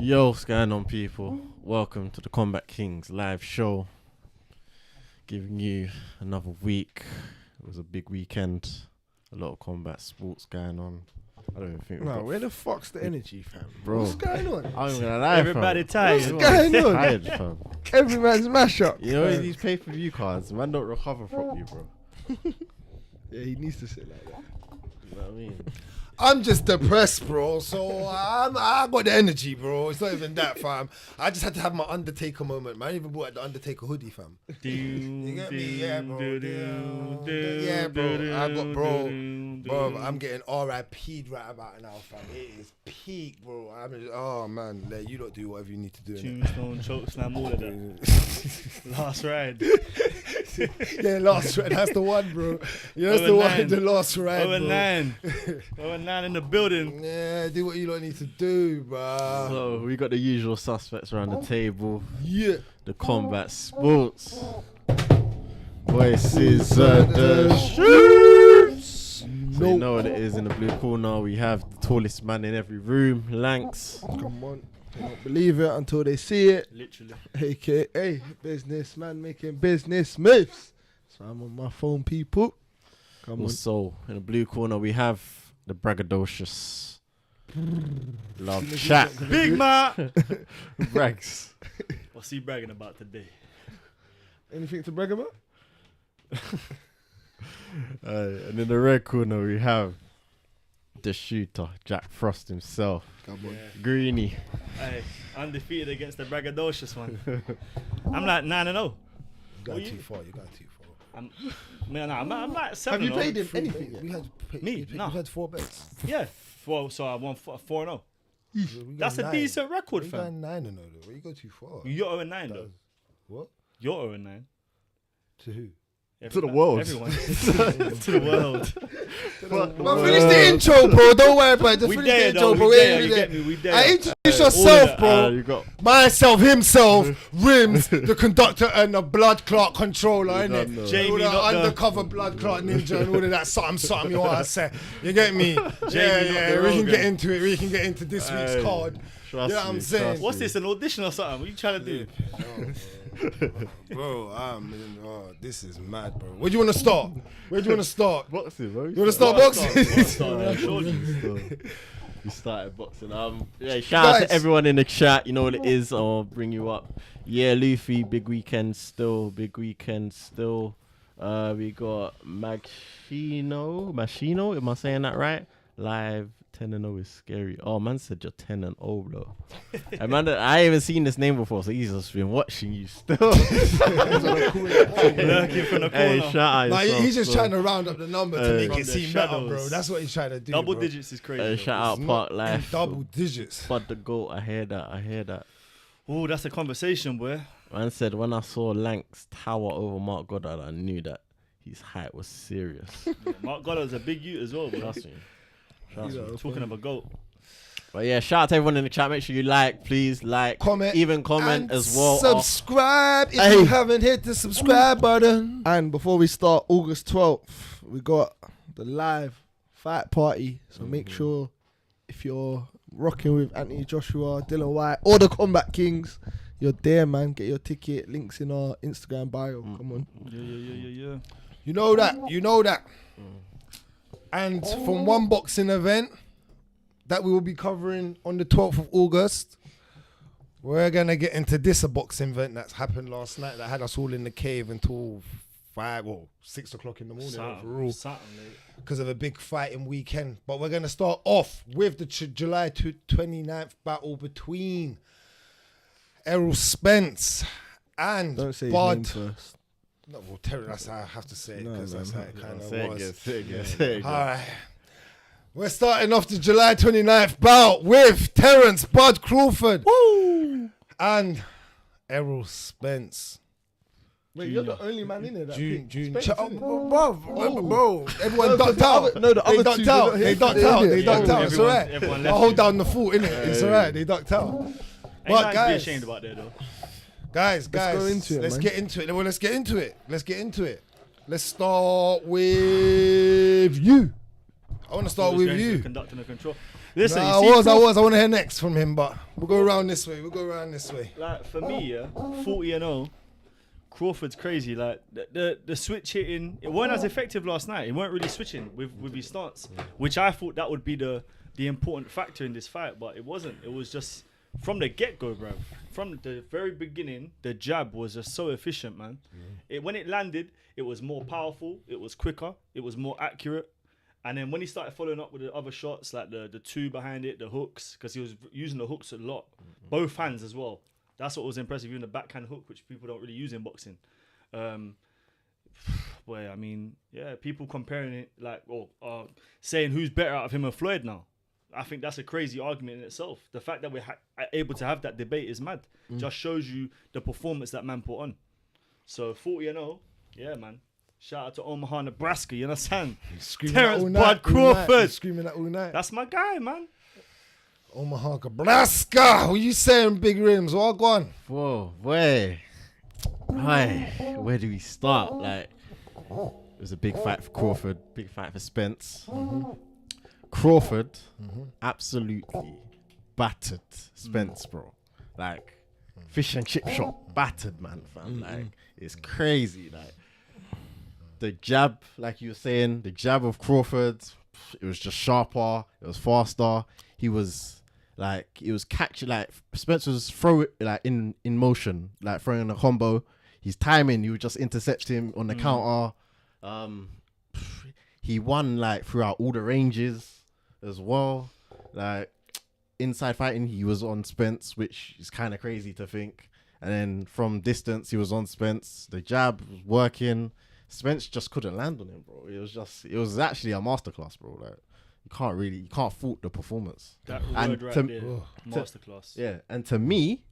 Yo, what's going on, people? Welcome to the Kombat Kings live show. Giving you another week. It was a big weekend. A lot of combat sports going on. I don't even think. No, where the fuck's the energy, fam? Bro, what's going on? I'm gonna lie, everybody fam. tired. What's going on? Tired, fam. Every man's mash up. You know these pay-per-view cards, man, don't recover properly, bro. Yeah, he needs to sit like that. You know what I mean? I'm just depressed, bro. So I got the energy, bro. It's not even that, fam. I just had to have my Undertaker moment, man. I even bought the Undertaker hoodie, fam. You get me? Yeah, bro. Yeah, bro. I got, bro. I'm getting RIP'd right about now, fam. It is peak, bro. Oh man, like, you don't do whatever you need to do. Tombstone, chokeslam, all of that. Last ride. Yeah, last ride. That's the one, bro. Yeah, that's the one. The last ride, bro. 9 in the building. Yeah, do what you don't need to do, bro. So we got the usual suspects around the table. Yeah. The combat sports. Voices of the streets. So you know what it is in the blue corner. We have the tallest man in every room, Lankz. Come on. They don't believe it until they see it. Literally. AKA businessman making business moves. So I'm on my phone, people. Come on. Also, in the blue corner, we have the braggadocious Love Chat. Big Ma. Bragz. What's he bragging about today? Anything to brag about? And in the red corner, we have the shooter, Jack Frost himself. Come on. Greeny. Hey, undefeated against the braggadocious one. I'm like 9-0. You got too far. I'm like 7-0. Have you played in anything yet? We had No. We had 4 bets. Yeah. So I won 4-0. That's a decent record, We fam. got 9-0 though. Where you go too far? You're 0-9 though. What? You're 0-9. To who? To the world. Everyone. To the world. Well, finish the intro, bro. Don't worry about it. Just We finish the there intro, though. bro. We there. You get me? We there. Introduce yourself, bro. You got Myself, himself, Rimz, the conductor and the blood clot controller, You don't know. innit? Jamie, All the not the- undercover blood clot ninja and all of that something you want to say. You get me? Jamie, not Yeah, the we can Rogan. get into it. We can get into this week's Hey, card. trust You know what I'm me, saying? trust What's me. this, an audition or something? What you trying to do? Bro, this is mad, bro. Where do you want to start? boxing, bro. You want to start boxing? We started boxing. Yeah, shout out Guys. to everyone in the chat. You know what it is. I'll bring you up. Yeah, Luffy, big weekend still. We got Machino. Am I saying that right? Live 10-0 is scary. Oh, man said you're 10-0, bro. And man, I ain't even seen this name before, so he's just been watching you still. Lurking from the Hey, corner. shout out Like, yourself, he's just bro. trying to round up the number to make From it the seem better, shadows. bro. That's what he's trying to do. Double bro. digits is crazy. Shout out It's Park not Life. Double digits. But the goat, I hear that. Oh, that's a conversation, boy. Man said when I saw Lankz tower over Mark Goddard, I knew that his height was serious. Mark Goddard's a big youth as well, bro. Trust me. Talking of a goat. But yeah, shout out to everyone in the chat. Make sure you please like, Comment, even comment and as well. Subscribe if Hey. you haven't hit the subscribe button. And before we start, August 12th, we got the live fight party. So make sure if you're rocking with Anthony Joshua, Dylan White, or the Kombat Kings, you're there, man. Get your ticket. Links in our Instagram bio. Come on. Yeah. You know that. And from one boxing event that we will be covering on the 12th of August, we're going to get into this boxing event that's happened last night that had us all in the cave until 6 o'clock in the morning overall because of a big fighting weekend. But we're going to start off with the July 29th battle between Errol Spence and Don't say his Bud. name first. No, well, Terence, that's how I have to say it No, because man, that's how it kind of Say it was. again, say it again. All right. We're starting off the July 29th bout with Terence Bud Crawford and Errol Spence. Wait, you're the only man in there that picked Spence, innit? Bro, everyone ducked out. No, the They other ducked two, out. they're They not ducked here. out. Yeah, They yeah, ducked yeah. out. It's all right. Everyone I'll left hold you. down the fort, innit? It's all right. They ducked out. Ain't But nothing to be guys, ashamed about there, though. Guys, go into it, let's man. get into it. Well, let's get into it. Let's start with you. I want to start with Going to you. the conducting the control. Listen, Nah, you see I want to hear next from him, but we'll go around this way. Like for me, 40-0. Crawford's crazy. Like the switch hitting, it weren't as effective last night. He weren't really switching with his stance, which I thought that would be the important factor in this fight, but it wasn't. It was just from the get-go, bro. From the very beginning, the jab was just so efficient, man. When it landed, it was more powerful. It was quicker. It was more accurate. And then when he started following up with the other shots, like the two behind it, the hooks, because he was using the hooks a lot, both hands as well. That's what was impressive, even the backhand hook, which people don't really use in boxing. Boy, I mean, yeah, people comparing it like, saying who's better out of him and Floyd now. I think that's a crazy argument in itself. The fact that we're able to have that debate is mad. Just shows you the performance that man put on. So 40-0, yeah, man. Shout out to Omaha, Nebraska. You understand? Terence Bud Crawford. Screaming that all night. That's my guy, man. Omaha, Nebraska. What you saying, Big Rimz? What go on? Whoa, where do we start? Like, it was a big fight for Crawford, big fight for Spence. Crawford absolutely battered Spence, bro. Like, fish and chip shop battered, man, fam. Like, it's crazy. Like, the jab, like you were saying, the jab of Crawford, it was just sharper, it was faster. He was catching, like Spence was in motion, like throwing a combo. His timing, you would just intercept him on the counter. He won like throughout all the ranges as well. Like inside fighting, he was on Spence, which is kind of crazy to think. And then from distance, he was on Spence. The jab was working. Spence just couldn't land on him, bro. It was actually a masterclass, bro. Like you can't fault the performance. That word right there, masterclass. Yeah, and to me,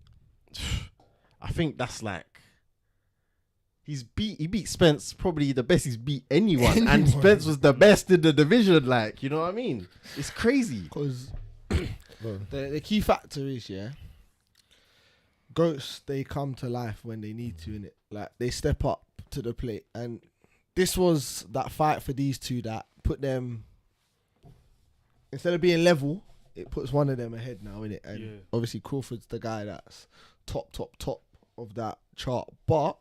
I think that's like he beat Spence, probably the best he's beat anyone. And Spence was the best in the division. Like, you know what I mean? It's crazy. Because the key factor is, GOATs, they come to life when they need to, innit? Like, they step up to the plate. And this was that fight for these two that put them, instead of being level, it puts one of them ahead now, innit? And obviously Crawford's the guy that's top of that chart. But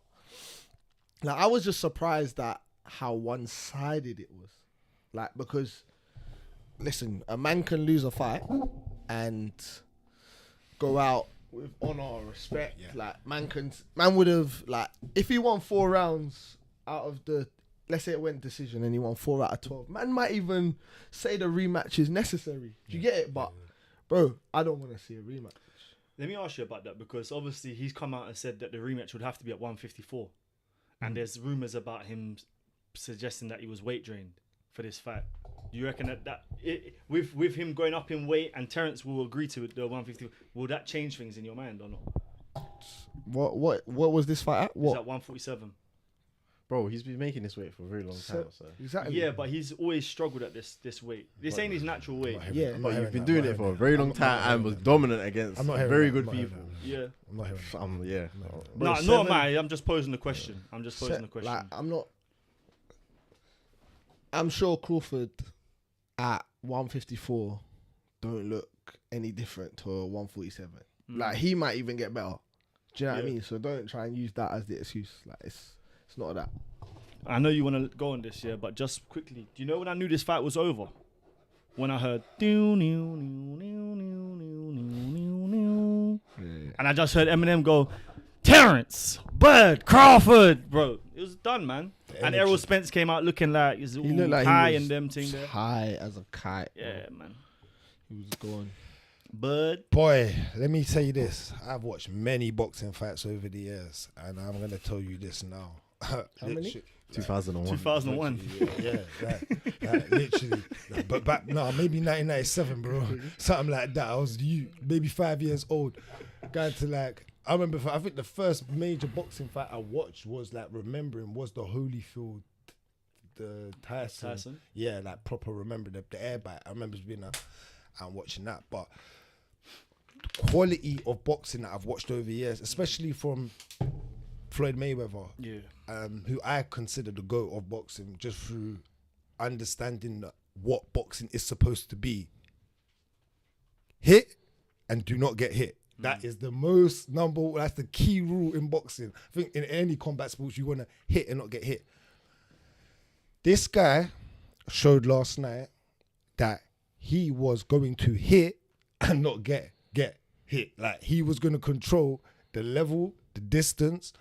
like, I was just surprised at how one-sided it was. Like, because, listen, a man can lose a fight and go out with honor or respect. Like, man would have, like, if he won 4 rounds out of the, let's say it went decision and he won 4 out of 12, man might even say the rematch is necessary. Do you get it? But, bro, I don't want to see a rematch. Let me ask you about that, because obviously he's come out and said that the rematch would have to be at 154. And there's rumours about him suggesting that he was weight drained for this fight. Do you reckon that with him going up in weight and Terence will agree to the 150, will that change things in your mind or not? What was this fight at? What? It's at 147. Bro, he's been making this weight for a very long time. So. Exactly. Yeah, but he's always struggled at this weight. This ain't his natural weight. Yeah, but you've been doing it for a very long time and was dominant against very good people. Yeah. I'm not hearing that. No, not am I. I'm just posing the question. Like, I'm sure Crawford at 154 don't look any different to a 147. Like, he might even get better. Do you know what I mean? So don't try and use that as the excuse. Like, it's not that. I know you want to go on this, but just quickly, do you know when I knew this fight was over? When I heard and I just heard Eminem go, Terence, Bud, Crawford, bro. It was done, man. And Errol Spence came out looking like he's all high and them thing there. High as a kite. Yeah, man. He was gone. Bud. Boy, let me tell you this. I've watched many boxing fights over the years, and I'm going to tell you this now. How many? 2001. 2001. Literally. But back, maybe 1997, bro. Something like that. I was maybe 5 years old. Going to like, I remember, I think the first major boxing fight I watched was the Holyfield, the Tyson. Yeah, like proper remembering the air bite. I remember being and watching that. But the quality of boxing that I've watched over years, especially from Floyd Mayweather, who I consider the GOAT of boxing, just through understanding what boxing is supposed to be. hit and do not get hit. That is the most that's the key rule in boxing. I think in any combat sports, you want to hit and not get hit. This guy showed last night that he was going to hit and not get hit. Like, he was going to control the level, the distance,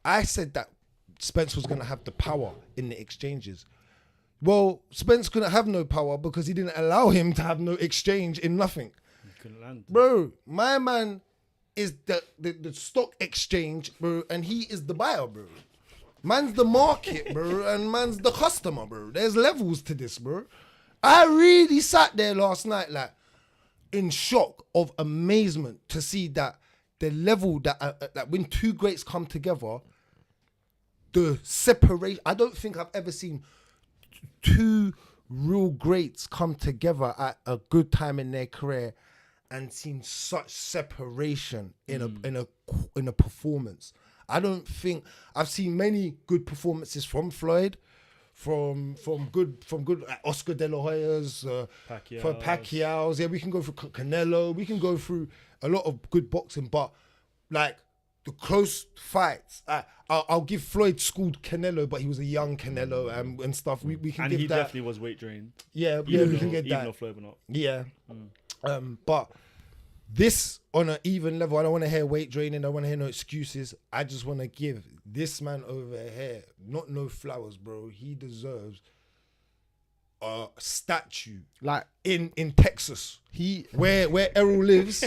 I said that Spence was going to have the power in the exchanges. Well, Spence couldn't have no power because he didn't allow him to have no exchange in nothing. Land. Bro, my man is the stock exchange, bro, and he is the buyer, bro. Man's the market, bro, and man's the customer, bro. There's levels to this, bro. I really sat there last night, like, in shock of amazement to see that the level that when two greats come together, the separation. I don't think I've ever seen two real greats come together at a good time in their career and seen such separation in a performance. I don't think I've seen many good performances from Floyd, from good Oscar De La Hoya's, from Pacquiao's. Yeah, we can go through Canelo. We can go through a lot of good boxing, but like the close fights, I'll give Floyd schooled Canelo, but he was a young Canelo and stuff. We can and give he that. definitely was weight drained. Yeah, we can get that. Even though Floyd or not. Yeah. But this on an even level, I don't want to hear weight draining. I don't want to hear no excuses. I just want to give this man over here, not no flowers, bro. He deserves a statue, Like, in Texas, where Errol lives.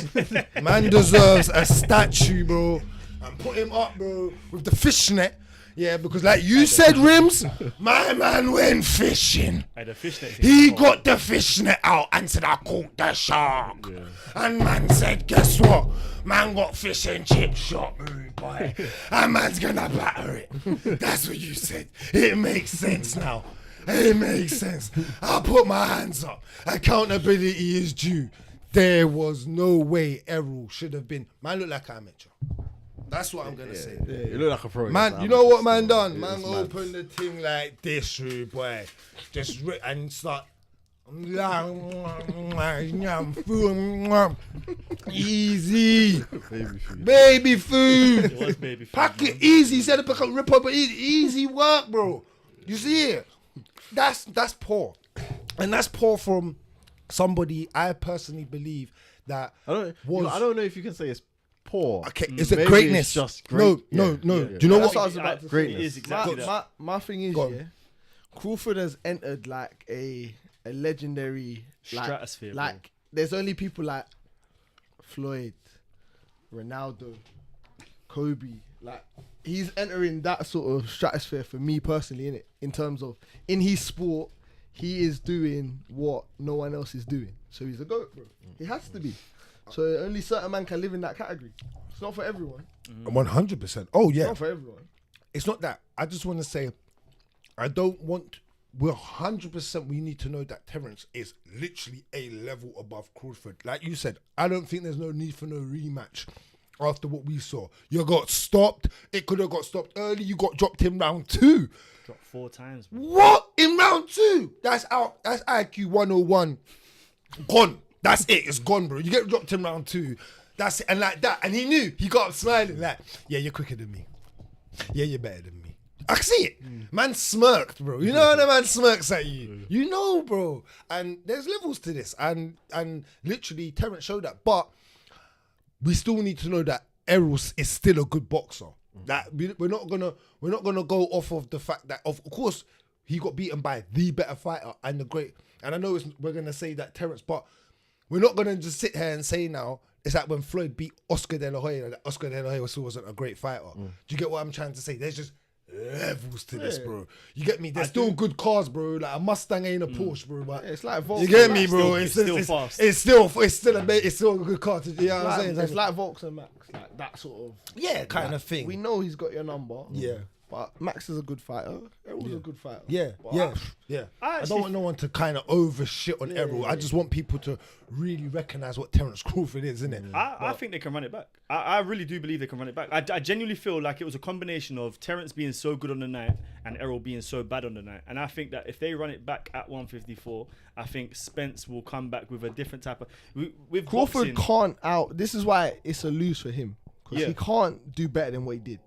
Man deserves a statue, bro. And put him up, bro, with the fishnet. Yeah, because like you said, Rimz, my man went fishing. Hey, the fishnet He got the fishnet out and said, I caught the shark. Yeah. And man said, guess what? Man got fish and chip shop, boy. And man's gonna batter it. That's what you said. It makes sense now. It makes sense. I'll put my hands up. Accountability is due. There was no way Errol should have been. Man looked like an amateur. That's what I'm gonna say. Yeah, you look like a pro. Man, you know what man done? Man open the thing like this, boy. Just and start. Easy. Baby food. It was baby food. Pack it easy. He said it become rip up, but easy work, bro. You see it? That's poor. And that's poor from somebody I personally believe that I don't know if you can say it's poor. Okay, is it Maybe greatness? It's just great. No. Yeah. Do you know That's what? what I was about to say. Greatness. It is exactly that. My thing is, Go on. yeah, Crawford has entered like a legendary Stratosphere, bro. Like, there's only people like Floyd, Ronaldo, Kobe. Like, he's entering that sort of stratosphere for me personally, innit? In terms of in his sport, he is doing what no one else is doing. So he's a GOAT, bro. He has to be. So only certain man can live in that category. It's not for everyone. 100%. Oh It's yeah. not for everyone. It's not that. I just want to say, I don't want. We're 100%. We need to know that Terence is literally a level above Crawford. Like you said, I don't think there's no need for no rematch after what we saw. You got stopped. It could have got stopped early. You got dropped in round 2. Dropped 4 times, bro. What? In round 2? That's out. That's IQ 101. Gone. That's it. It's gone, bro. You get dropped in round 2. That's it. And like that. And he knew. He got up smiling like, yeah, you're quicker than me. Yeah, you're better than me. I can see it. Man smirked, bro. You know when a man smirks at you. You know, bro. And there's levels to this. And literally, Terence showed that. But we still need to know that Errol is still a good boxer. That we're not gonna go off of the fact that of course he got beaten by the better fighter and the great. And I know we're gonna say that Terence, but we're not gonna just sit here and say now it's like when Floyd beat Oscar De La Hoya. That Oscar De La Hoya still wasn't a great fighter. Do you get what I'm trying to say? There's just levels to this, bro. You get me? There's still good cars, bro. Like a Mustang ain't a Porsche, bro. But It's like Volks. you get me, bro? It's still fast. It's still a good car. You know what I'm saying? It's like Volks and Max, like that sort of kind of thing. We know he's got your number. Yeah. But Max is a good fighter. Errol's a good fighter. Yeah, yeah. I actually don't want no one to kind of over shit on Errol. I just want people to really recognise what Terence Crawford is, innit? I think they can run it back. I really do believe they can run it back. I genuinely feel like it was a combination of Terence being so good on the night and Errol being so bad on the night. And I think that if they run it back at 154, I think Spence will come back with a different type of... With Crawford boxing, can't This is why it's a lose for him. Because he can't do better than what he did.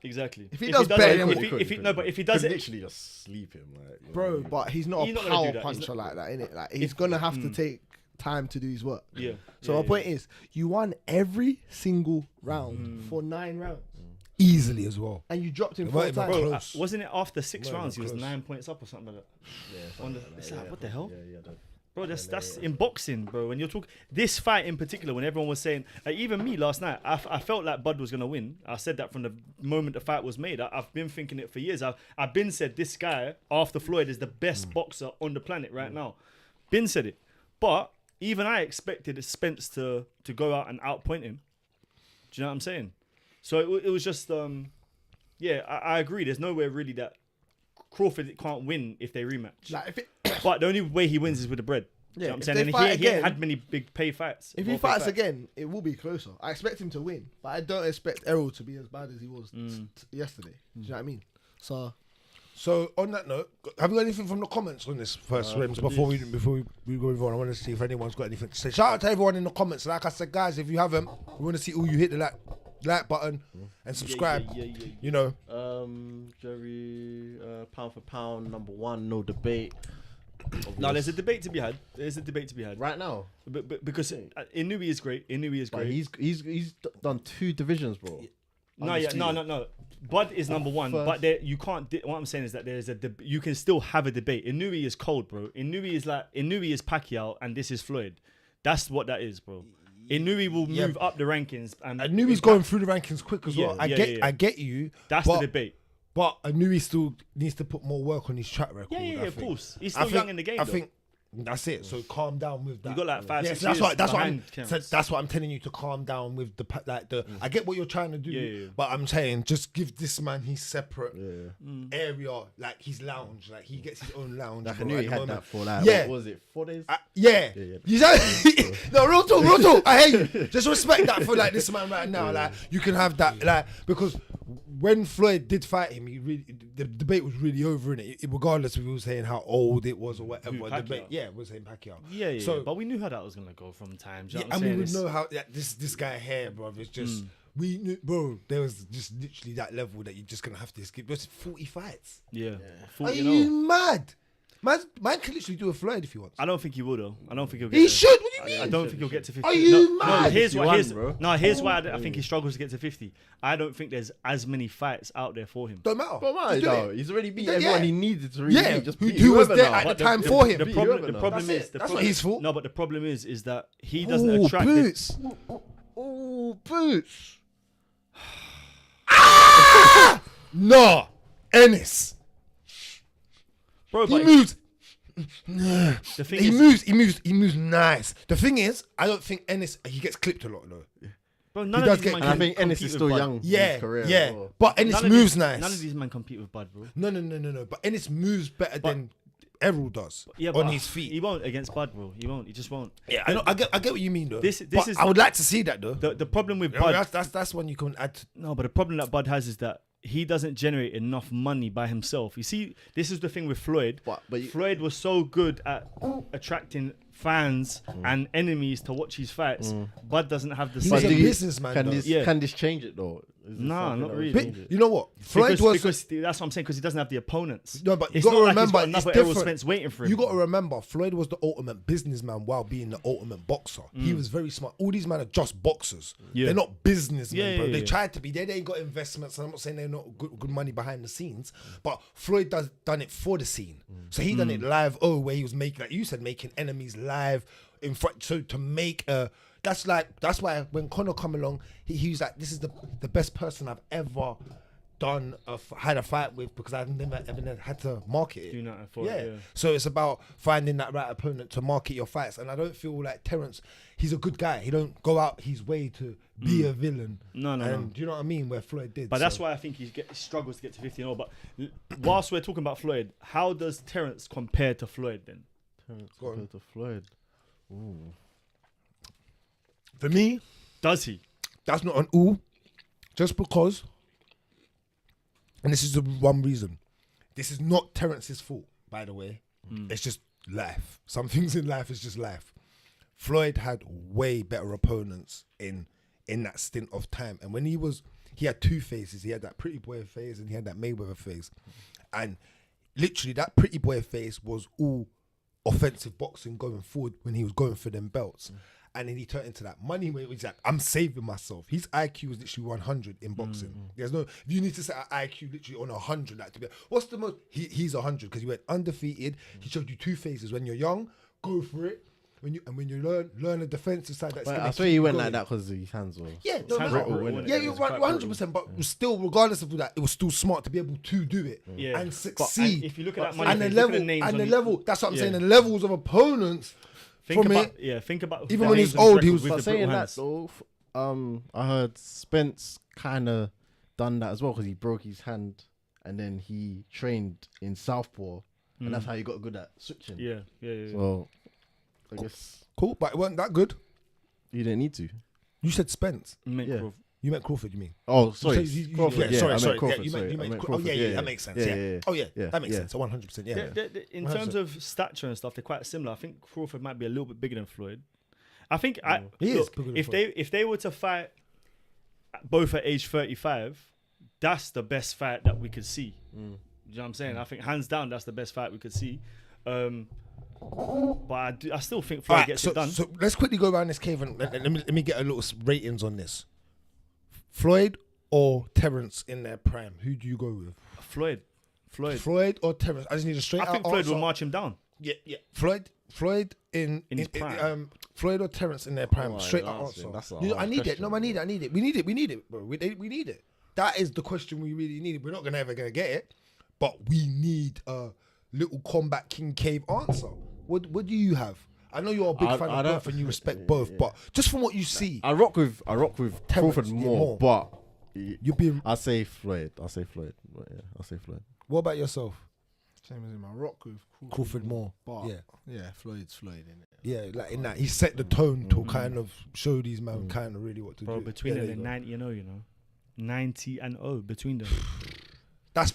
Exactly. If he does better than if he does it... literally just sleep him. Like, Bro, but he's not a gonna power do that. puncher like that, innit? Like, he's going to have to take time to do his work. Yeah. So my point is, you won every single round for 9 rounds. Easily as well. And you dropped him It 4 weren't even times. Bro, close. wasn't it after 6 Weren't rounds he was close. 9 points up or something like that? It's like, what the hell? Yeah. Bro, that's in boxing, bro. When you're talking this fight in particular, when everyone was saying, even me last night, I felt like Bud was gonna win. I said that from the moment the fight was made. I've been thinking it for years. I've been said this guy after Floyd is the best boxer on the planet right now. Been said it, but even I expected Spence to go out and outpoint him. Do you know what I'm saying? So it was just I agree. There's nowhere really that Crawford can't win if they rematch. Like, if it, But the only way he wins is with the bread. You know what I'm if saying? they And fight he ain't again- had many big pay fights. if he well-paid fights fights. again, it will be closer. I expect him to win, but I don't expect Errol to be as bad as he was yesterday. Do you know what I mean? So On that note, have you got anything from the comments on this first Rimz before we go on? I want to see if anyone's got anything to say. Shout out to everyone in the comments. Like I said, guys, if you haven't, we want to see all you hit the like button and subscribe. Yeah. You know, Jerry, pound for pound, number 1, no debate. No, there's a debate to be had. Right now. But because Inui is great. But he's done 2 divisions, bro. No. Bud is number 1, but there you can't. What I'm saying is that there's you can still have a debate. Inui is cold, bro. Inui is Pacquiao, and this is Floyd. That's what that is, bro. Inui will move up the rankings, and Anui's going through the rankings quick as well. I yeah. get you. That's the debate. But Anui still needs to put more work on his track record. Yeah, I of think. course. He's still young in the game. I though. think that's it. So calm down with that. You got like 5, 6 so that's years what behind I'm. Terence. That's what I'm telling you to calm down with the. I get what you're trying to do, Yeah. but I'm saying just give this man his separate area, like his lounge, like he gets his own lounge. Like I bro, knew at he the had moment. that for like, Yeah. what was it, 4 days? Yeah. Yeah. You said no, real talk. I hear you. Just respect that for like this man right now. Like you can have that, like because when Floyd did fight him, the debate was really over in it, regardless if he was saying how old it was or whatever. Who, Debate, Pacquiao? yeah, was saying Pacquiao. Yeah. So- But we knew how that was gonna go from time. Do you know what And I'm we would saying? know how this guy here, bro. It's just we knew, bro. There was just literally that level that you're just gonna have to skip. There's 40 fights. Yeah. Are you mad? Man can literally do a Floyd if he wants. I don't think he will though. I don't think he'll get He there. should. What do you mean? I don't think he'll get to 50. Are you No, mad? here's why. Here's why I think he struggles to get to 50. I don't think there's as many fights out there for him. Don't matter. But man, Just do no, it. he's already beat Yeah. everyone he needed to really Yeah, beat. Just who beat was whoever there now. at the But time for him. The problem That's is it. the That's problem, not his fault. No, but the problem is that he doesn't Ooh, attract. boots. Oh, boots. No, Ennis. Bro, He but moves. the thing He is, moves nice. The thing is, I don't think Ennis. He gets clipped a lot though. bro, he none does of these get- men And I can think Ennis compete is with still Bud. young. in Yeah, his career yeah. as well. But Ennis None of moves these- nice. None of these men compete with Bud, bro. No. But Ennis moves better than Errol does Yeah, on but his feet. He won't against Bud, bro. He won't. He just won't. Yeah, I know. I get what you mean though. This But is I would like to see that though. the problem with You know, Bud. that's one you can add. No, but the problem that Bud has is that he doesn't generate enough money by himself. You see, this is the thing with Floyd. But you- Floyd was so good at attracting fans and enemies to watch his fights. Bud doesn't have the He's But a do same. you- businessman Can though. this Yeah. can this change it though? Is this Nah, something not that will really. change But it? you know what? Floyd Because that's what I'm saying. Because he doesn't have the opponents. No, but you it's got to not like remember, he's got it's another Errol different. Spence waiting for him. You got to remember, Floyd was the ultimate businessman while being the ultimate boxer. He was very smart. All these men are just boxers. Yeah. They're not businessmen, Yeah, bro. yeah, They yeah. tried to be. They ain't got investments. And I'm not saying they're not good money behind the scenes, but Floyd done it for the scene. So he done it live. Oh, where he was making, like you said, making enemies live in front. So to make a. That's why when Conor come along, he was like, this is the best person I've ever had a fight with because I've never ever had to market it. Do not for it, yeah. So it's about finding that right opponent to market your fights. And I don't feel like Terence, he's a good guy. He don't go out his way to be a villain. No. Do you know what I mean? Where Floyd did. But that's why I think he struggles to get to 50-0. But whilst we're talking about Floyd, how does Terence compare to Floyd then? Terence compared to Floyd. Ooh. For me, Does he? that's not an ooh. Just because, and this is the one reason, this is not Terence's fault, by the way. It's just life. Some things in life is just life. Floyd had way better opponents in that stint of time. And when he had two phases. He had that pretty boy phase and he had that Mayweather phase. And literally that pretty boy phase was all offensive boxing going forward when he was going for them belts. And then he turned into that money where he's like, I'm saving myself. His IQ was literally 100 in boxing. There's no, if you need to set an IQ literally on 100, like to be, what's the most, he's 100 because he went undefeated. He showed you two phases. When you're young, go for it. When you learn the defensive side, that's I swear he went like that because his hands were. Yeah, no, hands no, were yeah, you're 100%. But still, regardless of that, it was still smart to be able to do it and succeed. And if you look at that money, and the level, that's what I'm saying. The levels of opponents. Think about even when he's old, he was saying that though. I heard Spence kind of done that as well because he broke his hand and then he trained in southpaw and that's how he got good at switching. Yeah. So I guess cool, but it wasn't that good. you didn't need to. You said Spence. Yeah. You meant Crawford, you mean? Oh, sorry. Crawford. Yeah, Sorry. Crawford, You meant Crawford. Oh, yeah, that makes sense. Yeah. Oh, yeah, that makes sense. 100%. Yeah. In terms of stature and stuff, they're quite similar. I think Crawford might be a little bit bigger than Floyd. I think He is bigger than Floyd. if they were to fight both at age 35, that's the best fight that we could see. Do you know what I'm saying? I think hands down that's the best fight we could see. But I still think Floyd gets it done. So let's quickly go around this cave and let me get a little ratings on this. Floyd or Terence in their prime? Who do you go with? Floyd. Floyd or Terence? I just need a straight I think Floyd will march him down. Yeah. Floyd in his prime. Floyd or Terence in their prime? Straight up answer. I need it. No, I need it. We need it, bro. We need it. That is the question we really need. We're not ever gonna get it, but we need a little Kombat Cave answer. What do you have? I know you're a big fan of both and you respect both, but just from what you see, I rock with Crawford more, but I say Floyd. But yeah, I'll say Floyd. What about yourself? Same as him. I rock with Crawford more. But Yeah. Floyd's Floyd, innit? Yeah, like in that he set the tone to kind of show these men kind of really what to Bro, do. between them, 90-0, you know, 90-0 between them. That's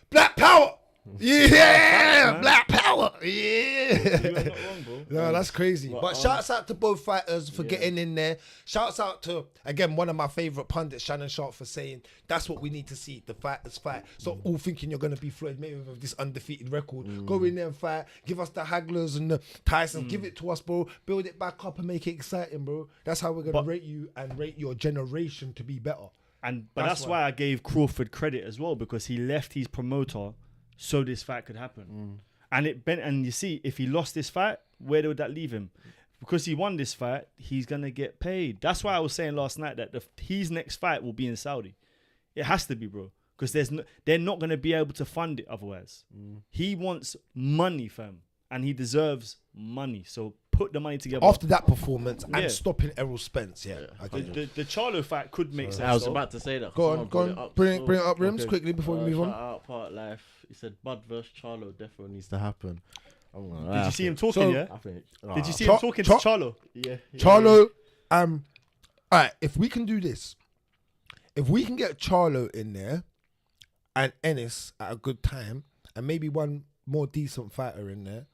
Black Power. Yeah, Black Power. Yeah. You're not wrong, bro. No, that's crazy. But shouts out to both fighters for getting in there. Shouts out to, again, one of my favourite pundits, Shannon Sharp, for saying that's what we need to see, the fighters fight. So all thinking you're going to be Floyd Mayweather with this undefeated record. Go in there and fight. Give us the Hagglers and the Tyson. Give it to us, bro. Build it back up and make it exciting, bro. That's how we're going to rate you and rate your generation to be better. But that's why I gave Crawford credit as well, because he left his promoter so this fight could happen. And you see, if he lost this fight, where would that leave him? Because he won this fight, he's gonna get paid. That's why I was saying last night that his next fight will be in Saudi. It has to be, bro, because they're not gonna be able to fund it otherwise. He wants money, fam, and he deserves money. So put the money together. After that performance and stopping Errol Spence, the Charlo fight could make sense. I was about to say that. Go on. Bring it up, Rimz, quickly before we move on. Out part life. He said Bud versus Charlo definitely needs to happen. Did you see him talking? Did you see him talking to Charlo? Yeah. Charlo. All right. If we can do this, if we can get Charlo in there and Ennis at a good time, and maybe one more decent fighter in there.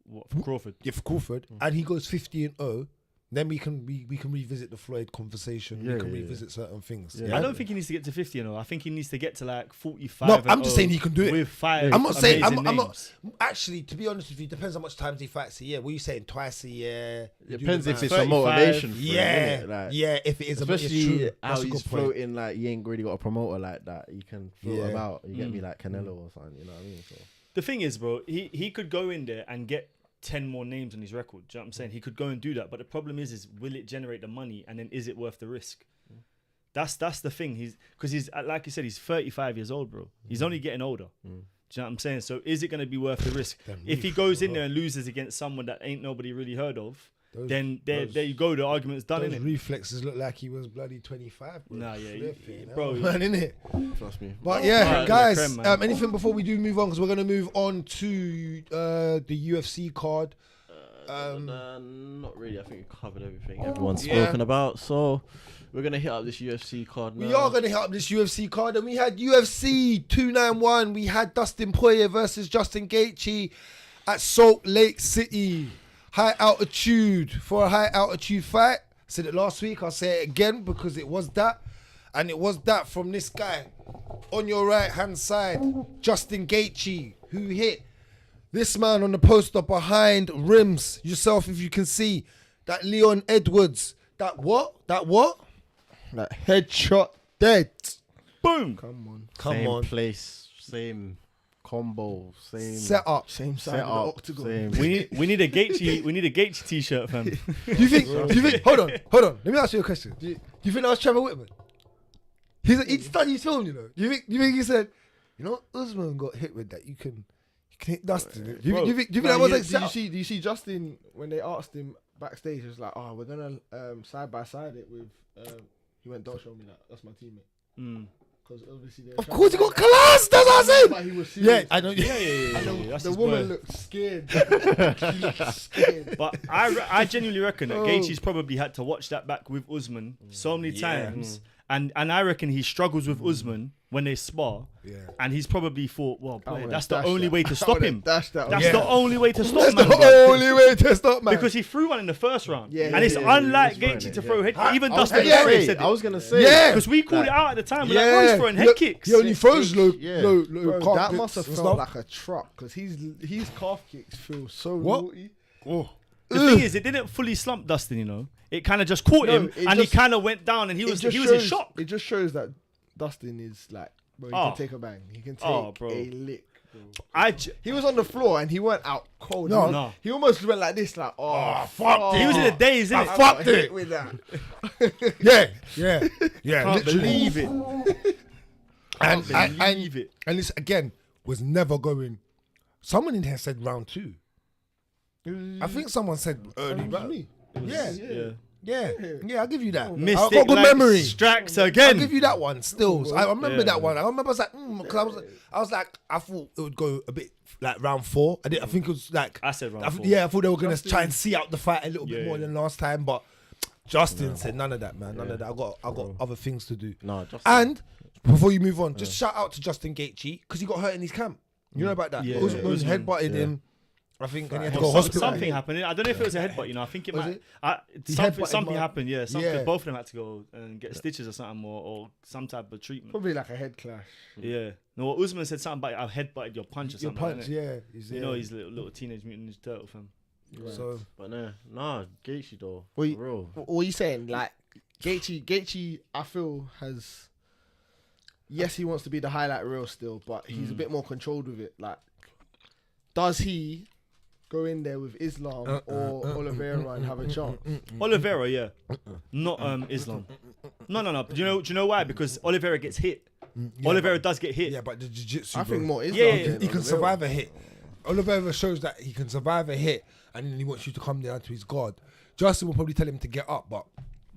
What, for Crawford? Yeah, for Crawford. And he goes 50-0. Then we can revisit the Floyd conversation. We can revisit certain things. I don't think he needs to get to 50, I think he needs to get to like 45. No, I'm just saying he can do it. With 5 I'm not saying I'm names. not. Actually, to be honest with you, depends how much times he fights a year. What are you saying? Twice a year? Depends if it's 35. a motivation. For yeah, him, like, yeah. If it is, especially how That's a he's good point. floating, like he ain't really got a promoter like that. He can float about. You get me, like Canelo or something. You know what I mean? So. The thing is, bro, he could go in there and get 10 more names on his record. Do you know what I'm saying? He could go and do that, but the problem is will it generate the money, and then is it worth the risk? That's the thing. He's like you said, he's 35 years old, bro. He's only getting older. Do you know what I'm saying? So is it going to be worth the risk? If he goes in there and loses against someone that ain't nobody really heard of, then there you go. The argument's done, Those innit? reflexes look like he was bloody 25, bro. Nah, yeah, bro, bro. man, innit? Trust me. But yeah, Right, guys, creme, man. anything before we do move on, because we're gonna move on to the UFC card. Not really. I think we covered everything everyone's Yeah. spoken about. So we're gonna hit up this UFC card now. We are gonna hit up this UFC card, and we had UFC 291. We had Dustin Poirier versus Justin Gaethje at Salt Lake City. High altitude for a high altitude fight. Said it last week. I'll say it again because it was that, and it was that from this guy on your right hand side, Justin Gaethje, who hit this man on the poster behind Rimz. Yourself, if you can see that Leon Edwards. That what? Like headshot dead. Boom. Come Same on. place, same combo, same Set up. Same side setup, of the octagon. same. We need a Gaethje t-shirt, fam. Do you think? Hold on. Let me ask you a question. Do you think that was Trevor Whitman? He's done his film, you know. Do you think he said, you know, Usman got hit with that? You can hit Dustin. Do you think that was like? Do you see Justin when they asked him backstage? It was like, oh, we're gonna side by side it with. He went, don't show me that. That's my teammate. Because obviously, Of course, he got class. That's what I said. But he was serious. Yeah, I know. Yeah. That's The his woman boy. looked scared. She looked scared. But I genuinely reckon that Gaethje's probably had to watch that back with Usman so many times, and I reckon he struggles with Usman when they spar, and he's probably thought, well, boy, that's the only way to stop him. That's the only way to stop That's man. the bro. only way to stop, man. Because he threw one in the first round, Yeah, and it's yeah, unlike yeah, Gaethje yeah, to yeah. throw head. Even I was Dustin gonna Poirier say, said I was gonna say, Yeah. because we called it out at the time. We're like, oh, he's throwing head kicks. He only throws low Bro, calf that kicks must have and felt stuff. like a truck because his calf kicks feel so What? naughty. Oh. The thing is, it didn't fully slump Dustin. You know, it kind of just caught him, it and he just- kind of went down, and he was in shock. It just shows that Dustin is like, bro, he Oh. can take a bang. He can take Bro. a lick. He He was on the floor and he went out cold. No. No. He almost went like this, like, fuck. was in a daze, innit? I Fucked got hit it. with that. Yeah. Can't literally. believe it. And Believe it. and this again was never going. Someone in here said round 2. I think someone said early round. me. Yeah, I'll give you that. I've Mystic got good like memory. strikes I'll again. give you that one. Still, I remember Yeah. that one. I remember I was like, because I was like, I thought it would go a bit like round 4. I think it was like, I said round 4. yeah, I thought they were gonna try and see out the fight a little bit Yeah, more yeah. than last time, but Justin said none of that, man. None of that. I got other things to do. No, just And before you move on, just shout out to Justin Gaethje because he got hurt in his camp. You know about that? Yeah, Usman Usman, headbutted yeah. him. I think and he had to Well, go hospital. something happened. I don't know if it was a headbutt. You know, I think it Was might. He Something headbutted happened. Yeah, something. Yeah. Both of them had to go and get stitches or something, or some type of treatment. Probably like a head clash. Yeah. No, Usman said something about I headbutted your punch or Your something. punch, innit? yeah. You know, he's a little teenage mutant ninja turtle fam. So But nah, Gaethje though. Well, you- for real. What are you saying? Like, Gaethje, I feel has. Yes, he wants to be the highlight reel still, but he's a bit more controlled with it. Like, does he go in there with Islam or Oliveira and have a chance? Oliveira, yeah, not Islam. No. Do you know why? Because Oliveira gets hit. Oliveira does get hit. yeah, but the jiu-jitsu, I think bro, more Islam. Yeah, than he can Oliveira. survive a hit. Oliveira shows that he can survive a hit, and then he wants you to come down to his guard. Justin will probably tell him to get up, but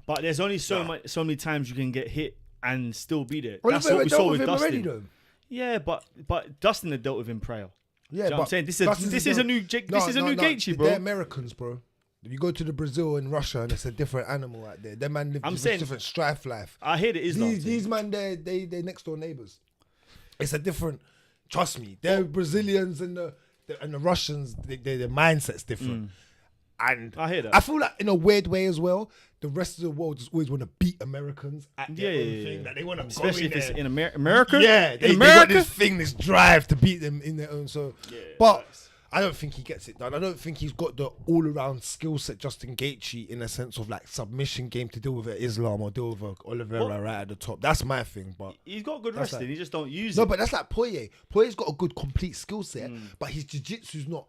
But there's only so many times you can get hit and still be there. That's Oliveira what we dealt saw with him Dustin. already, though. Yeah, but Dustin had dealt with him prior. Yeah, Do you know what I'm saying? This is a new Gaethje, bro. They're Americans, bro. If you go to the Brazil and Russia, and it's a different animal out there. Them man live I'm a saying- different strife life. I hear the Islam. These thing. man, they're next door neighbors. It's a different. Trust me, they're Brazilians and the Russians. Their mindset's different. And I hear that. I feel like in a weird way as well, the rest of the world just always want to beat Americans at their own Yeah. thing. That they want to Especially go if in it's there. in America. Yeah, in they got America. this thing, this drive to beat them in their own. So, but I don't think he gets it done. I don't think he's got the all-around skill set Justin Gaethje in a sense of like submission game to deal with an Islam or deal with a Oliveira right at the top. That's my thing. But He's got good That's wrestling. like- He just don't use no, it. but that's like Poirier. Poirier's got a good complete skill set, but his jiu-jitsu's not.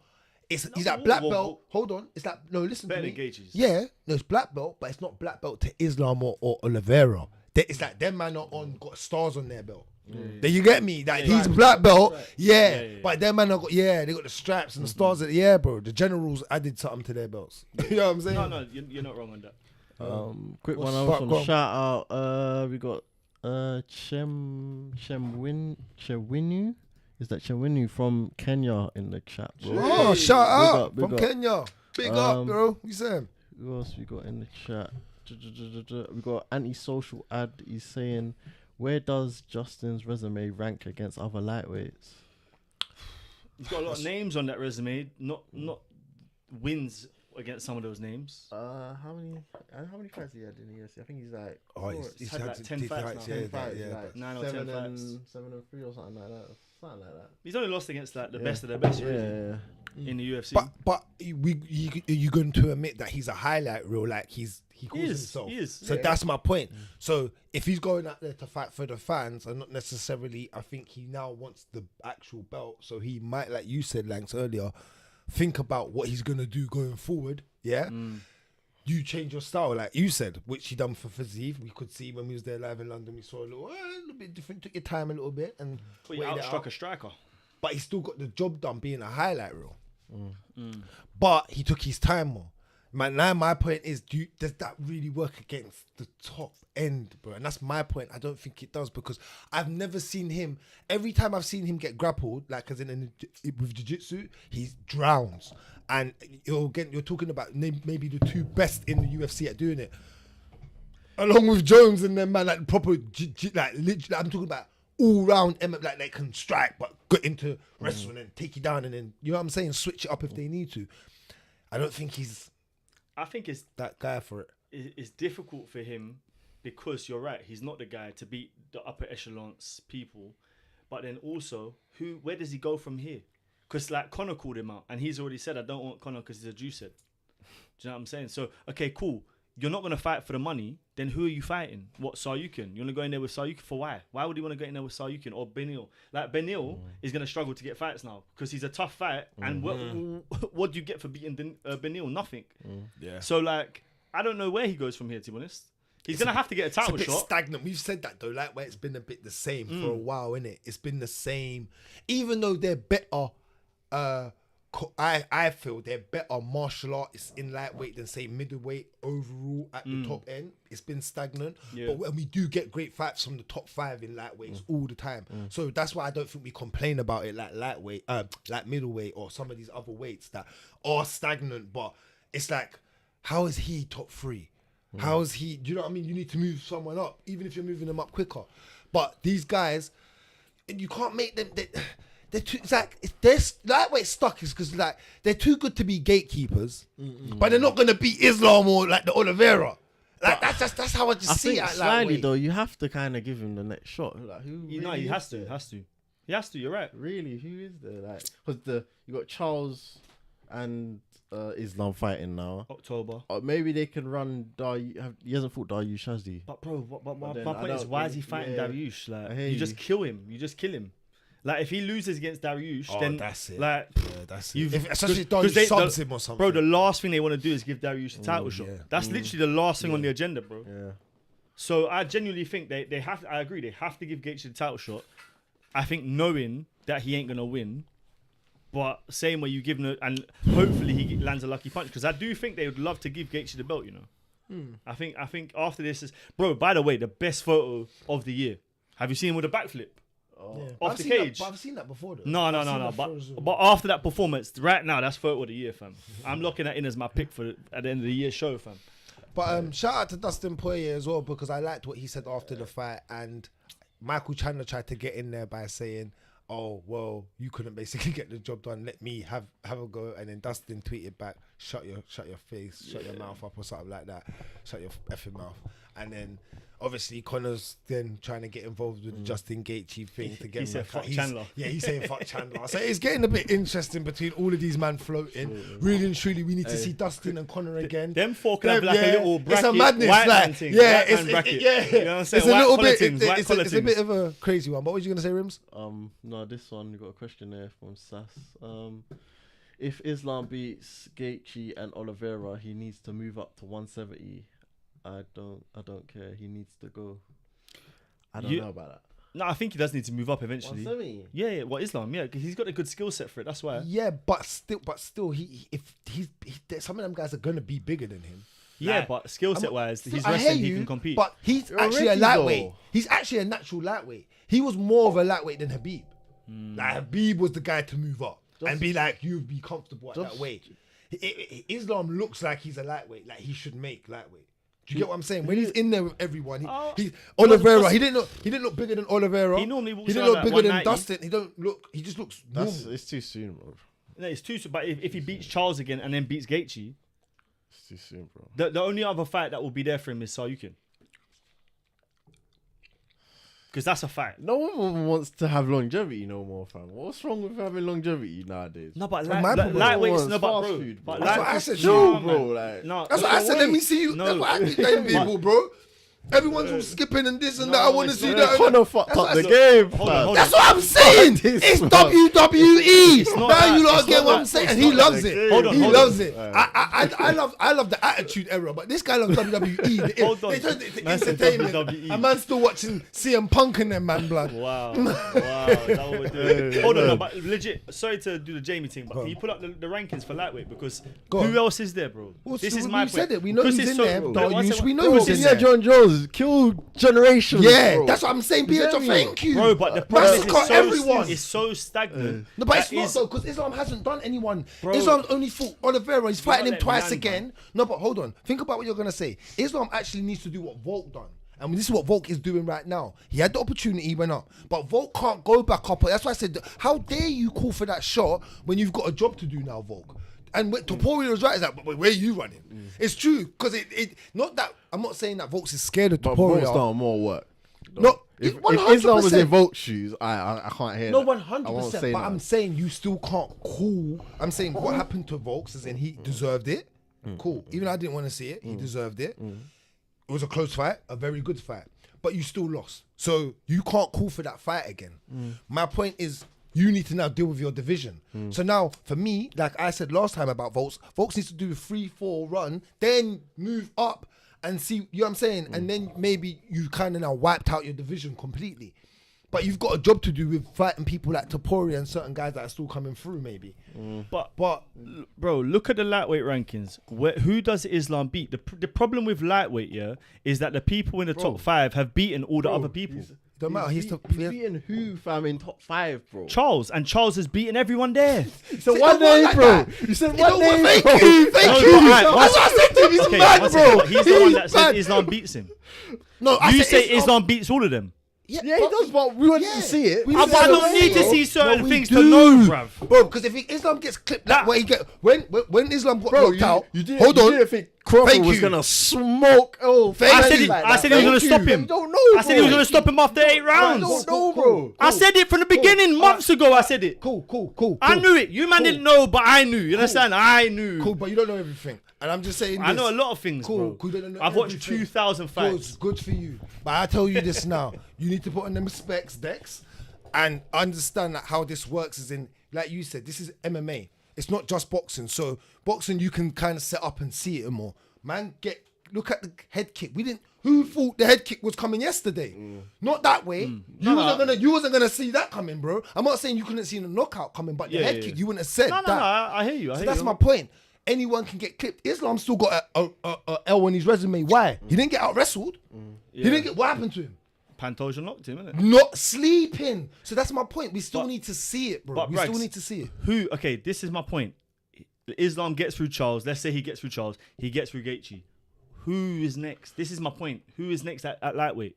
He's like black whoa, belt. whoa. Hold on, it's like no. Listen Better to me. than Gaethje's. Yeah, no, it's black belt, but it's not black belt to Islam or Oliveira. It's like them man are on got stars on their belt. Then you get me? Like he's black belt, but them man are got they got the straps and the stars. Bro. The generals added something to their belts. You know what I'm saying? No, you're not wrong on that. Quick one else on shout out. We got Chemwinu. Is that Chemwinu from Kenya in the chat, bro? Oh, shout out big from up. Kenya. Big up, bro. You saying? Who else we got in the chat? We got antisocial ad. He's saying, where does Justin's resume rank against other lightweights? He's got a lot of names on that resume. Not wins against some of those names. How many fights he had in the UFC? I think he's like he's had like 10 fights now. 10 fights, like like 9 or 10 fights. 7-3 or something like that. He's only lost against like the best of the best, really, in the UFC. But you going to admit that he's a highlight reel, like he calls himself. He is. So that's my point. So if he's going out there to fight for the fans and not necessarily, I think he now wants the actual belt. So he might, like you said, Lankz, earlier, think about what he's gonna do going forward. Yeah. You change your style, like you said, which he done for Fiziev. We could see when we was there live in London, we saw a little bit different. Took your time a little bit and he outstruck a striker. But he still got the job done being a highlight reel. But he took his time more. My point is, does that really work against the top end, bro? And that's my point. I don't think it does, because I've never seen him. Every time I've seen him get grappled, like as in with jiu-jitsu, he drowns. And you're talking about maybe the two best in the UFC at doing it, along with Jones and them man, like proper, like literally. I'm talking about all round, like they can strike, but get into wrestling and take you down, and then you know what I'm saying, switch it up if they need to. I don't think he's. I think it's that guy for it. It's difficult for him because you're right. He's not the guy to beat the upper echelons people, but then also where does he go from here? Because like Conor called him out, and he's already said, I don't want Conor because he's a juicehead. Do you know what I'm saying? So okay, cool. You're not gonna fight for the money. Then who are you fighting? What, Saryukin? You wanna go in there with Saryukin for why? Why would he wanna go in there with Saryukin or Benil? Like Benil is gonna struggle to get fights now because he's a tough fight. And what do you get for beating Benil? Nothing. Yeah. So like, I don't know where he goes from here. To be honest, he's gonna have to get a title it's a bit shot. Stagnant. We've said that though. Like where it's been a bit the same for a while, innit? It's been the same, even though they're better. I feel they're better martial artists in lightweight than say middleweight overall at the top end. It's been stagnant, but when we do get great fights from the top 5 in lightweights all the time, so that's why I don't think we complain about it like lightweight, like middleweight or some of these other weights that are stagnant. But it's like, how is he top 3? How is he? Do you know what I mean? You need to move someone up, even if you're moving them up quicker. But these guys, you can't make them. They're too, it's like they're lightweight stuck is because like they're too good to be gatekeepers, but they're not gonna beat Islam or like the Oliveira. Like that's how I just see it. At Slightly lightweight. though, you have to kind of give him the next shot. Like who? He really has is to. there? He has to. You're right. Really, who is there? Like, because you got Charles and Islam fighting now. October. Maybe they can run. He hasn't fought Dariush, has he? But bro, my then point is, why is he fighting Dariush? Like, you just kill him. You just kill him. Like, if he loses against Dariush, then that's it. Like, that's it. Especially if they subs him or something. Bro, the last thing they want to do is give Dariush a title shot. That's literally the last thing on the agenda, bro. Yeah. So I genuinely think they have. I agree. They have to give Gaethje the title shot. I think knowing that he ain't gonna win, but same way you give him, and hopefully he lands a lucky punch, because I do think they would love to give Gaethje the belt. You know. I think after this is, bro. By the way, the best photo of the year. Have you seen him with a backflip? Off the cage. But I've seen that before though. No. But after that performance, right now, that's photo of the year, fam. I'm locking that in as my pick for at the end of the year show, fam. But shout out to Dustin Poirier as well, because I liked what he said after the fight, and Michael Chandler tried to get in there by saying, oh, well, you couldn't basically get the job done, let me have a go. And then Dustin tweeted back, shut your face, shut your mouth up or something like that, shut your effing mouth. And then obviously Conor's then trying to get involved with the Justin Gaethje thing to get he said fuck Chandler. Yeah, he's saying fuck Chandler. So it's getting a bit interesting between all of these men floating. Really and truly, we need to see Dustin and Conor again. Them four can have like a little bracket. It's a madness, white like, man thing, yeah, white man bracket. yeah. You know what I'm saying? It's a little bit. It's It's a bit of a crazy one. But what was you gonna say, Rimz? No, this one, we got a question there from Sass. If Islam beats Gaethje and Oliveira, he needs to move up to 170. I don't care. He needs to go. I don't know about that. No, I think he does need to move up eventually. 170. Yeah. Well, Islam, yeah, 'cause he's got a good skill set for it. That's why. Yeah, but still, some of them guys are gonna be bigger than him. Yeah, Like, but skill set wise, he's I hear wrestling. He you, can compete. But he's You're actually a already lightweight. though. He's actually a natural lightweight. He was more of a lightweight than Habib. Like Habib was the guy to move up and be like, you'd be comfortable at that weight. Islam looks like he's a lightweight, like he should make lightweight. Do you get what I'm saying? When he's in there with everyone, he's Oliveira. He didn't look bigger than Oliveira. He normally walks He didn't around look like bigger than 190. Dustin. He just looks normal. It's too soon, bro. No, it's too soon. But if he beats Charles again and then beats Gaethje, It's too soon, bro. the only other fight that will be there for him is Saryukin. Because that's a fight. No one wants to have longevity no more, fam. What's wrong with having longevity nowadays? No, but my problem lightweights, no, was but fast bro. food, bro. But That's what I lightweights- said, No, man. bro. Like, No, That's what I said. Let me see you. No. That's what I keep telling people, bro. Everyone's all skipping and this and that. I want to it's see not. that. Connor fucked That's up what the I game, Hold on, fam. hold That's what I'm saying. This It's man. WWE. It's not Now that. you lot It's get not what that. I'm saying, It's and he not loves that. it. Hold on, He hold loves on. it. I love the attitude era, but this guy loves WWE. Hold on. They turned it to Man said entertainment. WWE. A man's still watching CM Punk and them, man, blood. Wow. Is that what we're doing? Hold on, no, but legit, sorry to do the Jamie thing, but can you pull up the rankings for lightweight? Because Go who on. else is there, bro? Well, This so is we my point. said it. We know Because he's it's in there. Wait, Don't one you- second. we know who's in Yeah, there. Jon Jones killed generations. Yeah, bro. that's what I'm saying, Beatrice. me? Thank you. Bro, but the process Massacre is so, everyone. it's so stagnant. No, but it's That not is- though, because Islam hasn't done anyone. Bro. Islam's only fought Oliveira. He's fighting him let me twice land, again. man. No, but hold on. Think about what you're gonna say. Islam actually needs to do what Volk done. And this is what Volk is doing right now. He had the opportunity, he went up. But Volk can't go back up. That's why I said, how dare you call for that shot when you've got a job to do now, Volk? And Poirier was right, is that, but where are you running? It's true, because not that, I'm not saying that Volk is scared of But Poirier. Volk's done more work. No, If 100%. Islam was in Volk's shoes, I can't hear No, that. 100%. I won't But say I'm that. saying you still can't call. I'm saying what happened to Volks is in he deserved it. Cool. Even though I didn't want to see it, he deserved it. It was a close fight, a very good fight. But you still lost. So you can't call for that fight again. My point is you need to now deal with your division. So now, for me, like I said last time about Volks needs to do a 3-4 run, then move up and see, you know what I'm saying? And then maybe you kind of now wiped out your division completely. But you've got a job to do with fighting people like Poirier and certain guys that are still coming through, maybe. But But bro, look at the lightweight rankings. Who does Islam beat? The problem with lightweight, yeah, is that the people in the top 5 have beaten all the other people. don't matter. He's beating who, fam, in top 5, bro? Charles has beaten everyone there. So See, one don't work name, like bro. that. You said You one know what? name, Thank bro. you, thank No, you. but alright, That's what I said to him. He's Okay, mad, one second, bro. but he's the one He's that said mad. Islam beats him. No, I You said say Islam beats all of them. Yeah, he does, but we want to see it. We But said I the don't need to bro. see certain we things do. to know, bruv. Bro, because if Islam gets clipped that way, when Islam got knocked out, you didn't, hold you on. didn't think Crawford Thank was you. gonna smoke? Oh, Thank I you. said, like I that. said he was gonna Thank stop you. him. You don't know, I said he was bro. gonna stop him after 8 I rounds. don't know, bro. I said it from the beginning, months ago. I said it. Cool. I knew it. You man didn't know, but I knew. You understand? I knew. Cool, but you don't know everything. And I'm just saying I this. know a lot of things, Cool, bro. you don't know I've watched everything. 2,000 fights. Good for you. But I tell you this now. You need to put on them specs, Dex, and understand that how this works is in, like you said, this is MMA. It's not just boxing. So boxing, you can kind of set up and see it more. Man, look at the head kick. Who thought the head kick was coming yesterday? Not that way. You wasn't gonna see that coming, bro. I'm not saying you couldn't see the knockout coming, but the head kick, you wouldn't have said No, that. I hear you. So that's my point. Anyone can get clipped. Islam still got a L on his resume. Why? He didn't get out wrestled. He didn't get. What happened to him? Pantoja knocked him, innit? Not sleeping. So that's my point. We still But- need to see it, bro. but We Bragz, still need to see it. Okay, this is my point. Islam gets through Charles. Let's say he gets through Charles. He gets through Gaethje. Who is next? This is my point. Who is next at lightweight?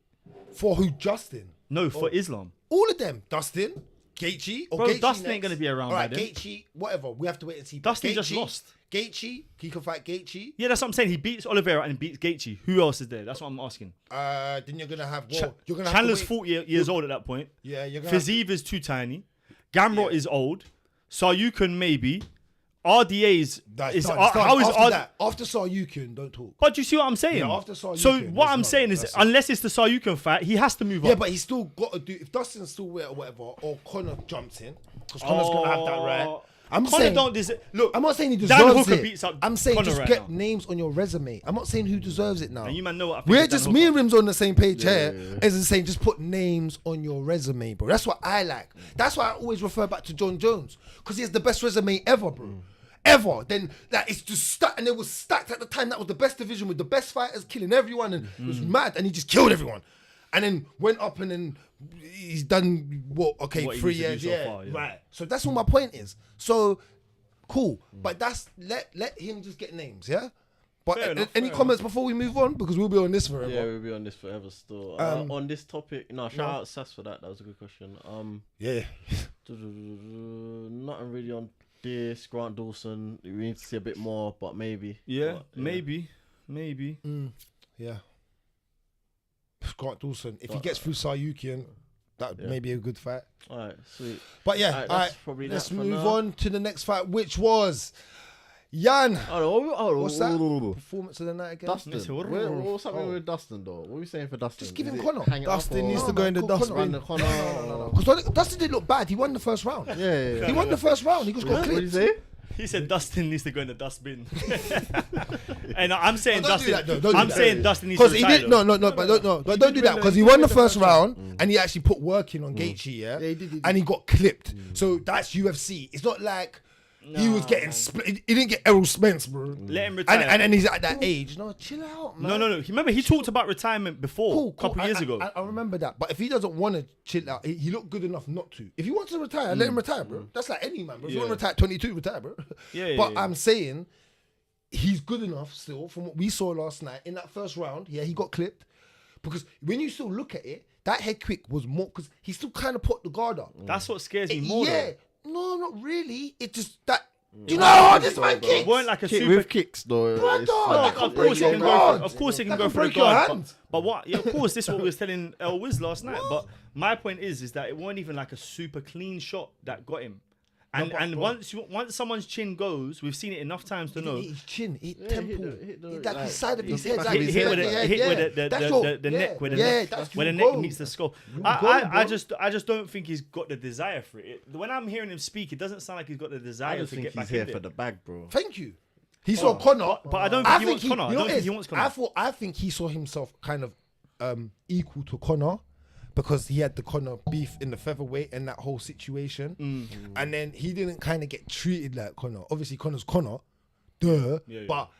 For who? Justin. No, for Islam. All of them. Dustin, Gaethje, or Bro, Gaethje Dustin next. ain't gonna be around All right, by then. Gaethje, whatever. We have to wait and see. Dustin Gaethje, just lost. Gaethje, he can fight Gaethje. Yeah, that's what I'm saying. He beats Oliveira and beats Gaethje. Who else is there? That's what I'm asking. Then you're gonna have. You're gonna Chandler's have to wait. 40 years old at that point. Yeah, you're gonna. Fiziev is too tiny. Gamrot is old. Saryukin maybe. RDA's That's done. how is after that? After Saryukin, don't talk. But you see what I'm saying? Yeah, after Saryukin, so what that's I'm done. saying is, That's it. unless it's the Saryukin fight, he has to move Yeah, up. but he's still got to do. If Dustin's still there or whatever, or Conor jumps in, because Conor's gonna have that right. I'm Conor saying, don't deserve. Look, I'm not saying he Dan deserves Hooker it. beats up I'm saying Conor just right get now. names on your resume. I'm not saying who deserves it now. And you man know what I think. We're of Dan just me and Hooker. Rimz on the same page Yeah, here. yeah. As in saying, just put names on your resume, bro. That's what I like. That's why I always refer back to Jon Jones, because he has the best resume ever, bro. Ever. Then that it's just stacked, and it was stacked at the time. That was the best division with the best fighters killing everyone, and it was mad, and he just killed everyone. And then went up, and then he's done what? Okay, What he 3 needs to years, do so yeah, far, yeah. right. So that's what my point is. So cool, but that's let him just get names, yeah. But Fair enough, any fair comments before we move on, because we'll be on this forever. Yeah, we'll be on this forever still. On this topic, shout out Sass for that. That was a good question. Yeah. Nothing really on this. Grant Dawson, we need to see a bit more, but maybe. Yeah, But, maybe. Yeah. Grant Dawson, if he gets through Sayukian, that may be a good fight. All right, sweet. But yeah, Alright, all that's right, probably let's that for move now. on to the next fight, which was Jan. What's that? Performance of the night again? Dustin. Let's see. What's happening with Dustin though? What are we saying for Dustin? Just give Is him it Conor. hang it up Dustin or- needs to No, go man, in the Conor. dustbin. Run the Conor. No. Because Dustin didn't look bad. He won the first round. Yeah. He won the first round. He just got What did you clipped. say? He said Dustin needs to go in the dustbin. And I'm saying No, don't do Dustin. that, though. Don't do I'm that. saying Dustin needs to Because he retire, did though. but don't do that, because he won the first round and he actually put work in on Gaethje, yeah, Yeah, he did. and he got clipped. So that's UFC. It's not like he was getting split. He didn't get Errol Spence, bro. Let him retire. And then he's at that age. No, chill out, man. No. Remember, he talked about retirement before, a couple years ago. I remember that. But if he doesn't want to chill out, he looked good enough not to. If he wants to retire, let him retire, bro. That's like any man, bro. If you want to retire at 22, retire, bro. Yeah, But yeah. I'm saying he's good enough still from what we saw last night in that first round. Yeah, he got clipped. Because when you still look at it, that head kick was more, because he still kind of put the guard up. That's what scares me more. Yeah. No, not really. It just that. Do you know how this man It kicks? weren't like a Kick super. with kicks though. Brother, it's that like- can Of course, he break can your go. guard. Of course, he can That go can for the break your guard. hand. But what? Yeah, of course, this is what we was telling El Wiz last night. But my point is that it weren't even like a super clean shot that got him. And once someone's chin goes, we've seen it enough times to know. Hit his chin, hit Yeah, temple, hit the- hit that like, side of the his head. back like of his Hit head, with like, the neck, where the neck, that's where the you neck go. meets the skull. You I go, bro. just don't think he's got the desire for it. When I'm hearing him speak, it doesn't sound like he's got the I desire just to think get he's back here in for there. the bag, bro. Thank you. He saw Conor, but I don't think he wants Conor. I you know don't what think it he is? wants Conor. I think he saw himself kind of equal to Conor, because he had the Conor beef in the featherweight and that whole situation, and then he didn't kind of get treated like Conor. Obviously, Conor's Conor, but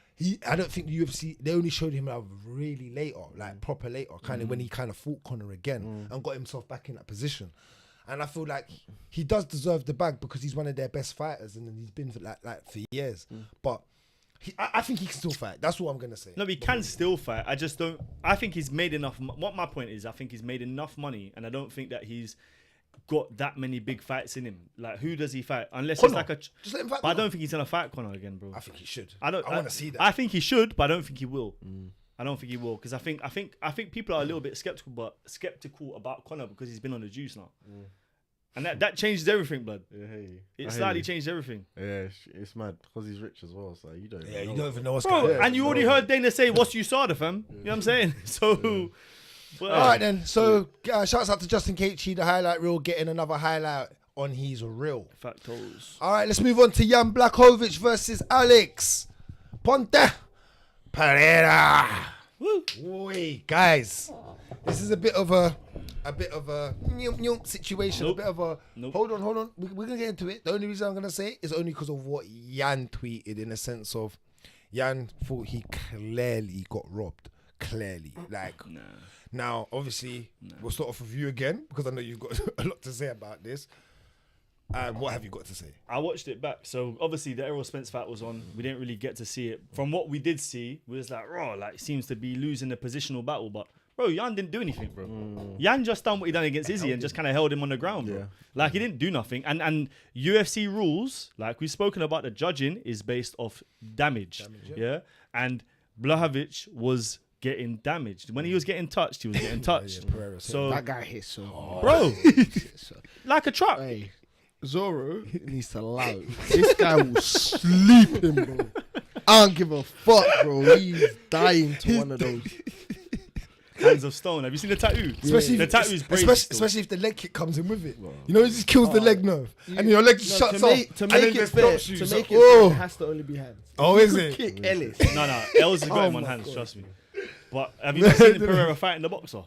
I don't think the UFC, they only showed him like really later, like proper later, kind of when he kind of fought Conor again and got himself back in that position. And I feel like he does deserve the bag because he's one of their best fighters, and he's been for like for years. But I think he can still fight. That's what I'm gonna say. No, he can still fight. I just don't. I think he's made enough. What my point is, I think he's made enough money, and I don't think that he's got that many big fights in him. Like, who does he fight? Unless Conor. it's like a. Just let him fight. But I Conor. don't think he's gonna fight Conor again, bro. I think he should. I want to see that. I think he should, but I don't think he will. I don't think he will, because I think people are a little bit skeptical about Conor because he's been on the juice now. And that changes everything, blood. Yeah, hey, It I slightly hear you. changed everything. Yeah, it's mad because he's rich as well. So you don't. Yeah, know. you don't even know what's Bro, going on. and you already heard Dana say, "What's you saw, fam?" You know what I'm saying? So, well, All right then. So shouts out to Justin Gaethje, the highlight reel, getting another highlight on his reel. Factos. All right, let's move on to Jan Blachowicz versus Alex Ponte Pereira. Woo. Oi, guys, this is a bit of a nyum situation. Nope. A bit of a Nope. hold on. We're gonna get into it. The only reason I'm gonna say it is only because of what Jan tweeted, in a sense of Jan thought he clearly got robbed. Clearly, like. Now, obviously, we'll start off with you again, because I know you've got a lot to say about this. What have you got to say? I watched it back. So obviously the Errol Spence fight was on. We didn't really get to see it. From what we did see, we was like, raw, like seems to be losing the positional battle. But bro, Jan didn't do anything, bro. Jan just done what he done against Izzy and just kind of held him on the ground, bro. Yeah. Like he didn't do nothing. And UFC rules, like we've spoken about, the judging is based off damage. Yeah. And Blachowicz was getting damaged. When he was getting touched, he was getting touched. Pereira said So, That guy hit so hard. bro, like a truck. Hey, Zorro needs to allow it. This guy will sleep him, bro. I don't give a fuck, bro. He's dying to one of those. hands of stone. Have you seen the tattoo? Especially, the tattoo's especially if the leg kick comes in with it. You know, it just kills the leg nerve, and your leg just shuts off. To and make then it just fair, stops you. to So- make it fair, it has to only be hands. Oh, is it? Kick Ellis. No, Els has got him on my hands. God. Trust me. But have you not seen Pereira fighting the boxer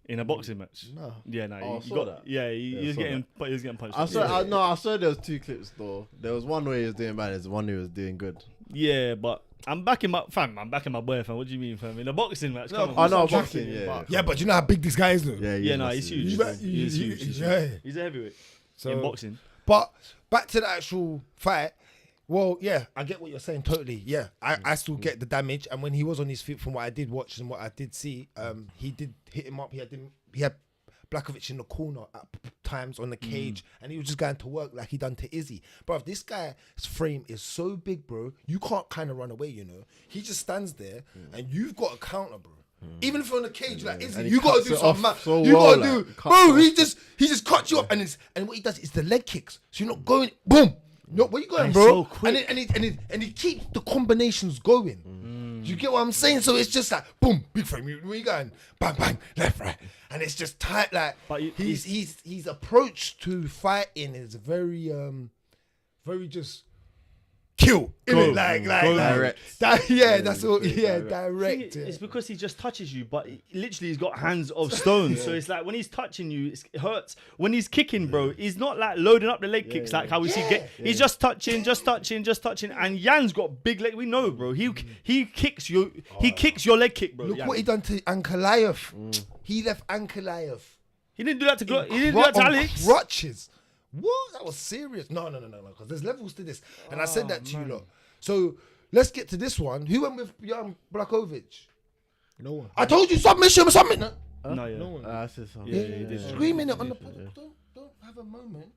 in a boxing match? No. Yeah, no. Oh, I he saw got, that. yeah, he was saw getting punched. I saw there was 2 clips though. There was one where he was doing bad. There's one where he was doing good. Yeah, but I'm backing my fam. I'm backing my boy, fam. What do you mean, fam? In a boxing match? Come on. I know I'm boxing. joking, Yeah, but- Yeah, but you know how big this guy is, though. Yeah, no, he's huge. He's huge. Yeah. He's a heavyweight So, in boxing. But back to the actual fight. Well, yeah, I get what you're saying totally. Yeah, I still get the damage. And when he was on his feet, from what I did watch and what I did see, he did hit him up. He had Blachowicz in the corner at times on the cage, and he was just going to work like he done to Izzy. Bro, this guy's frame is so big, bro. You can't kind of run away, you know. He just stands there, and you've got a counter, bro. Even if you're in the cage like Izzy, And he you gotta cuts do it something. off so You well, gotta do, like, bro. cuts He just cuts you up, and what he does is the leg kicks. So you're not going boom. No, where you going, And bro? so quick. And he keeps the combinations going. You get what I'm saying? So it's just like boom, big frame. Where you going? Bang, bang, left, right, and it's just tight. Like But his approach to fighting is very just kill. Innit? Like Direct. That's all. Yeah, Thing direct. is, it's because he just touches you, but literally he's got hands of stone. So it's like when he's touching you, it hurts. When he's kicking, bro, he's not like loading up the leg kicks like how we see. He's just touching, and Jan's got big leg. We know, bro. He kicks you. He kicks your leg kick, bro. Look Jan. what he done to Ankalaev. He left Ankalaev. He didn't do that to he didn't do that to on Alex. crutches. What? That was serious. No. Because there's levels to this, and I said that to you lot. So let's get to this one. Who went with young Blachowicz? No one. I told you submission. No, yeah. No one. I said something. Yeah, you did. Screaming it on the. Don't have a moment.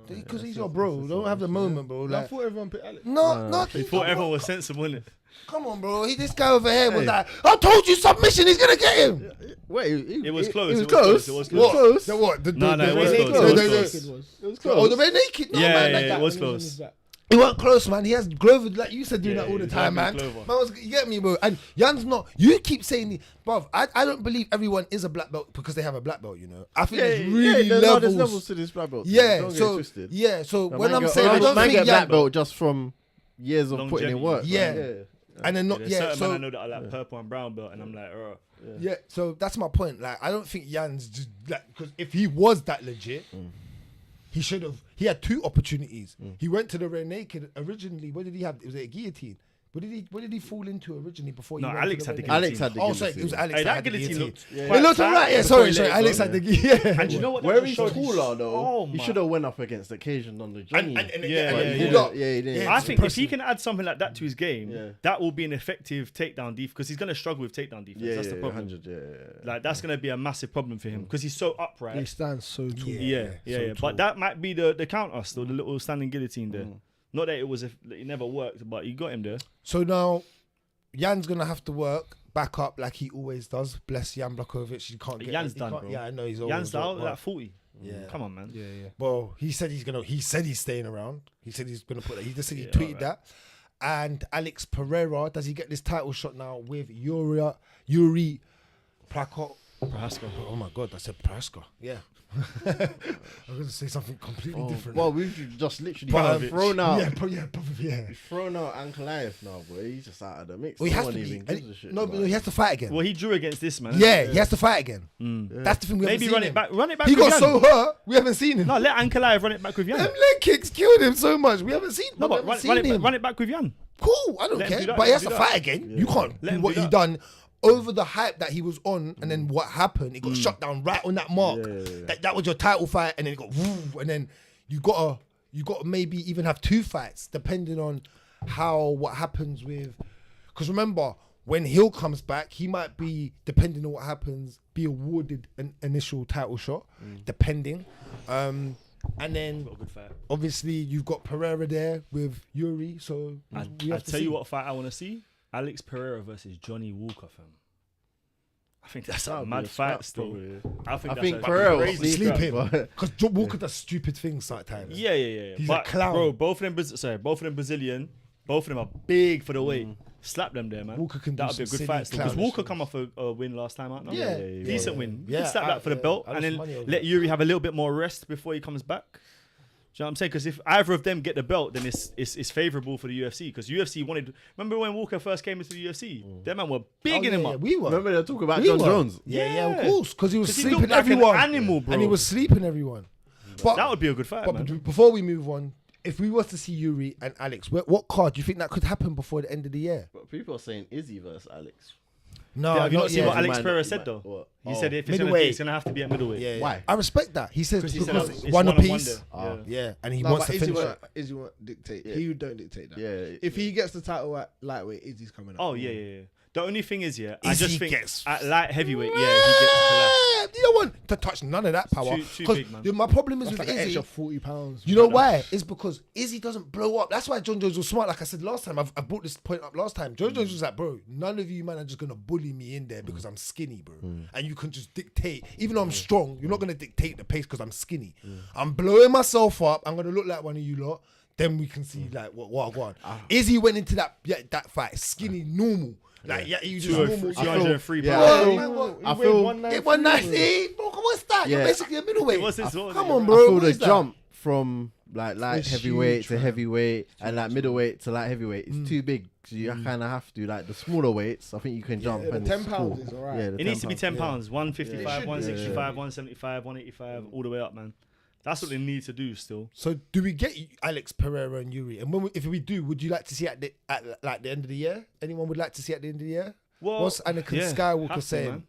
Because he's your bro. Don't have the moment, bro. I Like, thought everyone picked Alex. no. He thought everyone was sensible, innit? Come on, bro. This guy over here was like, I told you submission. He's gonna get him. Wait, It was close. It was close. It was What? close. The what? No, it was Naked close. was. It was Oh, close. the bare naked. No, Yeah, man, yeah, like that. it was When he on close. his back. He weren't close, man. He has Glover, like you said, doing Yeah, that all the he's time, man. having Man Glover. you get me, bro. And Jan's not. You keep saying, bruv, I don't believe everyone is a black belt because they have a black belt, you know. I think there's really there's levels. levels to this black belt. Yeah, Don't get so twisted. yeah, so But when man I'm get- saying I man don't get think black Jan, belt just from years of putting in Longevity. work. Yeah. and then not There's yeah, certain men I so know that are like purple and brown belt, and I'm like, yeah, so that's my point. Like, I don't think Jan's just like because if he was that legit. He should have. He had 2 opportunities. He went to the rear naked originally. What did he have? Was it a guillotine? What did he fall into originally before? No, he went Alex to had the rear naked? Alex had the Oh, sorry, guillotine. it was Alex. hey, that that had the guillotine guillotine. looked. It quite looked tight alright. Yeah, before sorry. he let it Alex go. had the yeah. And you know what? that Where just he's showed taller though, Oh he my. should have went up against the occasion on the journey. And Yeah, he yeah, pulled yeah. up. Yeah, he did. I it's think if impressive. he can add something like that to his game, Yeah. that will be an effective takedown defense because he's going to struggle with takedown defense. Yeah, That's the problem. 100. Yeah. Like that's going to be a massive problem for him because he's so He upright. stands so tall. Yeah. so But that might be the counter still, the little standing guillotine there. Mm. Not that it never worked, but you got him there. So now, Jan's gonna have to work back up like he always does. Bless Jan Blachowicz. You can't get. Jan's he done, can't- bro. Yeah, I know he's always Jan's down work. like 40. Yeah. Come on, man. Yeah. Well, he said he's staying around. He said he's gonna put that. He just said he Yeah, tweeted alright. that. And Alex Pereira, does he get this title shot now with Yuri Plako? Prohaska. Oh my God, I said Praska. Yeah. I was gonna say something completely different. Well, we've just literally But, thrown out. yeah. We've thrown out Ankalaev now, boy. He's just out of the mix. Well, he No has one to even be. gives a shit No, about but he has to fight again. Well, he drew against this man. Yeah, he has to fight again. Mm. That's the thing. We Maybe haven't run seen it him. back. Run it back. He with got Jan. so hurt. We haven't seen him. No, let Ankalaev run it back with Jan. Them leg kicks killed him so much. We haven't seen. No, we but haven't run seen him. it back with Jan. Cool. I don't Let him care. do that, But he let has him to do that. fight again. You can't Let do him what do he that. done over the hype that he was on, and then what happened? It got shut down right on that mark. That was your title fight, and then it got woo, and then you gotta maybe even have 2 fights depending on what happens with. Because remember, when Hill comes back, he might be, depending on what happens, be awarded an initial title shot, depending. And then Got a good fight. obviously you've got Pereira there with Yuri, so I we have to tell see. you what fight I want to see: Alex Pereira versus Johnny Walker, fam. I think that's a mad fight still. I think that's Pereira will crazy. sleep him scrap. because John Walker does stupid things sometimes. Yeah. He's but, a clown. bro. Both of them Brazilian. Both of them are big for the weight. slap them there, man. Walker can do that would be a some good silly fight still. Because clownish Walker things. come off a win last time out. No? Yeah. Decent win. Yeah, You can slap that for the belt I and lost money then over let that. Yuri have a little bit more rest before he comes back. Do you know what I'm saying? Because if either of them get the belt, then it's favourable for the UFC. Because UFC wanted. Remember when Walker first came into the UFC? Them man were bigging him up. We were. Remember they were talking about We Jon were. Jones? Yeah, of Yeah. course. Because he was 'Cause he sleeping looked like an everyone. animal, bro. And he was sleeping everyone. But, That would be a good fight, man. but before we move on, if we was to see Yuri and Alex, what card do you think that could happen before the end of the year? But people are saying Izzy versus Alex. No, Have you not seen yet. what Alex might Pereira not- said he though? might- what? He Oh. said if it's gonna be, Middleweight. it's gonna have to be at middleweight. Yeah, Why? I respect that. He says Because he because said it's it's one one-on-one apiece. there. Yeah, and he No, wants but to Izzy finish it. Izzy won't dictate. Yeah. He don't dictate that. Yeah. If he gets the title at lightweight, Izzy's coming up. Oh yeah. The only thing is, I Izzy just think gets- at light heavyweight, he gets collapsed. You don't want to touch none of that power. Too 'Cause big, man. my problem is That's with like an Izzy. extra £40. You know why? It's because Izzy doesn't blow up. That's why Jon Jones was smart. Like I said last time, I brought this point up last time. Jon Jones was like, bro, none of you man are just gonna bully me in there because I'm skinny, bro. And you can just dictate. Even though I'm strong, you're not gonna dictate the pace because I'm skinny. I'm blowing myself up. I'm gonna look like one of you lot. Then we can see like what I want. Izzy went into that fight skinny, normal. Like you just normal. 203 Yeah, pounds. I feel- It 190. Bro, what's that? You're Yeah. basically a middleweight. What's this? Come on, I bro. feel What the is that? jump from like light It's heavyweight huge, to man. heavyweight and like middleweight to light heavyweight is too big. So you kind of have to like the smaller weights. I think you can jump. the and 10 it's pounds cool. is alright. Yeah, the It needs to be 10 yeah. pounds. 155, Yeah. 165, Yeah. 175, 185, all the way up, man. That's what they need to do still. So do we get Alex Pereira and Yuri? And if we do, would you like to see at like the end of the year? Anyone would like to see at the end of the year? Well, What's Anakin yeah, Skywalker have to, saying? man.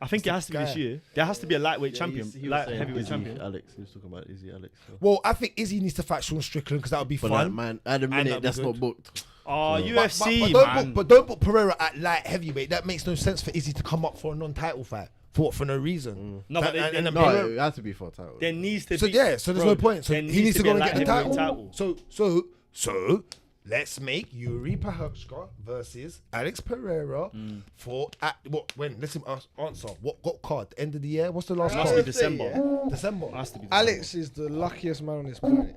I think it has to be this guy. year. There has to be a lightweight Yeah, champion, he was light saying heavyweight Izzy, champion. Alex, he was talking about Izzy Alex. So. Well, I think Izzy needs to fight Sean Strickland because that would be But fun. like, man, at the that'd minute be that's good. not booked. Oh, But- UFC, man. but don't put Pereira at light heavyweight. That makes no sense for Izzy to come up for a non-title fight for no reason. No, but That- and then No, Pereira- it has to be for a title. there needs to So be. yeah, so there's bro, no point. So there he needs to be go a and get the light heavyweight title. So let's make Yuri Prochazka versus Alex Pereira for when? Listen, answer. What card? End of the year? What's the last Must be card? December. December. Has to be Alex is the luckiest man on this planet.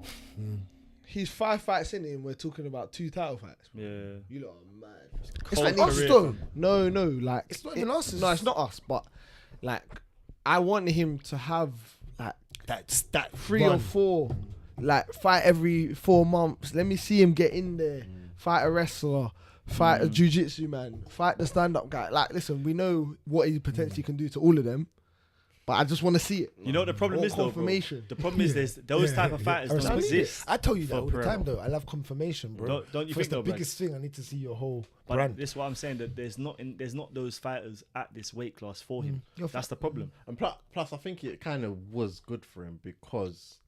He's 5 fights in and we're talking about 2 title fights. Yeah. You lot are mad. It's Cold not us career, though. No, like It's not even us, No, it's- it's not us. But like, I want him to have like That 3 run. or 4, like fight every 4 months. Let me see him get in there, fight a wrestler, fight a jiu-jitsu man, fight the stand-up guy. Like, listen, we know what he potentially can do to all of them, but I just want to see it. You know what the problem More is though, bro? confirmation. The problem is there's those type of fighters I don't respect it. exist. I tell you that for all the Pereira. time though. I love confirmation, bro. Don't you First, think the though, Bragz? biggest thing I need to see your whole But brand. this is what I'm saying, that there's not those fighters at this weight class for him. You're That's the problem. And plus, I think it kind of was good for him because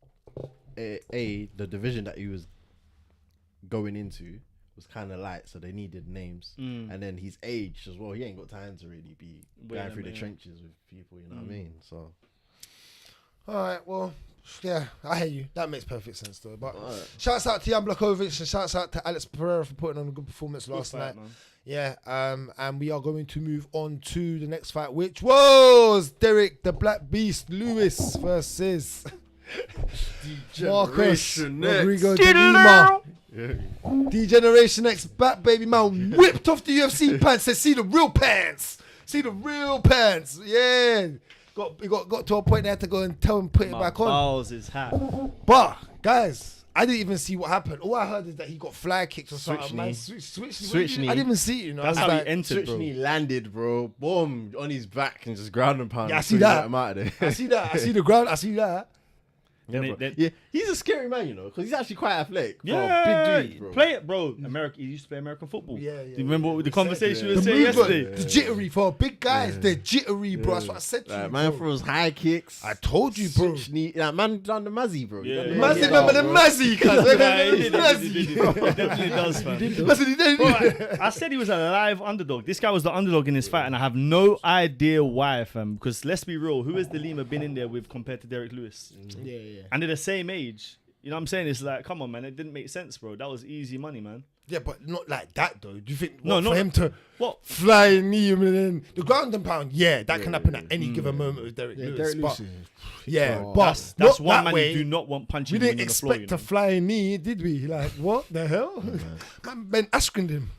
the division that he was going into was kind of light, so they needed names. And then his age as well, he ain't got time to really be going through the trenches with people, you know what I mean? So, All right, well, yeah, I hear you. That makes perfect sense though. But shouts out to Jan Blachowicz and shouts out to Alex Pereira for putting on a good performance last Good night. fight, man. Yeah, and we are going to move on to the next fight, which was Derrick the Black Beast Lewis versus Marcus Rodrigo de Lima. Degeneration X back, baby man, whipped off the UFC pants. Said, see the real pants. See the real pants. Yeah. Got to a point they had to go and tell him put it My back on. balls is hot. But guys, I didn't even see what happened. All I heard is that he got flag kicked or Switch something. Man, knee. switch knee. knee. I didn't even see it. You know, That's I was how like, he entered, switch bro. knee landed, bro. Boom, on his back and just ground and pound. Yeah, I and see let that. him out of there. I see that. I see the ground. I see that. Yeah, They- bro. they- Yeah, he's a scary man, you know, because he's actually quite athletic. for a Yeah, big dude, bro. play it, bro. America, he used to play American football. Yeah, Do you remember what the conversation we The were saying movement, yesterday? the jittery for big guys. They're jittery, bro. That's what I said to you. Like, man bro. throws high kicks. I told you, bro. Switch knee. Like, man done the Mazzy, bro. He Yeah, done the yeah, Mazzy, yeah. remember the Mazzy, cuz. Yeah, he did, he definitely does, fam. That's what he did. Bro, I said he was a live underdog. This guy was the underdog in this fight, and I have no idea why, fam. Because let's be real, who has De Lima been in there with compared to Derrick Lewis? Yeah. And they're the same age. You know what I'm saying? It's like, come on, man. It didn't make sense, bro. That was easy money, man. Yeah, but not like that, though. Do you think No, what, not- for him to What? fly and knee him and then the ground and pound? Yeah, that can happen at any given moment with Derrick Lewis. Derrick but, Lewis. yeah, Oh. but That's not one that man way. you do not want punching We you didn't on the floor, expect you to know? fly knee, did we? Like, what the hell? Man, Ben Askren him.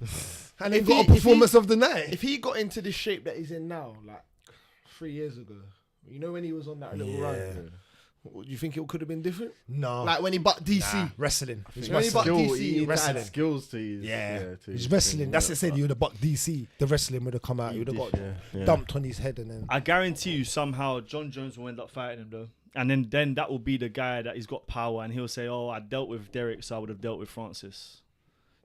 And he got a performance of the night. If he got into the shape that he's in now, like 3 years ago, you know when he was on that little run, do you think it could have been different? No. Like when he bucked DC. Nah, wrestling. He's When he bucked wrestling. DC, he wrestling died. skills to his. To He's his wrestling. thing, That's yeah. it. Said he would have bucked DC. The wrestling would have come out. He would have got dumped on his head and then. I guarantee you somehow Jon Jones will end up fighting him though. And then that will be the guy that he's got power and he'll say, oh, I dealt with Derrick, so I would have dealt with Francis.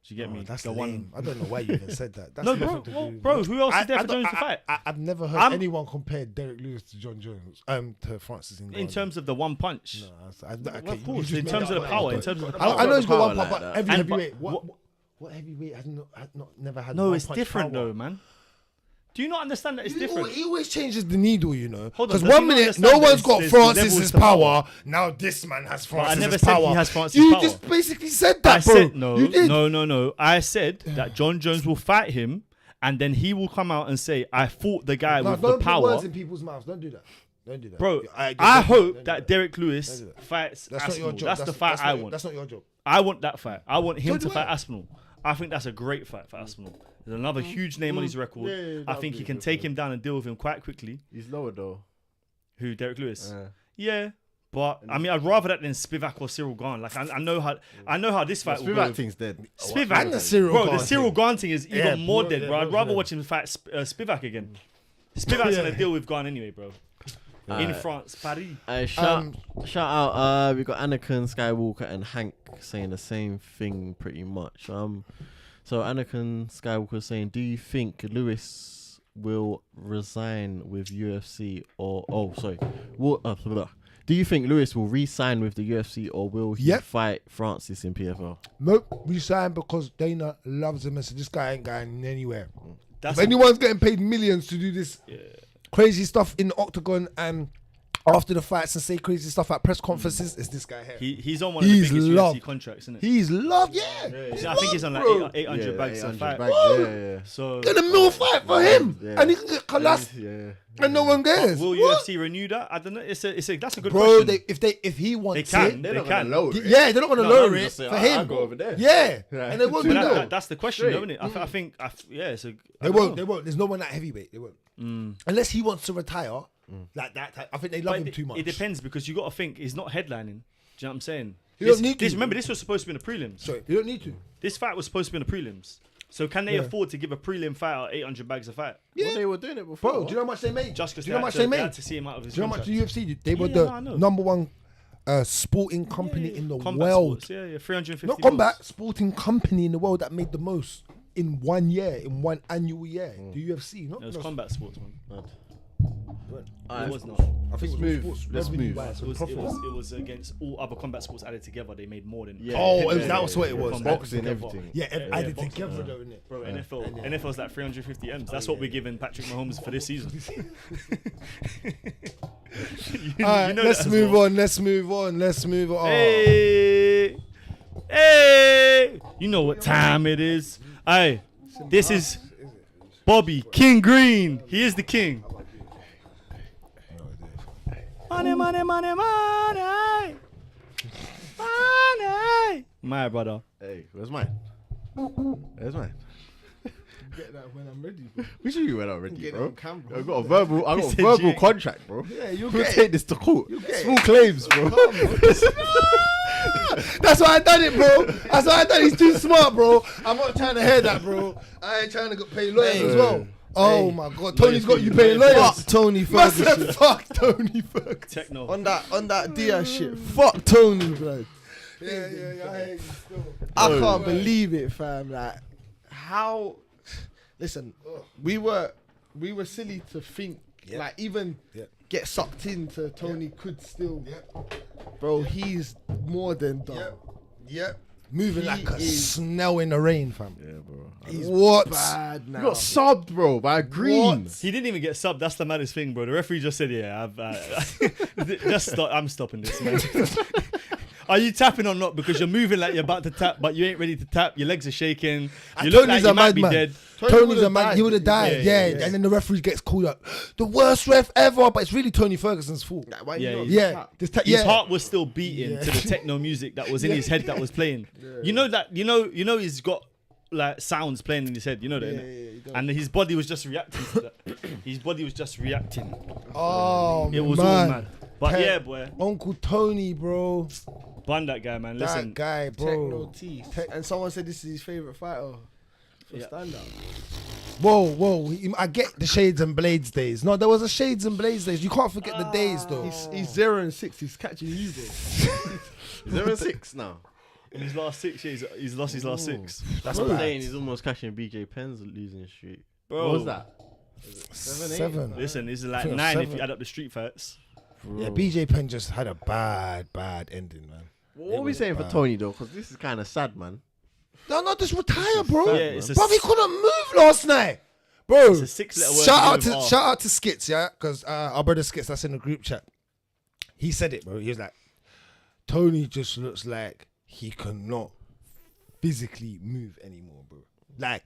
Do you get me? That's the lame. I don't know why you even said that. That's No, nothing to bro, do- bro, who else is there for don't- Jones to fight? I've never heard anyone compare Derrick Lewis to Jon Jones, to Francis Ngannou. In terms of the one punch. No, Well, of course, in terms of the power, in terms of the I power. know he's got one Power punch, like but that. every And but heavyweight. What heavyweight has never had? No, one it's punch different power? though, man. Do you not understand that it's different? He always changes the needle, you know. Hold on, Because does he one not minute, understand no that one's got there's levels Francis's to power? power. Now this man has But I Francis's never said power. he has Francis' You power. just basically said I that, bro. said no, You did. no. I said that Jon Jones will fight him, and then he will come out and say, "I fought the guy No, with the don't put power." words in people's mouths. Don't do that. Don't do that. Bro, I I hope don't do that Derrick Lewis Don't do that. fights That's not your Aspinall. job. That's the fight I want. That's not your job. I want that fight. I want him So to do fight I. Aspinall. I think that's a great fight for Aspinall. There's another huge name on his record. Yeah, I think he can take him down and deal with him quite quickly. He's lower though. Who, Derrick Lewis? Yeah. But I mean, I'd rather that than Spivak or Cyril Gane. Like I know how this fight will go. Spivak thing's dead. Spivak, And the Cyril bro, Gane the Cyril Gane thing is even more bro, dead, yeah, bro. I'd bro, rather yeah. watch him fight Spivak again. Spivak's gonna deal with Gane anyway, bro. In France, Paris. Shout out. We got Anakin Skywalker and Hank saying the same thing pretty much. So Anakin Skywalker saying, do you think Lewis will resign with UFC or do you think Lewis will re-sign with the UFC or will he fight Francis in PFL? Nope. We signed because Dana loves him and said this guy ain't going anywhere. That's If anyone's getting paid millions to do this crazy stuff in the octagon and after the fights and say crazy stuff at press conferences, it's this guy here. he's on one of the He's biggest loved. UFC contracts, isn't it? He's loved, I think he's on like bro. 800 bags a fight. Yeah. So Get a mill fight for him, Yeah. and he can get collapsed, and no one cares. will What? UFC renew that? I don't know. That's a good Bro, question. if he wants They can. it, They can. yeah, they're not gonna lower it for him. I'll go over there. Yeah, and they won't But do that. that's the question, Straight. isn't it? I think, yeah. So They won't. They won't. There's no one at heavyweight. They won't. Unless he wants to retire like that. I think they love him too much. It depends because you got to think he's not headlining. Do you know what I'm saying? You don't need to. Remember, this was supposed to be in the prelims. Sorry, you don't need to. This fight was supposed to be in the prelims. So can they afford to give a prelim fighter 800 bags a fight? Well, they were doing it before. Bro, do you know how much they made? Just because do you know how much they made? to see him out of his Do you know how much contract. the UFC did? They were Yeah, I know. the number one sporting company in the Combat world. Sports, yeah, 350 Not mils. combat, sporting company in the world that made the most in 1 year, in one annual year. The UFC, not It was no, combat sports, man. Alright, It was not. I think Let's it was move. sports Let's revenue move. wise, It was, profit. it was against all other combat sports added together. They made more than. Yeah. Oh, Yeah, that was what it was. Combat. Boxing, everything. Yeah, Yeah, added boxing. together though, innit? Bro, NFL's like 350 M's. That's what we're giving Patrick Mahomes for this season. you Alright, know let's that as move well. on. Let's move on. Let's move on. Hey, you know what time it is. Hey, this is Bobby King Green. He is the king. Money, money, money, money, money. My brother. Hey, where's mine? Where's mine? Get that when I'm ready, bro. We should be well already, Get it bro. on camera. I got a verbal. I got a said verbal you- contract, bro. Yeah, you'll We'll get take it. this to court. get it. Small claims, bro. That's why I done it, bro. That's why I done it. He's too smart, bro. I'm not trying to hear that, bro. I ain't trying to get paid lawyers as well. Oh my God, Tony's got you paying lawyers. Fuck Tony Man said, Ferguson. fuck Tony Ferguson. Techno. on that Diaz shit. Fuck Tony, bro. Yeah, I hear you still. I can't believe it, fam. Like, how? Listen, we were silly to think, like, even get sucked into Tony could still. Bro, he's more than done. Yep. Moving He like a is- snail in the rain, fam. Yeah, bro. He's What? bad now. You got subbed, bro, by Green. He didn't even get subbed. That's the maddest thing, bro. The referee just said, "Yeah, just stop. I'm stopping this, man." Are you tapping or not? Because you're moving like you're about to tap, but you ain't ready to tap. Your legs are shaking. You look like you might be dead. Tony's would've a man. died. He would have died. Yeah, Yeah, and then the referee gets called up. The worst ref ever, but it's really Tony Ferguson's fault. Like, why Yeah, you not he's- tap? This His heart was still beating Yeah. to the techno music that was in his head that was playing. You know that. You know he's got like sounds playing in his head. You know that, Yeah, innit? he does. And his body was just reacting to that. His body was just reacting. Oh, It was all mad. But yeah, boy, Uncle Tony, bro. bun that guy, man. Listen, That guy, Techno bro. T. And someone said this is his favourite fighter for Yeah. stand-up. Whoa. I get the Shades and Blades days. No, there was a Shades and Blades days. You can't forget the days, though. He's 0-6. He's catching you, bro. Is there a 6 now? in his last 6 years, he's lost his last 6. That's what I'm bad. saying. He's almost catching BJ Penn's losing streak. Bro, What was that? 7, 8? 7. Listen, this is I like think it was 9 if 7. you add up the street fights. Yeah, BJ Penn just had a bad ending, man. What are we saying for Tony though? Because this is kind of sad, man. No, just retire, bro. sad, Yeah, man. it's a Bro, he couldn't move last night, bro. It's a 6-letter word Shout to out give to him. Skits, yeah, because our brother Skits, that's in the group chat. He said it, bro. He was like, Tony just looks like he cannot physically move anymore, bro. Like,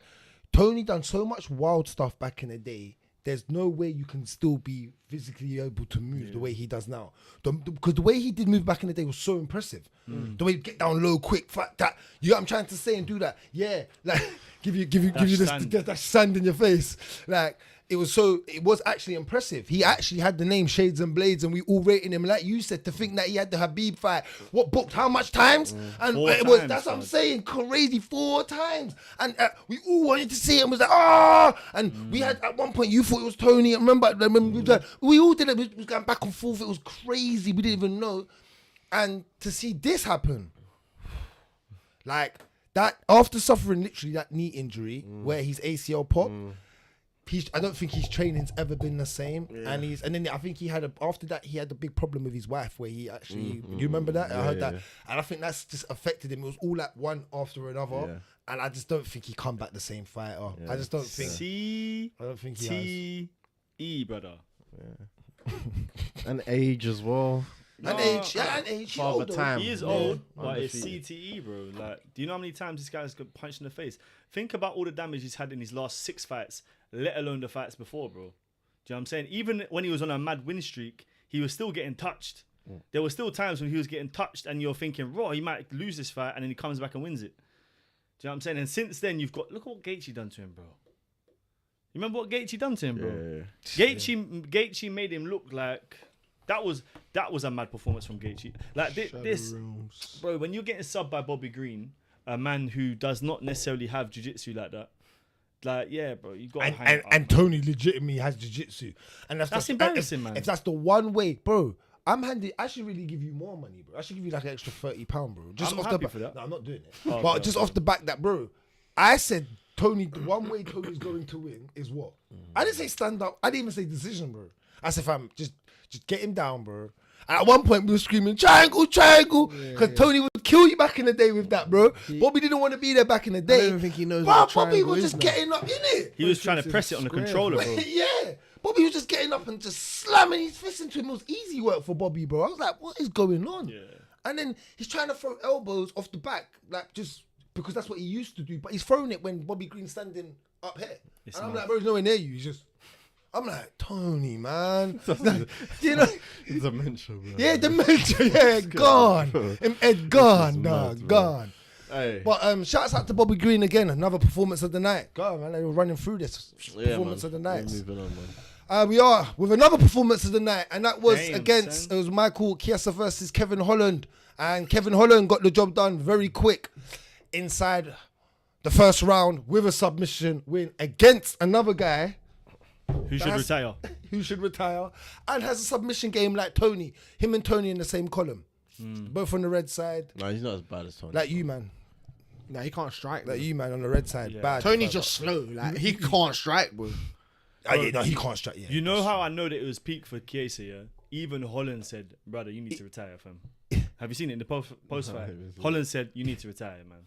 Tony done so much wild stuff back in the day. There's no way you can still be physically able to move the way he does now. Because the way he did move back in the day was so impressive. The way you get down low, quick, that. You know what I'm trying to say and do that. Yeah, like give you that sand in your face. Like it was actually impressive. He actually had the name Shades and Blades, and we all rated him. Like you said, to think that he had the Habib fight, what booked how much times? And 4 it was times, that's what I'm man. saying, crazy 4 times. And we all wanted to see it and was like, ah! And we had at one point you thought it was Tony. Remember we all did it. We was going back and forth. It was crazy. We didn't even know. And to see this happen, like that after suffering literally that knee injury where his ACL popped. I don't think his training's ever been the same, and then I think after that he had a big problem with his wife where he actually. Do you remember that? I heard that, and I think that's just affected him. It was all like one after another, and I just don't think he come back the same fighter. Yeah. I just don't think. I don't think he has. T-E, brother. And age as well. And age, he Father older. time. He is Yeah. old, but it's Undefeated. CTE, bro. Like, do you know how many times this guy's got punched in the face? Think about all the damage he's had in his last 6 fights, let alone the fights before, bro. Do you know what I'm saying? Even when he was on a mad win streak, he was still getting touched. There were still times when he was getting touched and you're thinking, raw, he might lose this fight, and then he comes back and wins it. Do you know what I'm saying? And since then, look at what Gaethje done to him, bro. You remember what Gaethje done to him, bro? Yeah. Gaethje made him look like that was a mad performance from Gaethje. Like this, bro. When you're getting subbed by Bobby Green, a man who does not necessarily have jiu-jitsu like that, like bro, you got And Tony legitimately has jiu-jitsu, and That's embarrassing, man. If that's the one way, bro. I should really give you more money, bro. I should give you like an extra £30, bro. Just I'm off happy the back. for that. No, I'm not doing it. Oh, but okay, just okay. off the back that, bro, I said Tony, the one way Tony's going to win is what? I didn't say stand up. I didn't even say decision, bro. I said, fam, just get him down, bro. And at one point we were screaming triangle, because Tony would kill you back in the day with that, bro. Bobby didn't want to be there back in the I day. don't even think he knows Bro, what a Bobby triangle was is just now. getting up, innit? He was trying to press it on the square, controller, bro. Yeah. Bobby was just getting up and just slamming his fist into him. It was easy work for Bobby, bro. I was like, what is going on? Yeah. And then he's trying to throw elbows off the back, like just because that's what he used to do. But he's throwing it when Bobby Green's standing up here. It's And I'm mad. like, bro, he's nowhere near you. He's just, I'm like, Tony, man. You know? Dementia, bro. Yeah, dementia. Yeah, gone. Head gone, This is dog, mad, bro. gone. Hey. But shouts out to Bobby Green again. Another performance of the night. God, man, they were running through this Yeah, performance man. of the night. We're moving on, man. We are with another performance of the night, and that was Damn, against son. it was Michael Chiesa versus Kevin Holland, and Kevin Holland got the job done very quick inside the first round with a submission win against another guy Who should retire? who should retire and has a submission game like Tony. Him and Tony in the same column, both on the red side, No, he's not as bad as Tony. like you, man, Nah, he can't strike. like Like you, man, on the red side. Yeah. Bad. Tony's just slow. Like he can't strike, bro. Yeah, no, he can't strike. Yeah, You know how I know that it was peak for Chiesa, yeah? Even Holland said, brother, you need to retire, fam. Have you seen it in the post fight? haven't seen Holland said, you need to retire, man.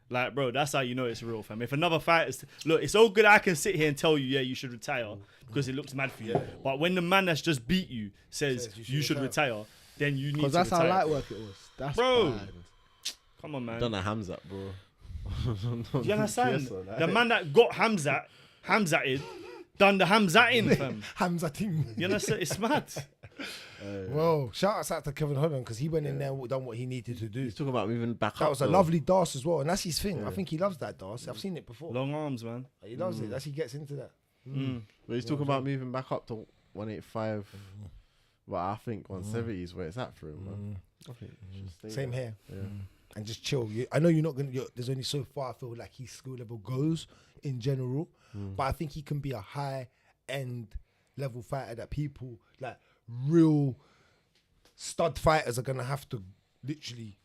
Like, bro, that's how you know it's real, fam. If another fighter, look, it's all good I can sit here and tell you, yeah, you should retire because it looks mad for you. But when the man that's just beat you says you should retire, then you need to Because that's retire. how light work it was. That's Bro. bad. Come on, man. Done a Hamzat, bro. Do you understand? Chiesa, like. The man that got Hamzatted, done the Hamzatting, fam. Hamza team. You understand? It's mad. Well, shout out to Kevin Holland because he went in there and done what he needed to do. He's talking about moving back That up. was a though. lovely dance as well, and that's his thing. Yeah. I think he loves that dance. I've seen it before. Long arms, man. He loves it. That's he gets into that. But he's talking about moving back up to 185. But I think 170 is where it's at for him, man. I think he should stay Same there. here. Yeah. And just chill. I know you're not gonna. There's only so far I feel like his skill level goes in general, but I think he can be a high end level fighter that people like real stud fighters are gonna have to literally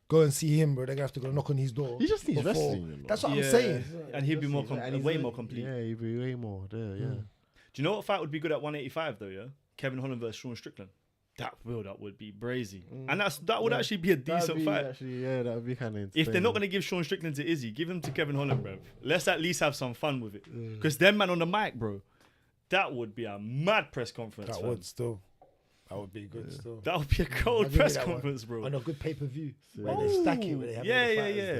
go and see him, bro. They're gonna have to go knock on his door. He just needs before- wrestling, you know. That's what I'm saying. And he'd be more And he's way a- more complete. Yeah, he'd be way more there, yeah. Do you know what fight would be good at 185 though? Yeah, Kevin Holland versus Sean Strickland. That would be brazy, and that would actually be a decent fight. Actually, yeah, that would be kind of. If they're not gonna give Sean Strickland to Izzy, give him to Kevin Holland, bro. Let's at least have some fun with it, because them man on the mic, bro. That would be a mad press conference. That fam. would still. That would be good still. That would be a cold I'll give you press that one. conference, bro. On a good pay-per-view where Ooh. they stack it, where they have Yeah, all the yeah, fighters yeah.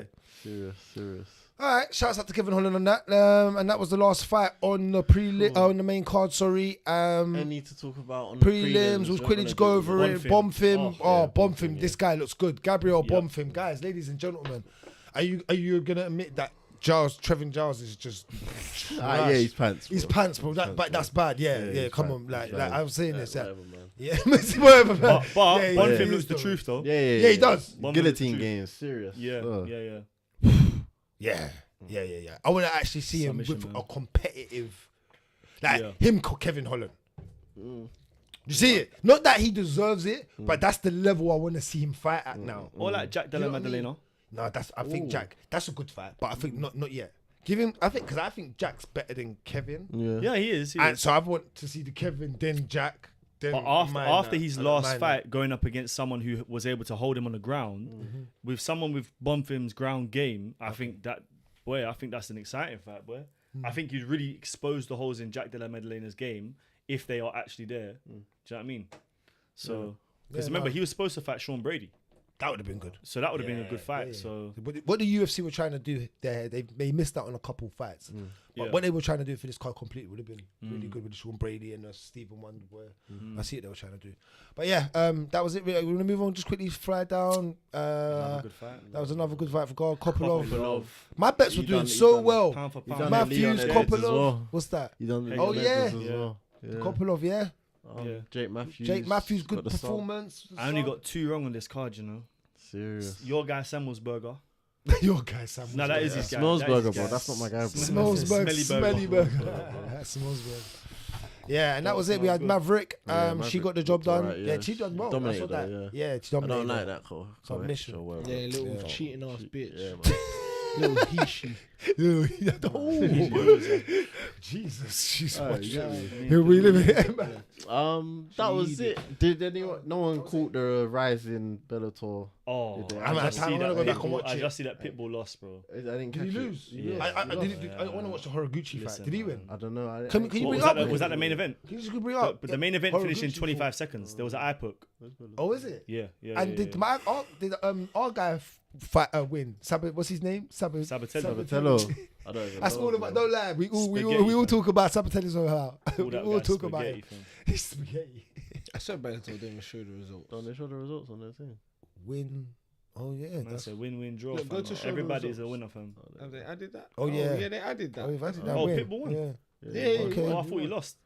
there. Serious. All right, shouts out to Kevin Holland on that. And that was the last fight on the on the main card. Sorry. Any to talk about on the Prelims. We'll quickly just go over it. Bonfim. Bonfim, This guy looks good. Gabriel Yep. Bonfim. Guys, ladies and gentlemen, are you gonna admit that Trevin Giles is just Yeah, he's pants. his bro. pants, bro? That's bad. Yeah. he's Come pants, on, like he's I'm saying pants. this. Whatever, man. Yeah, whatever, man. But Yeah, Bonfim yeah, looks the yeah. truth though. Yeah, he does. Bonfim Guillotine looks the game, serious. Yeah, Ugh. Yeah. I want to actually see him Submission, with man. a competitive, like Yeah. him, Kevin Holland. You see it? Not that he deserves it, but that's the level I want to see him fight at now. Or like Jack Della You know what I mean? Maddalena. No, I think Jack. That's a good fight, but I think not yet. Give him. I think Jack's better than Kevin, Yeah. Yeah, he is. He and is. so I want to see the Kevin, then Jack, then. But after his last fight, going up against someone who was able to hold him on the ground, with someone with Bonfim's ground game, I think that's an exciting fight, boy. I think you'd really expose the holes in Jack Della Maddalena's game if they are actually there. Do you know what I mean? So, because remember, he was supposed to fight Sean Brady, that would have been good. so that would have been a good fight. Yeah. So, What the UFC were trying to do there, they missed out on a couple fights. But Yeah. what they were trying to do for this card completely would have been really good with the Sean Brady and the Stephen one. Where I see what they were trying to do. But yeah, that was it. We're gonna move on. Just quickly fly down. another good fight. That was another good fight for God. Kopylov. Kopylov. My bets were He doing done- he so done well. Pound for He pound. done Matthews, Leon Edwards as Kopylov. well. What's that? He done Oh, Leon yeah. Edwards as Yeah. well. Yeah. Kopylov, yeah. Yeah. Jake Matthews. Jake Matthews, got good the start. performance. I only got 2 wrong on this card, you know. Serious. Your guy Semmelsberger. Your guy, Sam. No, that is his guy. Smells That is burger, his bro. guy. That's not my guy, bro. Smellsburg, Smelly smelly burger. Smellsburg. Yeah, and that was it. We had Maverick. Yeah, She Maverick got the job looked done. alright, Yeah, yeah. she done well. Dominated I saw that. her, Yeah, she I dominated. don't like her. that Submission. or whatever. Yeah, little Yeah. cheating ass bitch. Yeah, man. Little he-she. Oh, Jesus, she's Alright, watching. you get me? Here we live in. That was it. Did anyone? No one caught the rise in Bellator. Oh, Did they? I just I'm see gonna that go back and Pitbull- watch I it. just see that Pitbull lost, bro. I didn't Did catch he it. lose? Yeah. I want to watch the Horoguchi fight. Listen, Did he man. win? I don't know. Can you What, bring was, it up? that was that the main event? Can you just bring it up? But the main event finished in Horoguchi 25 seconds. There was an eye poke. Oh, is it? Yeah, yeah. And yeah, did yeah. our guy fight win? what's his name? Sabatello. Sabatello. I don't even That's know, all about. bro. Don't lie. We all Spaghetti, talk about Sabatello somehow. All We that all guy's talk about spaghetti, it. fam. It's spaghetti. I said Bellator didn't even show the results. Don't they show the results on their thing? Win. Oh yeah. Man, That's, it's a win-win draw. Look, go fam. to show the Everybody is a results. winner, fam. Have they added that? Oh, yeah. Yeah, they added that. oh, you've added that Oh, win. Pitbull won. Yeah. Yeah, Okay. Oh, I thought you lost.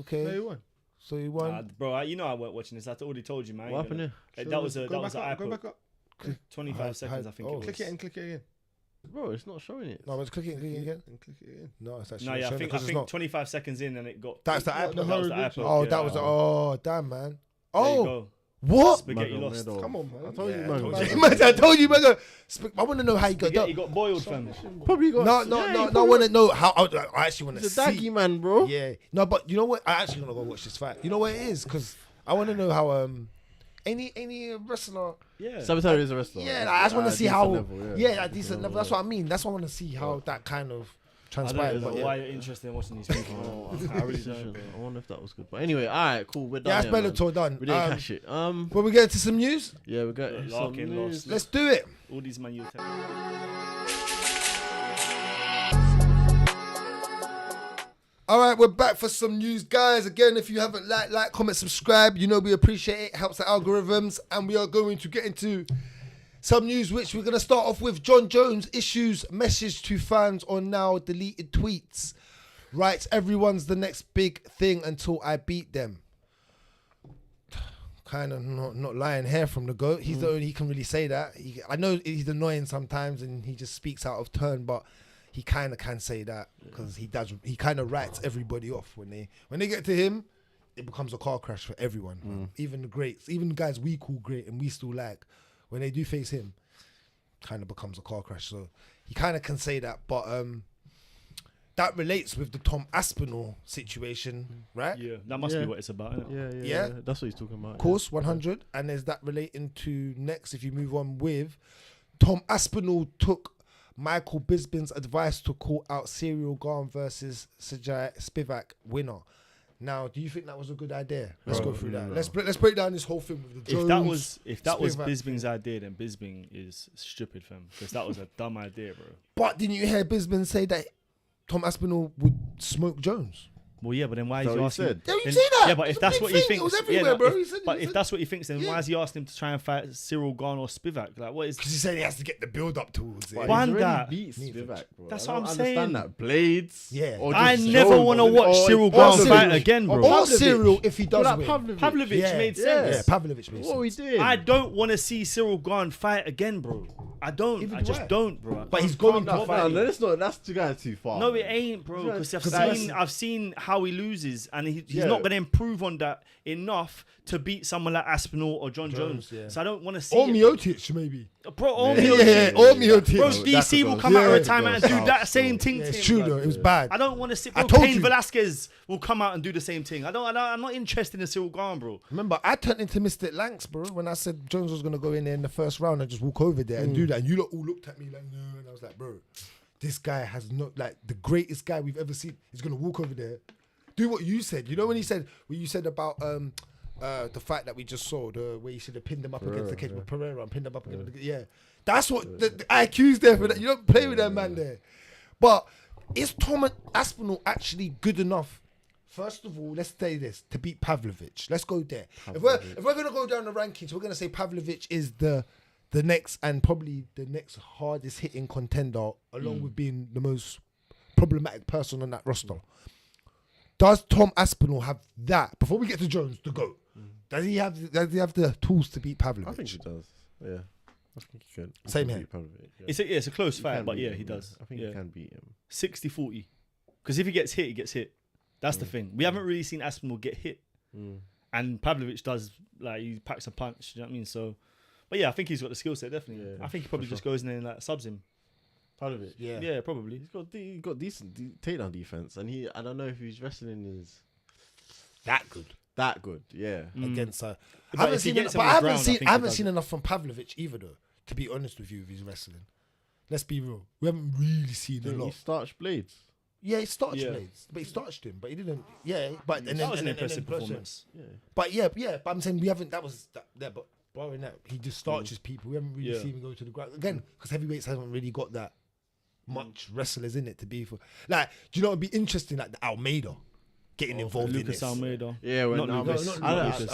Okay. No, he won. So you won. Bro, you know I weren't watching this. I already told you, man. What happened here? That was a Go that was back an eye up, Go poke. back up. 25 seconds, I think oh, it was. Click it and click it again. Bro, it's not showing it. No, let's click it again. And click it again. No, it's actually No, not yeah, I showing think because it's not. 25 seconds in and it got. That's the app. The that was the eye Horoguchi. poke, Oh, yeah. that was. Oh, damn, man. There you Oh, go. what? Spaghetti Mago lost. Meadow. Come on, man. I told you, Yeah, Mago. I told you. Man, I told you, man. I want to know how you got Spaghetti that. got boiled, fam. Probably got. No. yeah, I want to know how. I actually want to He's a see. daggy man, bro. Yeah. No, but you know what? I actually want to go watch this fight. You know what it is? Because I want to know how any wrestler. Yeah. Sabatello is a wrestler. Yeah, like, I just want to see Decent how. level, yeah, at decent level. That's what I mean. That's what I want to see how that kind of I don't transpires. know But why yeah. you're interested in watching these people. man. I really don't. bro. I wonder if that was good. But anyway, all right, cool. We're done. Yeah, here, that's man. Bellator done. We didn't catch it. When we get into some news, Yeah, we got Look, some Larkin news. lost. let's do it. All these man, you All right, we're back for some news, guys. Again, if you haven't like, comment, subscribe, you know we appreciate it. It helps the algorithms. And we are going to get into some news, which we're going to start off with. Jon Jones issues message to fans on now deleted tweets. Writes, everyone's the next big thing until I beat them. Kind of not lying here from the GOAT. He's the only he can really say that. I know he's annoying sometimes and he just speaks out of turn, but he kind of can say that because he kind of writes everybody off when they get to him. It becomes a car crash for everyone. Even the greats, even the guys we call great and we still like, when they do face him, kind of becomes a car crash. So he kind of can say that, but that relates with the Tom Aspinall situation, right? Yeah, that must be what it's about, isn't it? Yeah. That's what he's talking about. Of course, 100. And is that relating to next, if you move on with, Tom Aspinall took Michael Bisping's advice to call out Cyril Gane versus Sergey Spivak winner. Now, do you think that was a good idea? Let's go through that. Let's break down this whole thing with the Jones. If that was Bisping's idea, then Bisping is stupid, fam. Because that was a dumb idea, bro. But didn't you hear Bisping say that Tom Aspinall would smoke Jones? Well, yeah, but then why is he asking? Yeah, you see that? Yeah, but if that's what he thinks, it was everywhere, bro. If that's what he thinks, then why is he asking him to try and fight Cyril Gane or Spivak? Like, what is? Because he said he has to get the build up towards it. Why that? Beats Spivak, bro. That's I what I'm don't saying. understand that. Blades. Yeah. I never want to watch Cyril Gane fight again, bro. Or Cyril if he does win. Pavlovich made sense. Yeah, Pavlovich made sense. What we did? I don't want to see Cyril Gane fight again, bro. I don't. I just don't, bro. But he's going to fight. That's too guys too far. No, it ain't, bro. Because I've seen how he loses, and he's not going to improve on that enough to beat someone like Aspinall or Jon Jones. Yeah. So I don't want to see Or it. Miocic, maybe. Bro, or Yeah, Miocic. or Miocic. Bro, DC will come out of retirement and do that same thing Yeah, to it's him. true bro. though. It was bad. I don't want to see. I Bro, told Cain you. Velasquez will come out and do the same thing. I'm not interested in Cyril Gane, bro. Remember, I turned into Mystic Lankz, bro, when I said Jones was going to go in there in the first round and just walk over there and do that. And you lot all looked at me like, no. And I was like, bro, this guy has not, like, the greatest guy we've ever seen. He's going to walk over there, do what you said. You know when you said about the fight that we just saw, where you should have pinned him up against the cage with Pereira and pinned him up against the that's what the IQ's there for that. You don't play with that man there. But is Tom Aspinall actually good enough? First of all, let's say this, to beat Pavlovich. Let's go there. If we're gonna go down the rankings, we're gonna say Pavlovich is the next and probably the next hardest hitting contender, along with being the most problematic person on that roster. Does Tom Aspinall have that? Before we get to Jones, the GOAT, does he have the tools to beat Pavlovich? I think he does. Yeah. I think he could. Same can here. beat Pavlovich, yeah. It's a close He fight, can but beat yeah, him, he does. I think he can beat him. 60-40. Because if he gets hit, he gets hit. That's the thing. We haven't really seen Aspinall get hit. And Pavlovich does, like, he packs a punch. You know what I mean? So, but yeah, I think he's got the skill set, definitely. Yeah, I think he probably just goes in there and, like, subs him. Pavlovich. Yeah, probably. He's got decent takedown defense, and I don't know if his wrestling is That good. that good. Yeah. Against her. But I haven't if he seen gets enough, him but on I the haven't ground, I seen think I he haven't does seen it. enough from Pavlovich either though, to be honest with you, with his wrestling. Let's be real. We haven't really seen a He lot. starched Blades. Yeah, he starched Yeah. Blades. But he starched him, but he didn't but and That then was an and then impressive closer. performance. Yeah. But yeah, but I'm saying we haven't but barring that, he just starches people. We haven't really Yeah. seen him go to the ground. Again, because heavyweights haven't really got that much wrestlers in it to be for like, do you know what would be interesting, like the Almeida getting involved in Lucas this. Almeida. Yeah, when Not Lucas. not I don't- Lucas.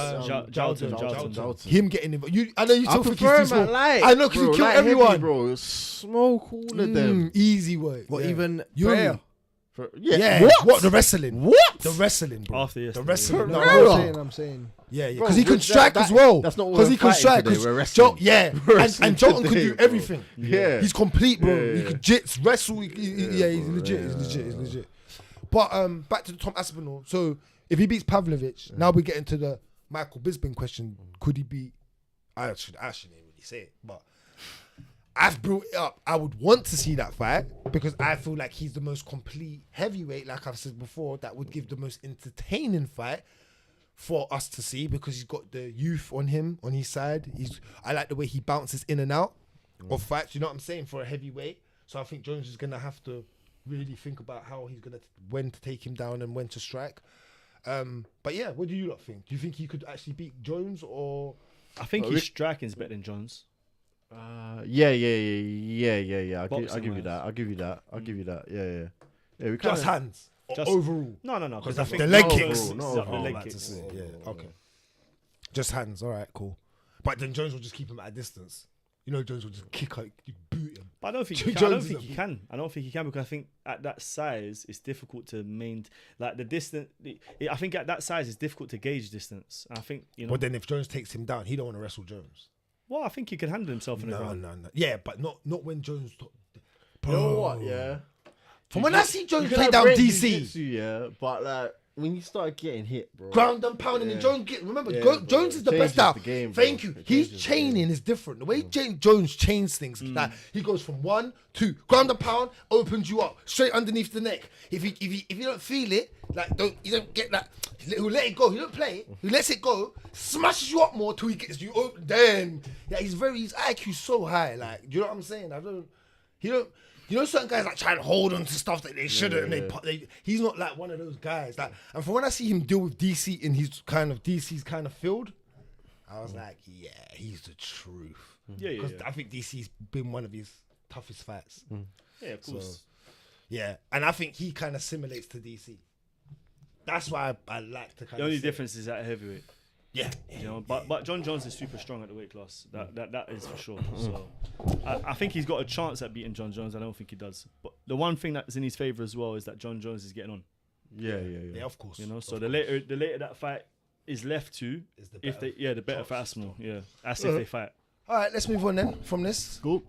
Jalton. Him getting involved. I know you I talk for prefer Keith him at light. I know because you kill light everyone. heavy, bro. Smoke all of them. Easy work. What, yeah. even Yuri. Pereira? Yeah. What? The wrestling. What? The wrestling, bro. After the yesterday, wrestling. yeah. No, I'm saying. Yeah, Bro, because he can with strike that- as well. that's not what Because we're he can fighting strike. today, 'cause we're wrestling. We're wrestling and Jolton can today, do bro. everything. Yeah. He's complete, bro. Yeah, He yeah. could jits, wrestle. He's bro, legit. yeah. He's legit. But back to the Tom Aspinall. So if he beats Pavlovich, now we get into the Michael Bisping question. Could he beat? I shouldn't really say it, but I've brought it up. I would want to see that fight because I feel like he's the most complete heavyweight, like I've said before, that would give the most entertaining fight for us to see because he's got the youth on him, on his side. I like the way he bounces in and out of fights, you know what I'm saying, for a heavyweight. So I think Jones is going to have to really think about how he's going to, when to take him down and when to strike. But yeah, what do you lot think? Do you think he could actually beat Jones or... I think his striking is better than John's. Yeah. I'll give you Boxing-wise. that. Yeah. We Just kinda, hands? Just overall. No. Because I think the leg Jon kicks. Jones- No, the overall. leg About to kicks. say, yeah. Okay. Just hands. All right. Cool. But then Jones will just keep him at a distance. You know, Jones will just kick out, you boot him. But I don't think Jon he can. I don't Jones think is he a- can. I don't think he can because I think at that size it's difficult to maintain like the distance. I think at that size it's difficult to gauge distance. And I think But then if Jones takes him down, he don't want to wrestle Jones. Well, I think he can handle himself in the ground. No. Yeah, but not when Jones. You know what? Yeah. From when I see You Jones can play have down great DC, jiu-jitsu, yeah, but like when you start getting hit, bro. ground and pounding, Yeah. and Jones get. Remember, Yeah, bro. Jones is the Changes best out. the game, bro. Thank you. It His changes the chaining game. is different. The way Jones chains things, like he goes from 1, 2, ground and pound, opens you up straight underneath the neck. If you don't feel it, like you don't get that. He'll let it go. He don't play it. He lets it go, smashes you up more till he gets you open. Then his IQ's so high. Like, do you know what I'm saying? You know, certain guys like try and hold on to stuff that they shouldn't, and he's not like one of those guys. Like, and from when I see him deal with DC in his kind of DC's kind of field, I was like, yeah, he's the truth. Yeah. Because I think DC's been one of his toughest fights. Yeah, of course. Yeah, and I think he kind of simulates to DC. That's why I like to kind The of. only difference is at heavyweight. Yeah. You know, but Jon Jones is super strong at the weight class. That is for sure. So I think he's got a chance at beating Jon Jones. I don't think he does. But the one thing that's in his favor as well is that Jon Jones is getting on. Yeah. Yeah, of course. You know, so Of the course. later that fight is left to, Is the if better they the better for chance. Asmo. Yeah, that's if they fight. All right, let's move on then from this. Cool.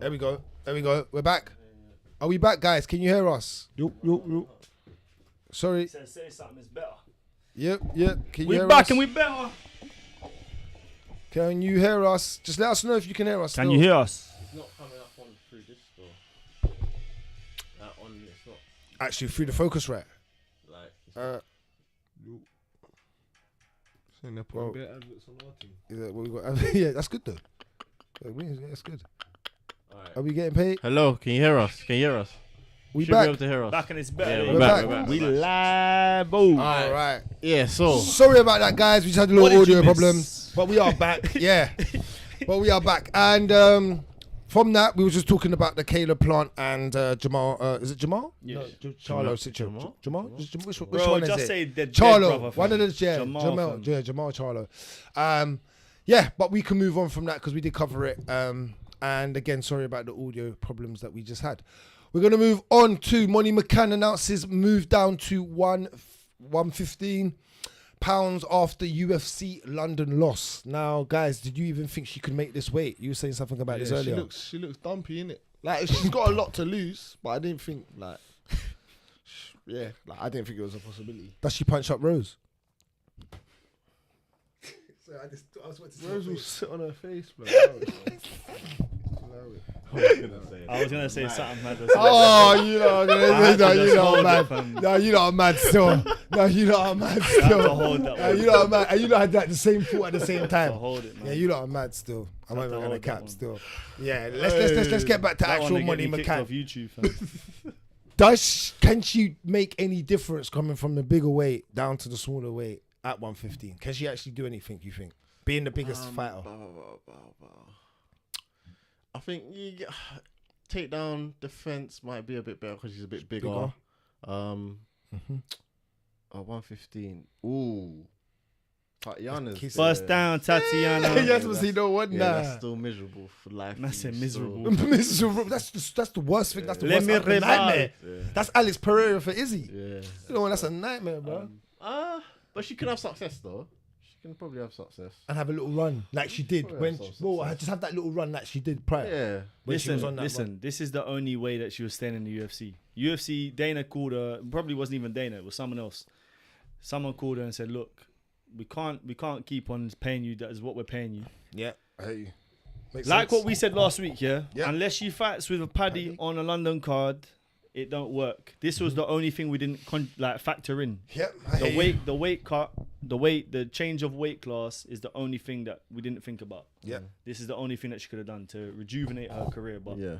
There we go. We're back. Are we back, guys? Can you hear us? Yo. Sorry. Say something is better. Yep. Can you We hear back us? and we better. Can you hear us? Just let us know if you can hear us. Can still. you hear us? It's not coming up on through this door. It's not Actually, through the focus rack. like. Saying they're Well, putting bare adverts on our team. Yeah, what we got? Yeah, that's good though. Yeah, that's good. Alright. Are we getting paid? Hello, can you hear us? We Should back. be able to hear us. Back and it's better. Yeah, We're back. We live. Boom. All right. Yeah, so Sorry about that, guys. We just had a What little did you audio miss? problem, but we are back. Yeah, but we are back. And from that, we were just talking about the Caleb plant and Jamal. Is it Jamal? Yeah. No, Charlo situation. Jamal? Which Bro, one is just it? say the Charlo. dead brother. One of fam. the Jamal, fam. Jamal Charlo. Yeah, but we can move on from that because we did cover it. And again, sorry about the audio problems that we just had. We're going to move on to Money McCann announces move down to 115 pounds after UFC London loss. Now, guys, did you even think she could make this weight? You were saying something about this earlier. She looks dumpy, innit? Like, she's got a lot to lose, but I didn't think, like, I didn't think it was a possibility. Does she punch up Rose? Rose will sit on her face, bro. I was gonna say something mad. Oh, you know, just you know, hold man. it, fam. No, you know I'm mad still. No, you know I'm mad I have to still. hold that No, one. you know I'm mad. And you know I had that the same thought at the same To time. hold it, man. Yeah, you know I'm mad still. I'm not Have to even gonna hold that cap one. still. Yeah, let's get back to That one actual they get Money me kicked McCann. off YouTube, fam. Can she make any difference coming from the bigger weight down to the smaller weight at 115? Can she actually do anything? You think, being the biggest fighter? I think takedown defense might be a bit better because she's a bit bigger. 115. Ooh. Tatiana's Bust down, Tatiana. Yes, but see, no one. that's still miserable for life. That's for you, miserable. Miserable. That's the worst thing. That's the Let worst. me That's a revive. nightmare. Yeah. That's Alex Pereira for Izzy. Yeah. You know, that's a nightmare, bro. But she can have success though. She can probably have success. And have a little run like she did Probably when. have some Well, I success. just have that little run that she did prior. Yeah. When she was on that Listen. This is the only way that she was staying in the UFC. UFC, Dana called her. Probably wasn't even Dana. It was someone else. Someone called her and said, "Look, we can't keep on paying you. That is what we're paying you. Yeah, I hear you. Makes Like sense. what we said last week, yeah? Yeah. Unless she fights with a paddy on a London card, it don't work. This was the only thing we didn't factor in. Yep, I hear you. The change of weight class is the only thing that we didn't think about. Yeah. This is the only thing that she could have done to rejuvenate her career. But Yeah.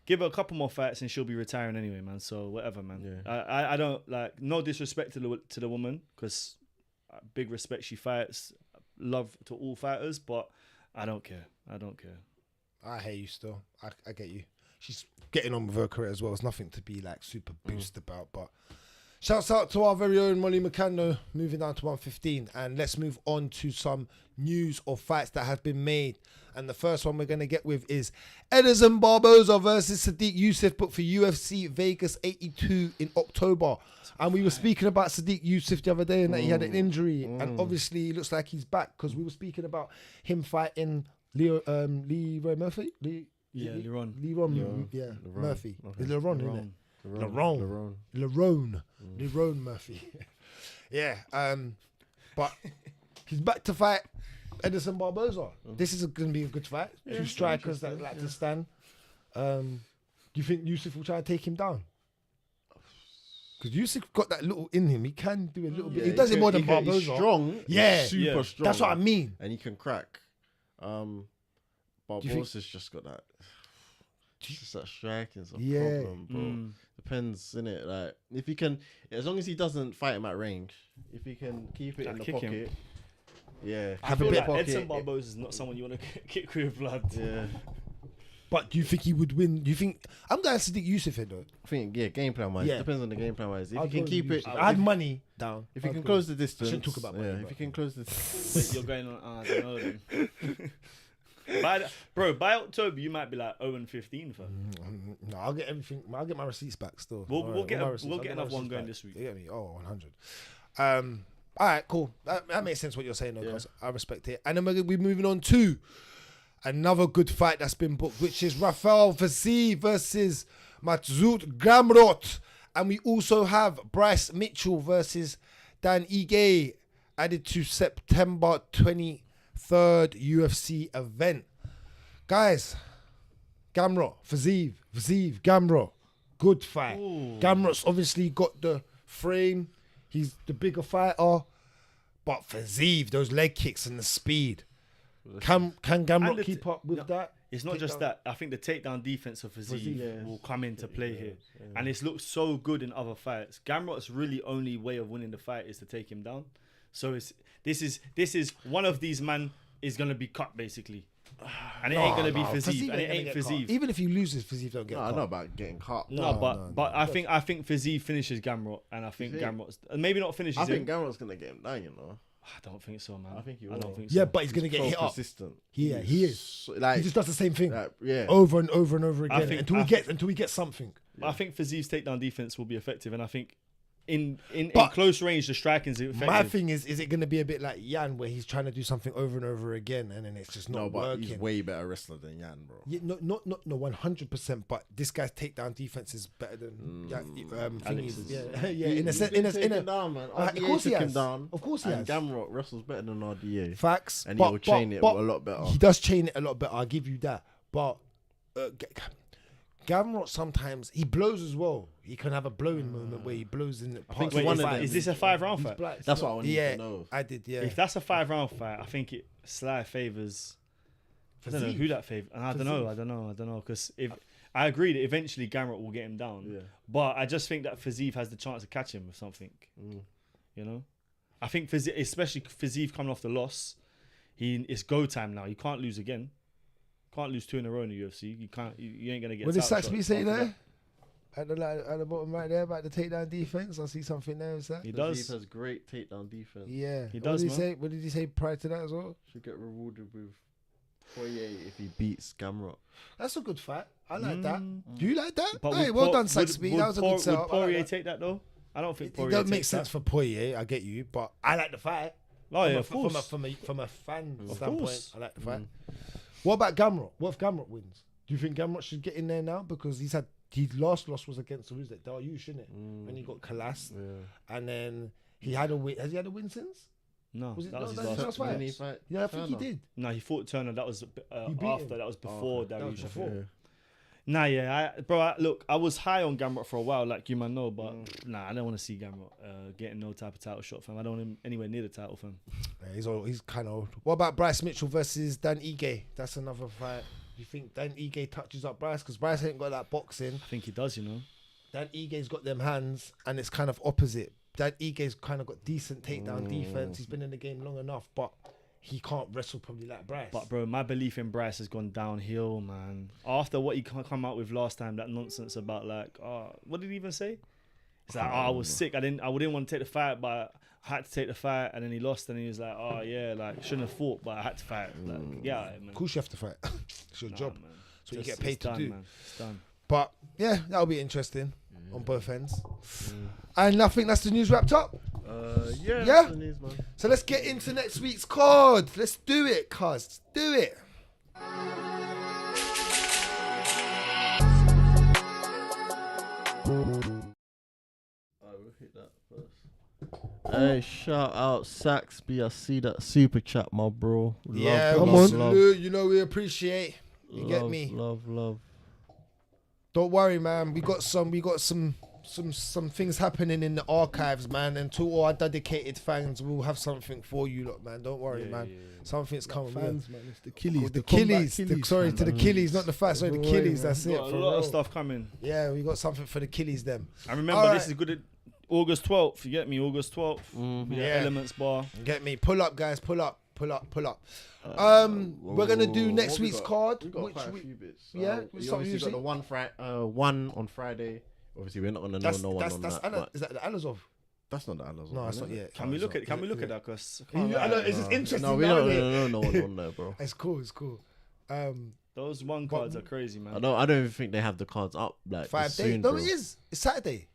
give her a couple more fights and she'll be retiring anyway, man. So whatever, man. Yeah. I don't no disrespect to the woman because big respect, she fights, love to all fighters, but I don't care. I hear you still. I get you. She's getting on with her career as well. It's nothing to be like super boosted about. But shouts out to our very own Money McCann though, moving down to 115. And let's move on to some news or fights that have been made. And the first one we're going to get with is Edison Barboza versus Sadiq Youssef, booked for UFC Vegas 82 in October. And we were speaking about Sadiq Youssef the other day and that he had an injury. And obviously it looks like he's back because we were speaking about him fighting Leroy Murphy. Leron. Murphy. Okay. It's Leron, isn't it? Lerone Murphy. Yeah. But he's back to fight Edison Barboza. This is going to be a good fight. Two strikers that like to stand. Do you think Youssef will try and take him down? Because Youssef got that little in him. He can do a little bit. He does it more than Barboza. He's strong. Yeah. He's super strong. That's what I mean. And he can crack. Barboza's just got that. It's just that striking's a Yeah. problem, bro. Depends, innit? Like, if he can, as long as he doesn't fight him at range, if he can keep it in the kick him. pocket, yeah. I Have a feel bit like of Edson Barboza is not someone you want to kick with, blood. Yeah. But do you think he would win? Do you think I'm going to Sadiq Yusuf here though? I think, game plan wise, Yeah. depends on the game plan wise. If I'd you can go keep Yusuf. it, I had money down. if you I'd can go- close the distance, shouldn't talk about money, yeah. but- If you can close the, Wait, you're going on. I don't know then. By October you might be like 0-15 for. No, I'll get everything. I'll get my receipts back still. We'll All right, get all my a- receipts. we'll I'll get my another one receipts going back. this week. You get me? Oh, 100. All right, cool. That makes sense what you're saying, though, Yeah. guys. I respect it. And then we're moving on to another good fight that's been booked, which is Rafael Fiziev versus Matsut Gamrot. And we also have Bryce Mitchell versus Dan Ige added to September 23rd UFC event. Guys, Gamrot, Fiziev, Gamrot. Good fight. Gamrot's obviously got the frame. He's the bigger fighter. But Fiziev, those leg kicks and the speed. Can Gamrot And the keep up with that? It's not just Takedown. that. I think the takedown defense of Fiziev Fiziev, will come into play here, and it's looked so good in other fights. Gamrot's really only way of winning the fight is to take him down. So this is one of these man is gonna be cut basically, and it ain't gonna be Fiziev, and it ain't Fiziev. Even if he loses, Fiziev don't get no, I caught. know about getting caught. No, no. but I think Fiziev finishes Gamrot, and I think You think? Gamrot's maybe not finishes I him. think Gamrot's gonna get him down, you know. I don't think so, man. I think he I don't will. think so. Yeah, but he's gonna get So hit up. persistent. Yeah, he is. So, like, He just does the same thing yeah. over and over and over again think- until he gets something. I think Fiziev's takedown defense will be effective, and I think in But- close range the striking's effective. My thing is it going to be a bit like Jan, where he's trying to do something over and over again, and then it's just not No, but working? he's way better wrestler than Jan, bro. Yeah, no, 100%. But this guy's takedown defense is better than Alex's. yeah. In a sense, in a down, man. of RDA course he took him has. down. Of course he and has. Gamrot wrestles better than RDA. Facts, And but- he'll chain it but a lot better. He does chain it a lot better. I'll give you that. But Gamrot sometimes he blows as well. He can have a blowing moment where he blows in. think Wait, one of is, them- is this a 5-round fight? That's what I wanted Yeah, to know. I did. Yeah, If that's a 5-round fight, I think it Sly favors. I don't know who that favors. I don't know. Because if I agree that eventually Gamrot will get him down, Yeah. but I just think that Fiziev has the chance to catch him with something. You know, I think Fiziev, especially Fiziev coming off the loss, it's go time now. You can't lose again. Can't lose 2 in a row in the UFC. You can't. You ain't gonna get. What did title Saxby shots say after there? that. At the bottom right there about the takedown defense. I see something there. Is that? He Fiziev does. has great takedown defense. Yeah. He What does, did he man. say? What did he say prior to that as well? Should get rewarded with Poirier if he beats Gamrot. That's a good fight. I like that. Do you like that? But Hey, would well Por- done, would- Saxby. would That was a Por- good setup. Would Poirier I like that. take that though? I don't think It Poirier doesn't make takes sense that. for Poirier. I get you, but I like the fight. Oh yeah, From a- of course. From a fan Of standpoint, course. I like the fight. What about Gamrot? What if Gamrot wins? Do you think Gamrot should get in there now because his last loss was against who's that? Dariush, isn't it? When he got collapsed, and then he had a win. Has he had a win since? No, Was it- that was no, his that's last. right. Didn't he fight Yeah, I think he Turner? did. No, he fought Turner. That was beat after. him. That was before That was Dariush. before. Yeah. Nah, yeah, look, I was high on Gamrot for a while, like you might know, but nah, I don't want to see Gamrot getting no type of title shot, fam. I don't want him anywhere near the title, fam. Yeah, he's kind of old. What about Bryce Mitchell versus Dan Ige? That's another fight. You think Dan Ige touches up Bryce? Because Bryce ain't got that boxing. I think he does, you know. Dan Ige's got them hands, and it's kind of opposite. Dan Ige's kind of got decent takedown defense. He's been in the game long enough, but he can't wrestle probably like Bryce. But bro, my belief in Bryce has gone downhill, man. After what he come out with last time, that nonsense about like, what did he even say? It's like, I was sick. I didn't want to take the fight, but I had to take the fight, and then he lost, and he was like, oh yeah, like shouldn't have fought, but I had to fight. Like, yeah, man. of course you have to fight. It's your job. Man. So you Just- get paid it's to done, do. Man. It's done. But yeah, that'll be interesting on both ends. And I think that's the news wrapped up. Yeah. Yeah? That's the news, man. So let's get into next week's card. Let's do it, cuz. Let's do it. We'll hit that first. Hey, shout out Saxby. I see that super chat, my bro. Yeah, love, come love, on. love, You know we appreciate. You get love, me? Love. Don't worry, man. We got some some things happening in the archives, man, and to all our dedicated fans, we'll have something for you, lot, man. Don't worry, man. Yeah. Something's coming. Fans, man. It's the Killies. The Combat Killies. Sorry, to the Killies, not the fat. Sorry, the Don't worry, Killies. man. That's it. Got a for lot of real. stuff coming. Yeah, we got something for the Killies, them. I remember All this right. is good. August 12th. You get me? August 12th. Yeah. Elements Bar. Get me? Pull up, guys. Pull up. We're gonna do next what we week's got? card. We got Which quite a we, few bits. yeah, We something obviously usually- got the one on Friday. Obviously, we're not gonna know that's no one on that's that. Anna, but is that the Alazov? that's not the Alazov. No, that's is not it? yet. Can we look at? Can we look at that? Cause I know, it's just interesting. No, we now, don't innit? know no one on there, bro. It's cool. It's cool. those one cards are crazy, man. I don't even think they have the cards up like 5 this days. soon, No, bro. it is. It's Saturday.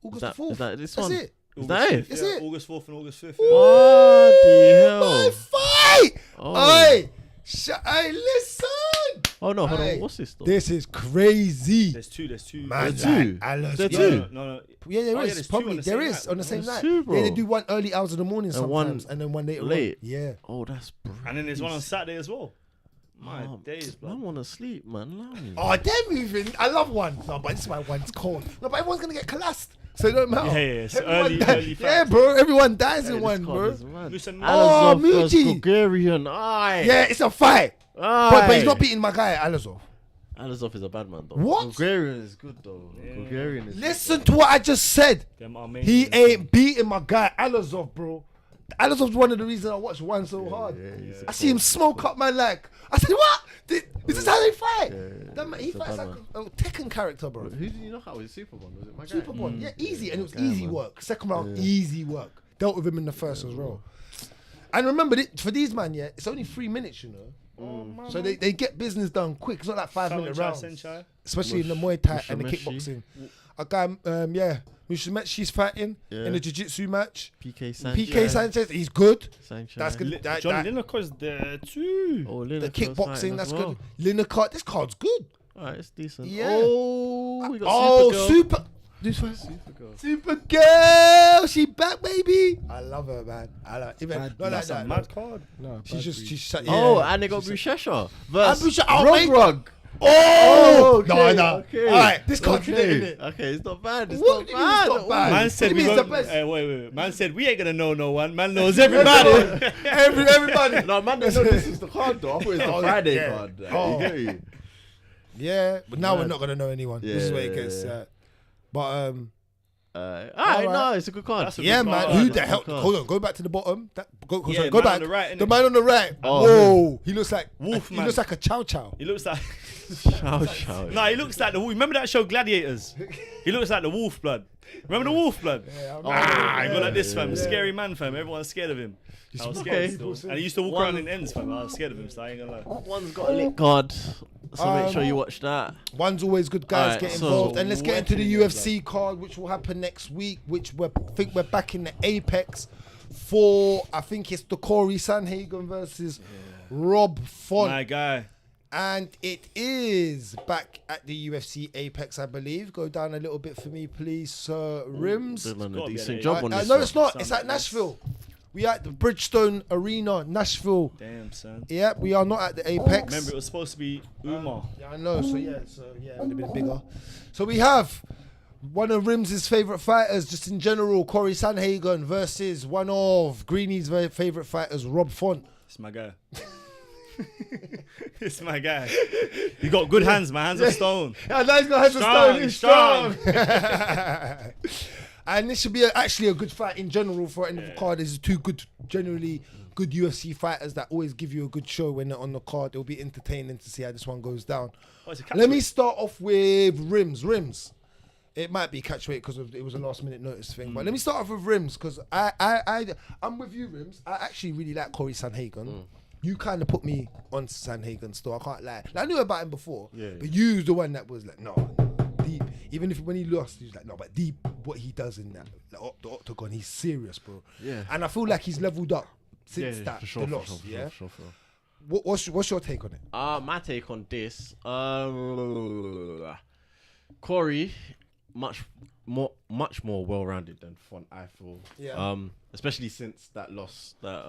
August that- 4th. is that this That's one? it. Is that it? Is Yeah, it? August 4th and August 5th. What the My hell? fight! Oh. Hey, hey, listen. Oh no, hold Hey, on. What's this though? This is crazy. There's two. Man, There's two. Alaz- There's yeah. two. No. Yeah, there Oh, yeah, is. there's two Probably on the there same is night. on the same There's night. two, bro. Yeah, they do one early hours of the morning And one sometimes, and then one later late. on. Yeah. Oh, that's brilliant. And then there's one on Saturday as well. My days, I blood. want to sleep, man. Allow me. Oh, they're moving. I love one. No, but this is why one's cold. No, but everyone's gonna get collapsed, so it don't matter. Yeah, it's Everyone early yeah, facts. bro. Everyone dies Hey, in this one, card bro. is mad. Listen, Oh, Alazov versus Muji. Bulgarian. Aye. Yeah, it's a fight. Aye. But he's not beating my guy, Alazov. Alazov is a bad man, though. What? Bulgarian is good, though. Yeah. Bulgarian is Listen to what I just said. them Armenians, He man. ain't beating my guy, Alazov, bro. Alazov's one of the reasons I watch one so hard. he's I see him smoke up, man. Like I said, what? Is this how they fight? Yeah, That man, he he's a fights bad like man. a Tekken character, bro. Who did you knock out? Was it Superbond? Was it my guy? Super Bond, yeah, easy, and it was guy, easy man. work. Second round, easy work. Dealt with him in the first as well. And remember, for these man, yeah, it's only 3 minutes, you know. So they get business done quick. It's not like 5-minute rounds, Senchai. especially in the Muay Thai and the Mushimeshi. kickboxing. A guy, Mushimechi's fighting in a jiu-jitsu match. PK Sanchez. PK Sanchez, he's good. Sanchez. That's good. John Lineker's there too. Oh, The Lineker's kickboxing, fighting that's as well. good. Lineker, this card's good. Alright, it's decent. Yeah. Oh, we got Oh, Supergirl. super. This one, Supergirl, she back, baby. I love her, man. I like even not like That's a that. mad card. No, She's Oh, yeah. and they got She's- Bushesha And versus Bushesha- oh, Rug mate. Rug. Oh, Okay, no. okay. All right, this card's Okay, in it. okay, it's not bad. It's What not do you mean it's bad. not bad? Man said What do we you mean it's won't. the best? Wait. Man said we ain't gonna know no one. Man knows everybody. Everybody. No, man, they know this is the card though. I thought it was the Oh, Friday yeah. card. Like, Oh. you get me? Yeah, but now we're Man. not gonna know anyone. This is where it gets. Yeah. But Alright, Alright. no, it's a good card. That's a yeah, good man. card. Who That's the a hell? good card. Hold on, go back to the bottom. Go Yeah, go man back. on the right, the innit? man on the right. Oh, Whoa, he looks like Wolf He man. looks like a chow chow. He looks like. Chow. No, he looks like the. Remember that show Gladiators? He looks like the Wolf Blood. Remember the Wolf Blood? He go like this, fam. Scary man, fam. Everyone's scared of him. I was scared Okay. still. And he used to walk around in ends, fam. I was scared of him, so I ain't gonna lie. One's got a lit card, so make sure you watch that. One's always good, guys. Alright, Get so- involved, and let's get into the Weapon, UFC card, which will happen next week. Which I think we're back in the Apex for. I think it's the Corey Sandhagen versus Rob Font, My guy. and it is back at the UFC Apex, I believe. Go down a little bit for me, please, Sir Rimz. They've done a gotta be decent at job on this. No, one. it's not. Something It's like at this. Nashville. We at the Bridgestone Arena, Nashville. Damn, son. Yeah, we are not at the Apex. Remember, it was supposed to be Umar. Yeah, I know. So yeah, it would have been bigger. So we have one of Rim's favourite fighters, just in general, Corey Sandhagen versus one of Greeny's very favourite fighters, Rob Font. It's my guy. It's my guy. He got good hands. My hands are stone. Yeah, nice guy has Strong, He's strong. And this should be actually a good fight in general for any card. This is two good, generally good UFC fighters that always give you a good show when they're on the card. It'll be entertaining to see how this one goes down. Oh, it's a Let me catchweight. start off with Rimz. It might be catchweight because it was a last minute notice thing. But let me start off with Rimz because I'm with you, Rimz. I actually really like Corey Sandhagen. You kind of put me on Sandhagen still. I can't lie. Like, I knew about him before, Yeah. but you was the one that was like, no, deep. Even if when he lost, he was like, no, but deep. What he does in that the octagon, he's serious, bro. Yeah. And I feel like he's leveled up since that for sure, the for loss. sure, for yeah. sure, for sure. What's your take on it? My take on this, Corey, much more well-rounded than Font, I feel. Yeah. Especially since that loss that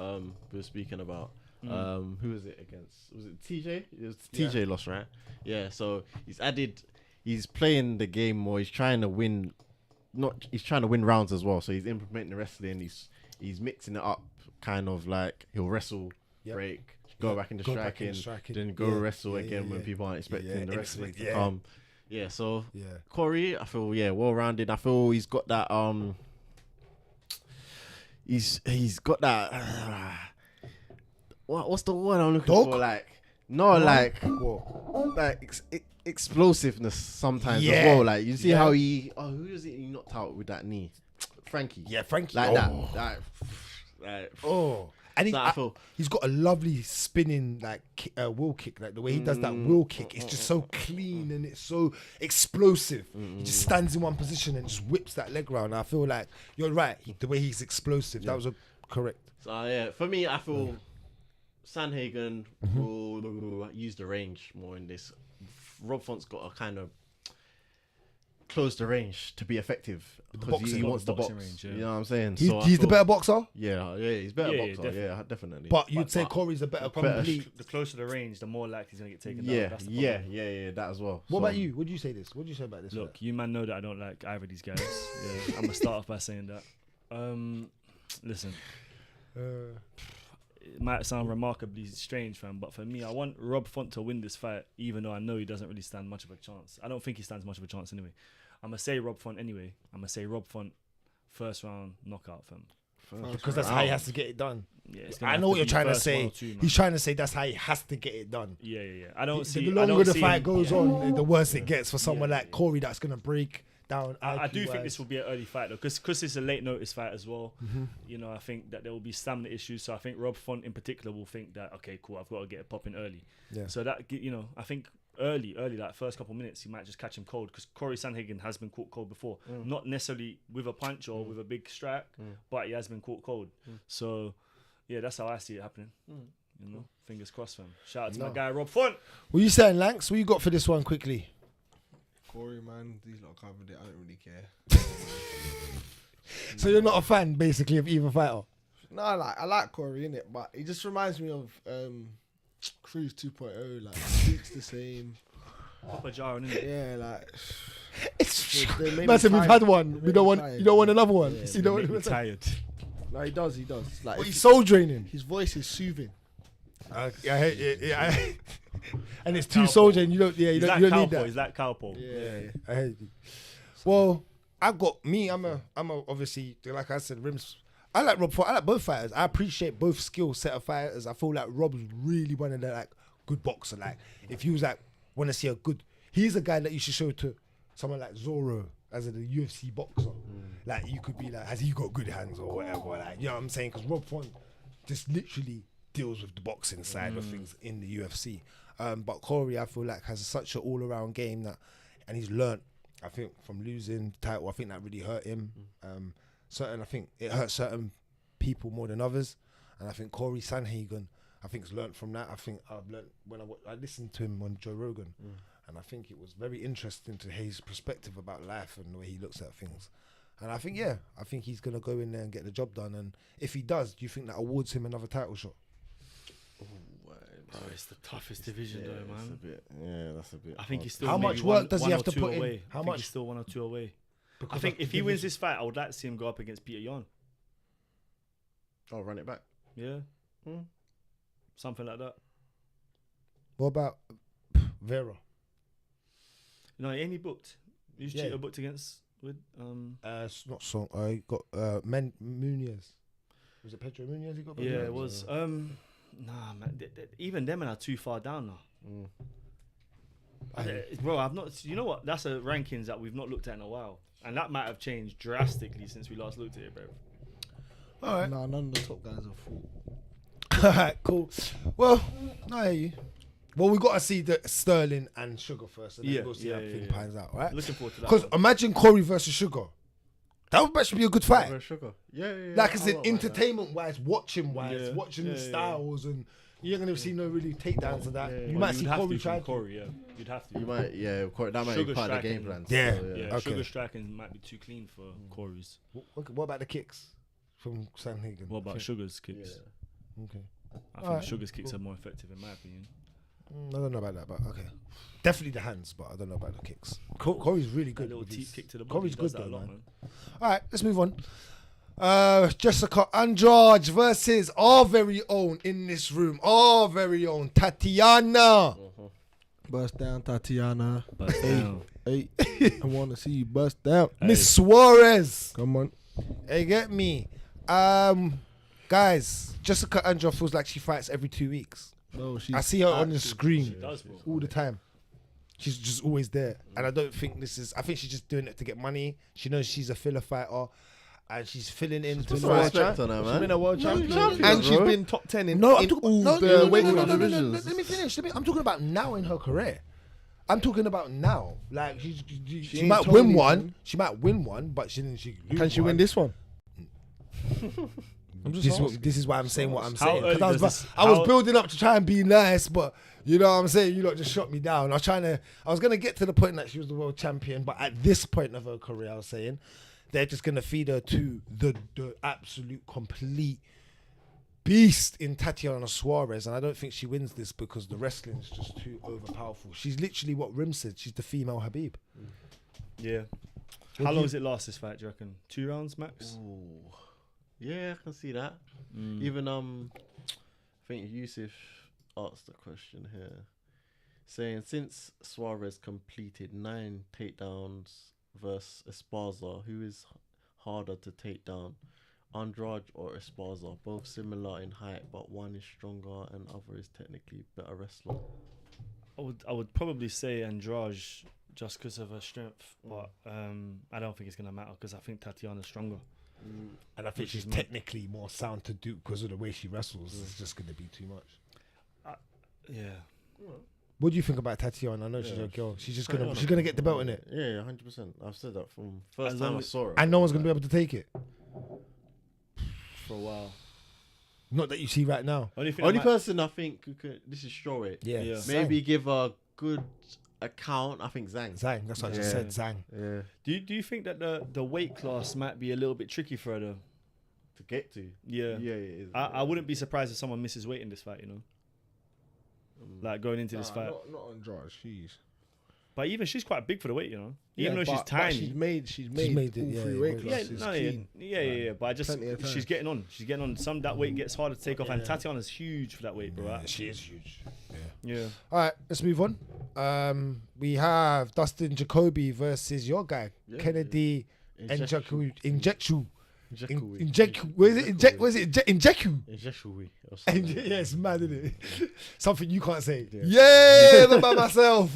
we were speaking about. Who was it against? Was it TJ? It was TJ loss, right? Yeah. So he's playing the game more. He's trying to win he's trying to win rounds as well. So he's implementing the wrestling. He's mixing it up, kind of like he'll wrestle, break, go back into striking, then go wrestle again when people aren't expecting the wrestling to come. Yeah, so Corey, I feel well rounded. I feel he's got that he's got that what's the word I'm looking for? Like explosiveness sometimes as well. Like you see how who is it he knocked out with that knee? Frankie. Yeah, Frankie. Like that. And So he's got a lovely spinning wheel kick. Like the way he does that wheel kick, it's just so clean and it's so explosive. He just stands in one position and just whips that leg round. I feel like you're right. The way he's explosive, that was correct. So for me, I feel Sandhagen will use the range more in this. Rob Font's got to kind of close the range to be effective because he wants the box. Range, You know what I'm saying? He's the better boxer? Yeah, he's better boxer. Yeah, definitely. But you'd say Corey's a better complete. The closer the range, the more likely he's going to get taken down. That's that as well. What about you? What do you say this? What do you say about this? Look, you man know that I don't like either of these guys. I'm going to start off by saying that. Listen. It might sound remarkably strange, fam, but for me, I want Rob Font to win this fight, even though I know he doesn't really stand much of a chance. I don't think he stands much of a chance anyway. I'm going to say Rob Font anyway. I'm going to say Rob Font first round knockout, fam. Because that's how he has to get it done. Yeah, I know what you're trying to say. He's trying to say that's how he has to get it done. Yeah. I don't see. The longer the fight goes on, the worse it gets for someone like Corey that's going to break down. I do think this will be an early fight though, because it's a late notice fight as well. You know, I think that there will be stamina issues. So I think Rob Font in particular will think that okay, cool, I've got to get it popping early. Yeah. So that I think early, like first couple minutes, you might just catch him cold because Corey Sandhagen has been caught cold before, not necessarily with a punch or with a big strike, but he has been caught cold. So yeah, that's how I see it happening. You know, fingers crossed, fam. Shout out to my guy Rob Font. What you saying, Lankz? What you got for this one quickly? Corey, man, these lot covered it. I don't really care. So you're not a fan, basically, of either fighter? No, I like Corey, innit? But he just reminds me of Cruz 2.0. Like, speaks the same. Papa Jarron, innit? Yeah, like. Massive, we've had one. You don't want another one. Yeah, you don't want me tired. No, he does. Like, but he's soul draining. His voice is soothing. And it's too soul draining. You don't need that. He's like cowpaw. Yeah. I hate you. Well, I got me. I'm a obviously, like I said, Rimz. I like Rob. I like both fighters. I appreciate both skill set of fighters. I feel like Rob's really one of the good boxer. Like if he was want to see a good, he's a guy that you should show to someone like Zorro as a UFC boxer. Like you could be like, has he got good hands or whatever? Like you know what I'm saying? Because Rob Font just literally deals with the boxing side of things in the UFC. But Corey, I feel like has such an all-around game and he's learnt. I think from losing the title, I think that really hurt him. I think it hurt certain people more than others, and I think Corey Sandhagen, I think, has learnt from that. I think I've learnt when I listened to him on Joe Rogan, and I think it was very interesting to hear his perspective about life and the way he looks at things. And I think he's gonna go in there and get the job done. And if he does, do you think that awards him another title shot? Bro, it's the toughest division though, man. That's a bit. I think he's still. How much work does he have to put in? How much? He's still 1 or 2 away. I think if he wins this fight, I would like to see him go up against Peter Yan. Oh, run it back. Yeah. Something like that. What about Vera? No, he ain't booked. Who's Cheetah booked against with? It's not so. I got Munoz. Was it Pedro Munoz he got? Yeah, it was. Nah, man. Even them are too far down now. Bro, I've not. You know what? That's a rankings that we've not looked at in a while, and that might have changed drastically since we last looked at it, bro. All right. No, none of the top guys are full. All right, cool. Well, I hear you. Well, we got to see the Sterling and Sugar first, and then we'll see how everything pans out, right? Looking forward to that. Because imagine Corey versus Sugar. That would actually be a good fight. Sugar. Yeah. Like I said, entertainment-wise, watching-wise, watching the styles, and you're going to see no really takedowns of that. You might see Corey try to. You'd have to. You might, that might be part of the game plan. Yeah. So, Okay. Sugar striking might be too clean for Corey's. What about the kicks from Sandhagen? What about Sugar's kicks? Okay. I think Sugar's kicks are more effective in my opinion. I don't know about that, but okay. Definitely the hands, but I don't know about the kicks. Corey's really A good. little with teep his- kick to the body. Corey's Does good that though, a lot, man. man. All right, let's move on. Jessica Andrade versus our very own in this room, our very own Tatiana. Bust down, Tatiana. Bust down. Hey, I want to see you bust down. Miss Suarez. Come on. Hey, get me. Guys, Jessica Andrade feels like she fights every 2 weeks. No, she's I see her on the active. screen She does, bro. all the time. She's just always there. And I don't think I think she's just doing it to get money. She knows she's a filler fighter. And she's filling in to Put the some world respect champ. on her, She's man. been a world champion. champion, And she's bro. been top 10 in, No, I'm in talking, all no, the no, no, weight no, no, class no, no, no, divisions. Let me finish. I'm talking about now in her career. I'm talking about now. Like she ain't might totally win one. done. She might win one, but she lose Can she win this one? I'm just This is why I'm saying what I'm How saying. 'Cause early I does was, this- I was how- building up to try and be nice, but you know what I'm saying? You lot just shot me down. I was going to get to the point that she was the world champion, but at this point of her career, I was saying, they're just going to feed her to the absolute complete beast in Tatiana Suarez. And I don't think she wins this because the wrestling is just too overpowerful. She's literally what Rimz said. She's the female Habib. Yeah. How long does it last, this fight, do you reckon? 2 rounds max? Ooh. Yeah, I can see that. Mm. Even I think Yusuf asked a question here, saying since Suarez completed 9 takedowns versus Esparza, who is harder to take down, Andrade or Esparza? Both similar in height, but one is stronger and other is technically better wrestler. I would probably say Andrade just because of her strength, but I don't think it's going to matter because I think Tatiana's stronger. And I think she's technically more sound to do because of the way she wrestles. It's just going to be too much. Yeah. What do you think about Tatiana? I know she's Yeah. a girl. She's just Tatiana. she's gonna get the belt in it, Yeah, 100%. I've said that from first As time long I as- saw her. and no one's gonna be able to take it. For a while. Not that you see right now. Only thing Only I might- person I think who could, this is strawweight. Yeah, Yeah. Zhang. Maybe give a good account. I think Zhang. Zhang. That's what I just Yeah. said. Zhang. Yeah. Do you think that the weight class might be a little bit tricky for her though? To get to. Yeah. Yeah, it is. I wouldn't be surprised if someone misses weight in this fight, you know? Like going into this fight. Not Andrade. She's But even she's quite big for the weight, you know? Even though but, she's but tiny. she's made made it, all yeah, 3 yeah, weight yeah. Yeah, classes no, clean. yeah. But I just Plenty of she's time. getting on. She's getting on. Some that weight gets harder to take off, and Tatiana's huge for that weight, bro. Yeah, she is huge. Yeah. All right, let's move on. We have Dustin Jacoby versus your guy Yeah, Kennedy Injectu. Injectu. Injectu. Injectu. Where is it? Injectu. Injectu. Yeah, it's mad, isn't it? Something you can't say. Yeah. Yeah, not by myself.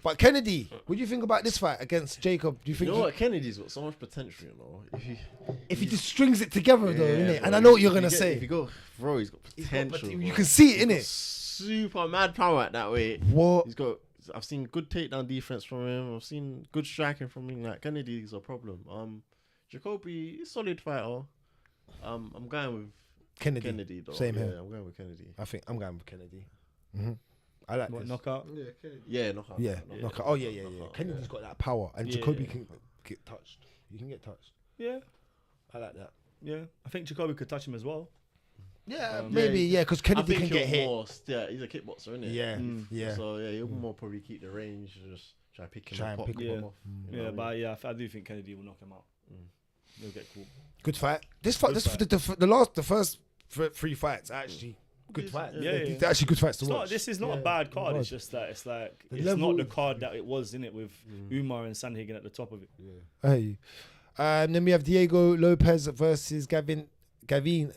But Kennedy, what do you think about this fight against Jacob? Do you You think know what? Kennedy's got so much potential, you know. if he just strings it together, though, Yeah, innit? bro. And I know what you're If you gonna get- say. If you go, bro, he's got He's got potential. you bro. can see it, He's got innit? super mad power at that weight. What? He's got. I've seen good takedown defense from him. I've seen good striking from him. Like Kennedy's a problem. Jacoby, he's a solid fighter. I'm going with Kennedy though. Same yeah, here. I'm going with Kennedy. I think I'm going with Kennedy. I like What, this. knockout? Yeah, Kennedy. Yeah, knockout. Yeah, knockout. Oh yeah. knockout, Kennedy's yeah. got that power, and Yeah, Jacoby yeah. can get touched. You can get touched. Yeah. I like that. Yeah. I think Jacoby could touch him as well. Yeah, Um, maybe. Yeah, because I Kennedy think can get he'll hit. more he's a kickboxer, isn't it? Yeah, Mm. yeah. So yeah, he'll more probably keep the range and just try to pick him Try up. and pick him him up. off. Mm. you know Yeah, what I mean? but yeah, I do think Kennedy will knock him out. He'll get cool. Good fight. This fight, Good fight. the first 3 fights are actually good fights. Yeah, yeah. They're actually good fights to It's watch. not, this is not a Yeah, bad card. it It's was. just that it's like The it's level not the of- card that it was in it with Umar and Sandhagen at the top of it. Hey. Then we have Diego Lopez versus Gavin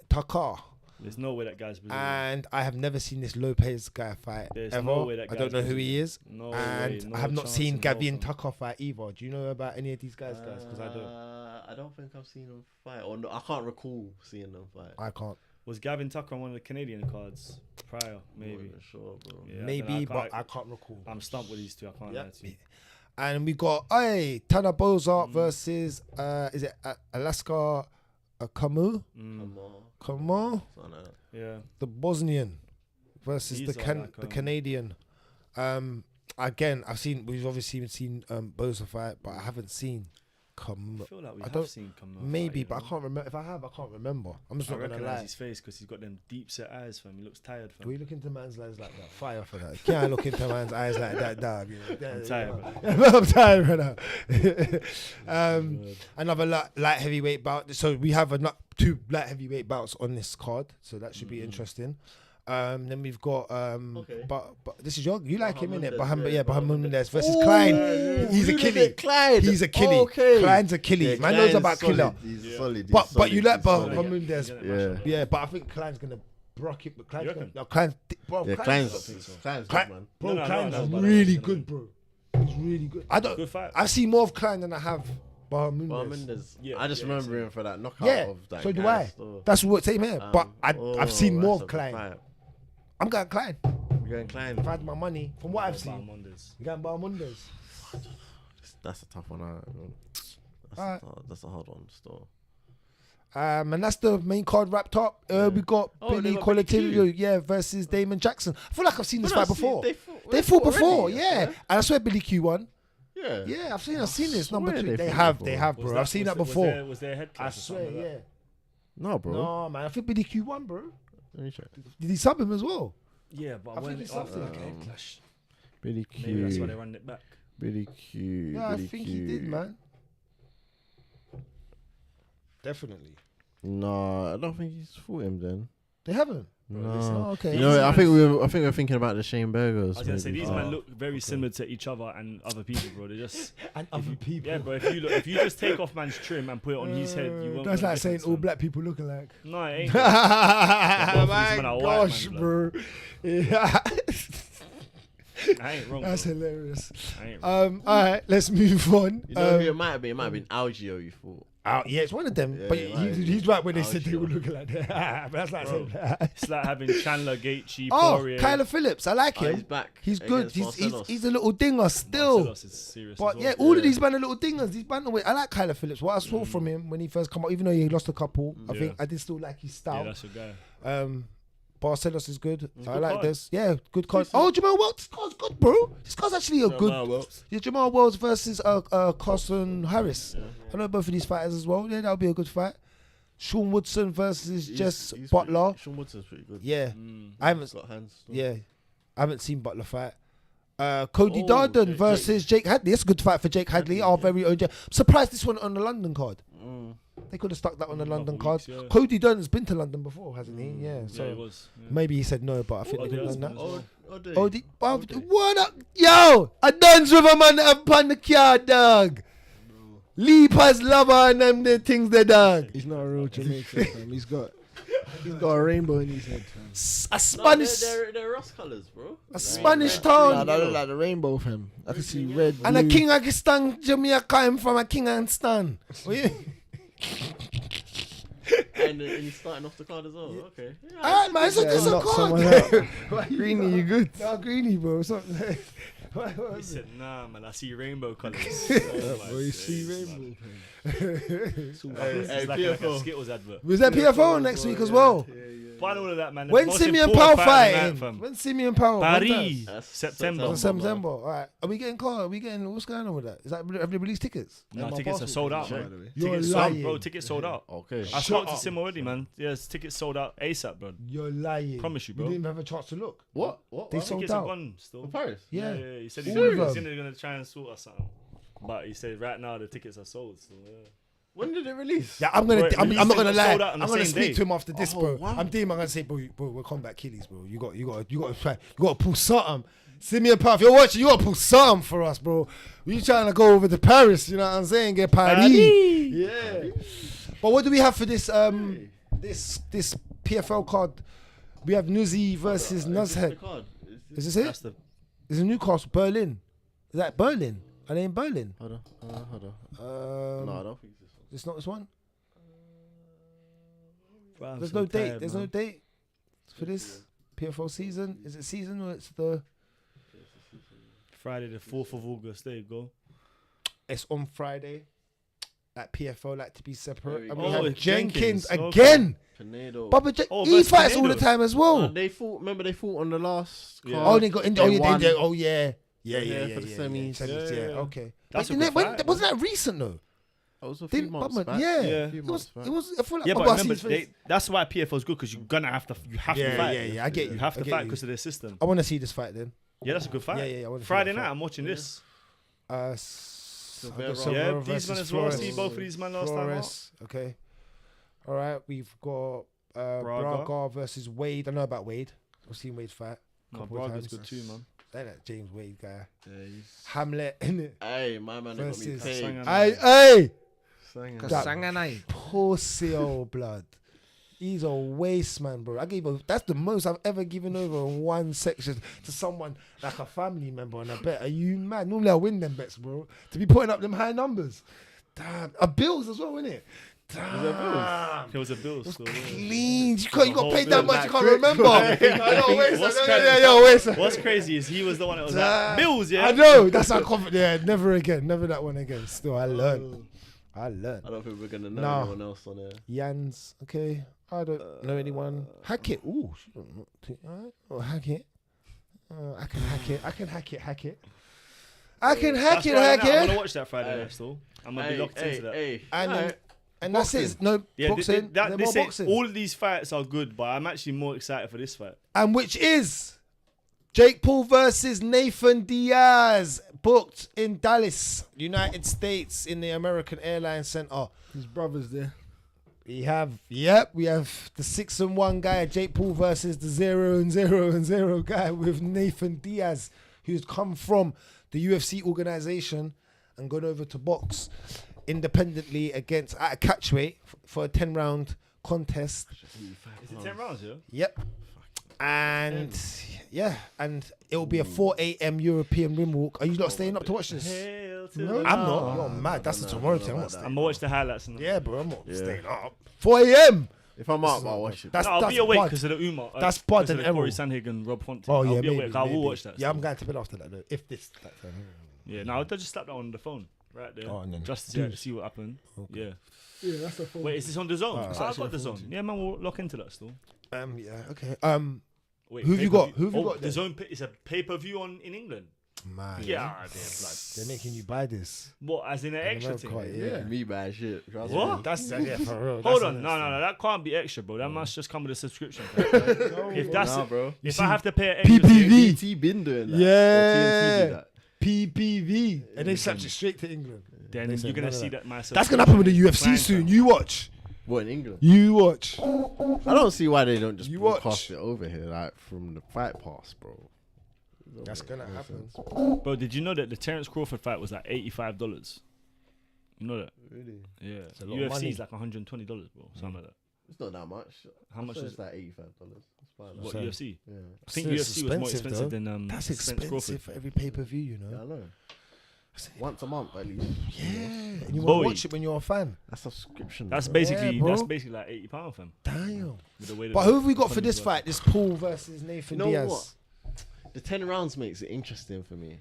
Tucker. There's no way that guy's Brazilian. And I have never seen this Lopez guy fight There's ever. no way that I don't know guy's who he is. No And way, no I have not chance seen in hell, Gavin fam. Tucker fight either. Do you know about any of these guys? Because I don't. I don't think I've seen them fight, or no, I can't recall seeing them fight. I can't. Was Gavin Tucker on one of the Canadian cards prior? Maybe. I'm not sure, bro. Yeah, Maybe, but but I can't recall. I'm stumped with these two. I can't Yeah. lie to you. And we got Tana Boza versus is it Alaska Kamu? Mm. Come on, Kamu? something like that. Yeah. The Bosnian versus He's the like, the Canadian. Again, we've obviously seen Boza fight, but I haven't seen I feel like we I have don't- seen Kamel. maybe, fight, but I you know? can't remember. If I have, I can't remember. I'm just I not gonna recognise lie. his face because he's got them deep set eyes, fam. He looks tired, fam. We look into man's eyes like that. Fire for that. Can't look into man's eyes like that, dog. You know? I'm tired, I'm tired right now. Another light heavyweight bout. So we have two light heavyweight bouts on this card. So that should be interesting. Then we've got but this is you like him, innit? Bahamundes versus Klein. He's a killie. Klein. He's a killie. Okay. Klein's a killie. Man knows about killer. He's solid. But you like solid. Bahamundes. Yeah. Yeah, but I think Klein's gonna brock it. But Klein's You gonna, reckon? no, Klein's Yeah, Klein's good, man. bro, No, Klein's but really that's good, bro. He's really good. Good fight. I've seen more of Klein than I have Bahamundes. Bahamundes. Yeah, I just yeah, remember same. him for that knockout Yeah, of that so do guy I. still. That's what same here. But I've seen more that's of a good Klein. fight. I'm going Klein. You're going Klein. If I had my money, from what I've seen, Mondays. I'm going Bahamundes. That's a tough one. Alright. That's a hard one still. And that's the main card wrapped up. We got Oh, they Billy got Billy Colativo, versus Damon Jackson. I feel like I've seen this fight before. They fought before, already, yeah. And I swear Billy Q won. Yeah. Yeah, I've seen this number swear 2. they They fought have, before. bro. I've seen that before. Was there a head I clash or swear, something like yeah. No, bro. No, man, I think Billy Q won, bro. Let me check. Did he sub him as well? that? Yeah, but I when think it's after something the like head clash, Billy maybe that's why they Q. ran it back. Billy Q. Yeah, I Billy think Q. he did, man. Definitely. No, I don't think he's fought him then. They haven't. No. Oh, okay. You know, I think we're thinking about the Shane Burgers. I was gonna say these maybe. men look very similar to each other and other people, bro. They just And other people. yeah, bro. If you just take off man's trim and put it on his head, you won't. That's know the like saying difference, all man. black people look alike. No, it ain't. bro. Both of My these men are white, gosh, man, bro. Yeah. I ain't wrong. That's bro. hilarious. I ain't wrong. All right, let's move on. You know who it might have been? It might have been Algio you thought. Yeah, it's one of them. Yeah, but yeah, right. he's right when they said they Sure. were looking like that. But that's like Bro. saying that. It's like having Chandler, Gaethje, Oh, Poirier. Kyler Phillips. I like him. He's back. He's good. against He's Barcelos. a little dinger still. Barcelos is serious But as well. yeah, all of these men are little dingers. These bantamweight. I like Kyler Phillips. What I saw from him when he first come out, even though he lost a couple, I think I did still like his yeah, style. that's your guy. Barcelos is good. I good like card. this. Yeah, good card. Oh, Jamal Welch. This card's good, bro. This card's actually a good. Yeah, Jamal Welch versus Carson Harris. I know both of these fighters as well. Yeah, that'll be a good fight. Sean Woodson versus Jess Butler. Sean Woodson's pretty good. Yeah, Mm. I haven't. Got hands. still. Yeah, I haven't seen Butler fight. Cody Oh, Darden Jake- versus Jake Hadley. It's a good fight for Jake Hadley, our very own. Surprised this one on the London card. Mm. They could have stuck that on the Couple London weeks, card. yeah. Cody Darden's been to London before, hasn't he? Yeah, so Yeah, it was. Yeah. maybe he said no, but I think Oh, they would have yeah, done that. well. What up? Yo, I done with a man up on the car, dog. Leap has lover and them the things they dog. He's not a real Jamaican, fam. He's got a rainbow in his head, fam. A Spanish, They're Ross colours, bro. a Spanish Nah, town. that look like the rainbow, fam. I can see red, And a blue. king of Stan, Jamaica, him from a king and Stan. And he's starting off the card as well. Okay. Yeah, Alright, man, so this a knock someone card. out. Greeny, you good? No, Greeny, bro. Something. He said, nah, man, I see rainbow colours. Bro, you see rainbow, fam. Hey, Like a PFO. Skittles advert. Was that PFO next week as well? Find all of that, man. The When most Simeon important Powell fight of the fighting? night, fam. When Simeon Powell? When Paris, That's September. does? September. All right. Are we getting called? Are we getting? What's going on with that? Is that have they released tickets? No, my tickets are passport sold out, picture, man. by the way. You're Tickets sold, lying. bro. Tickets sold out. Okay. I spoke to Sim already, man. Yes, tickets sold out ASAP, bro. You're lying. Promise you, bro. You didn't even have a chance to look. What? They sold Tickets are out. gone still. For Paris? Yeah. He said All of he's them. gonna try and sort us something. But he said right now the tickets are sold. So yeah. When did it release? Yeah, I'm gonna. Bro, I'm not gonna it lie. sold out I'm on the gonna same speak day. to him after this, bro. wow. I'm gonna say, bro, we're Kombat Killies, bro. You got to pull something. Simeon Powell, if you're watching, you got to pull something for us, bro. We trying to go over to Paris. You know what I'm saying? Get Paris. Yeah. But what do we have for this? This PFL card. We have Nuzi versus Nuzhead. Is this it? That's the It's in Newcastle, Berlin. Is that Berlin? Are they in Berlin? Hold on. No, I don't think it's this one. It's not this one. Bro, I'm There's so no date. tired, There's man. no date for this PFL season. Is it season or it's the? Friday the 4th of August. There you go. It's on Friday. At PFL, like to be separate. And we Oh, have it's Jenkins Jenkins. again. Pinedo. Bubba Oh, he versus fights all Pinedo. the time as well. They fought. Remember they fought on the last. Yeah. Oh, they got in. They Oh, yeah, won. oh yeah. Yeah. For the semis. Yeah. Yeah. Okay. That's But a good fight, wasn't that recent though? That was a few Didn't months Bubman? back. Yeah. Yeah. Few It months was. back. It was. I feel like Yeah, but Bubba remember, sees face. that's why PFL is good because you're gonna have to. You have to fight. Yeah. I get you. You have I to get fight you. because of their system. I want to see this fight then. Yeah, that's a good fight. Yeah, I wanna see Friday that night, fight. I'm watching this. Silveira. Yeah, these men as well. See both of these men last time out. Flores. Okay. All right. We've got Braga. Braga versus Wade. I know about Wade. I've seen Wade fight. No, Couple of Braga's times. good too, man. That James Wade guy. Yeah, he's... Hamlet, innit? Hey, my man, they got me Versus- paid. Sangha. Hey! Sangha. That pussy old blood. He's a waste man, bro. That's the most I've ever given over in one section to someone like a family member on a bet. Are you mad? Normally I win them bets, bro. To be putting up them high numbers. Damn. Bills as well, innit? Damn. It was a bill. It's So, clean. You got whole paid bill, that much, you like can't Chris. remember. What's Wait. What's crazy is he was the one that was like, bills, yeah? I know. That's how confident. Yeah, never again. Never that one again. Still, I learned. I don't think we're gonna know Nah. anyone else on there. Jans, okay. I don't know anyone. Hack it. Ooh, she don't know. Alright. Oh, hack it. I can hack it. I can hack it. Hack it. I can hack That's it. Friday Hack night. I'm gonna it. watch that Friday night still. I'm gonna be locked into that. And that's it. No Yeah, boxing. that, No this more ain't- boxing. all of these fights are good, but I'm actually more excited for this fight. And which is Jake Paul versus Nathan Diaz, booked in Dallas, United States, in the American Airlines Center. His brother's there. We have the 6-1 guy, Jake Paul, versus the 0-0 guy with Nathan Diaz, who's come from the UFC organization and gone over to box independently against at a catchweight for a 10-round contest. Is it 10 rounds, yeah? Yep. And and it'll be a 4 a.m. European rim walk. Are you not staying up to watch this? Hell to No, the I'm no. not. I'm mad. That's the tomorrow thing. I'm not I'm staying. gonna watch the highlights. And Yeah, bro. I'm not Yeah. staying up. 4 a.m. If I'm up, I'll watch it. That's No, I'll be awake bad. because of the Umar. That's bad because of and the Corey Errol. Sandhagen, Rob Fonte. Oh yeah, I'll be maybe, awake. I maybe. will watch that. Yeah, I'm still. going to bed after that though. If this. Yeah, no, I'll just slap that on the phone right there. Oh, and then Just do to see what happened. Okay. Yeah. Yeah, that's the phone. Wait, is this on the zone? Oh, it's I've actually got the on zone. phone. Yeah, man, we'll lock into that still. Yeah. Okay. Wait, Who've you got? pay-per-view. Who've you got The then? zone is a pay-per-view in England. Man. Yeah, blood. They're making you buy this. What, as in an extra thing? America, Yeah. Me bad shit. Trust What? me. That's yeah, for real. Hold on, no, that can't be extra, bro. That must just come with a subscription. If that's Nah, bro. if I have to pay an extra, PPV. TNT been doing that. Yeah. Or TNT do that. PPV. And they slapped it straight to England. then They you're said gonna none of see that. that myself. That's gonna happen with the UFC soon. You watch. What, in England? You watch. I don't see why they don't just You broadcast watch. it over here, like from the Fight Pass, bro. That's gonna happen. Bro, did you know that the Terence Crawford fight was like $85? You know that? Really? Yeah. a lot of money. UFC is like $120, bro. Something like that. It's not that much. How much is is that? $85. That's fine. what So- UFC? Yeah. I think Still, UFC it's was more expensive, expensive though. than That's Spence expensive Crawford. for every pay-per-view, you Yeah, know. I know. Once a month at least. Yeah. And you want Boy. to watch it when you're a fan. That's subscription. That's bro. basically bro. like £80, fam. Damn. With the way that But the who have we got for economy's this working. fight? This Paul versus Nathan You know Diaz. what? The 10 rounds makes it interesting for me.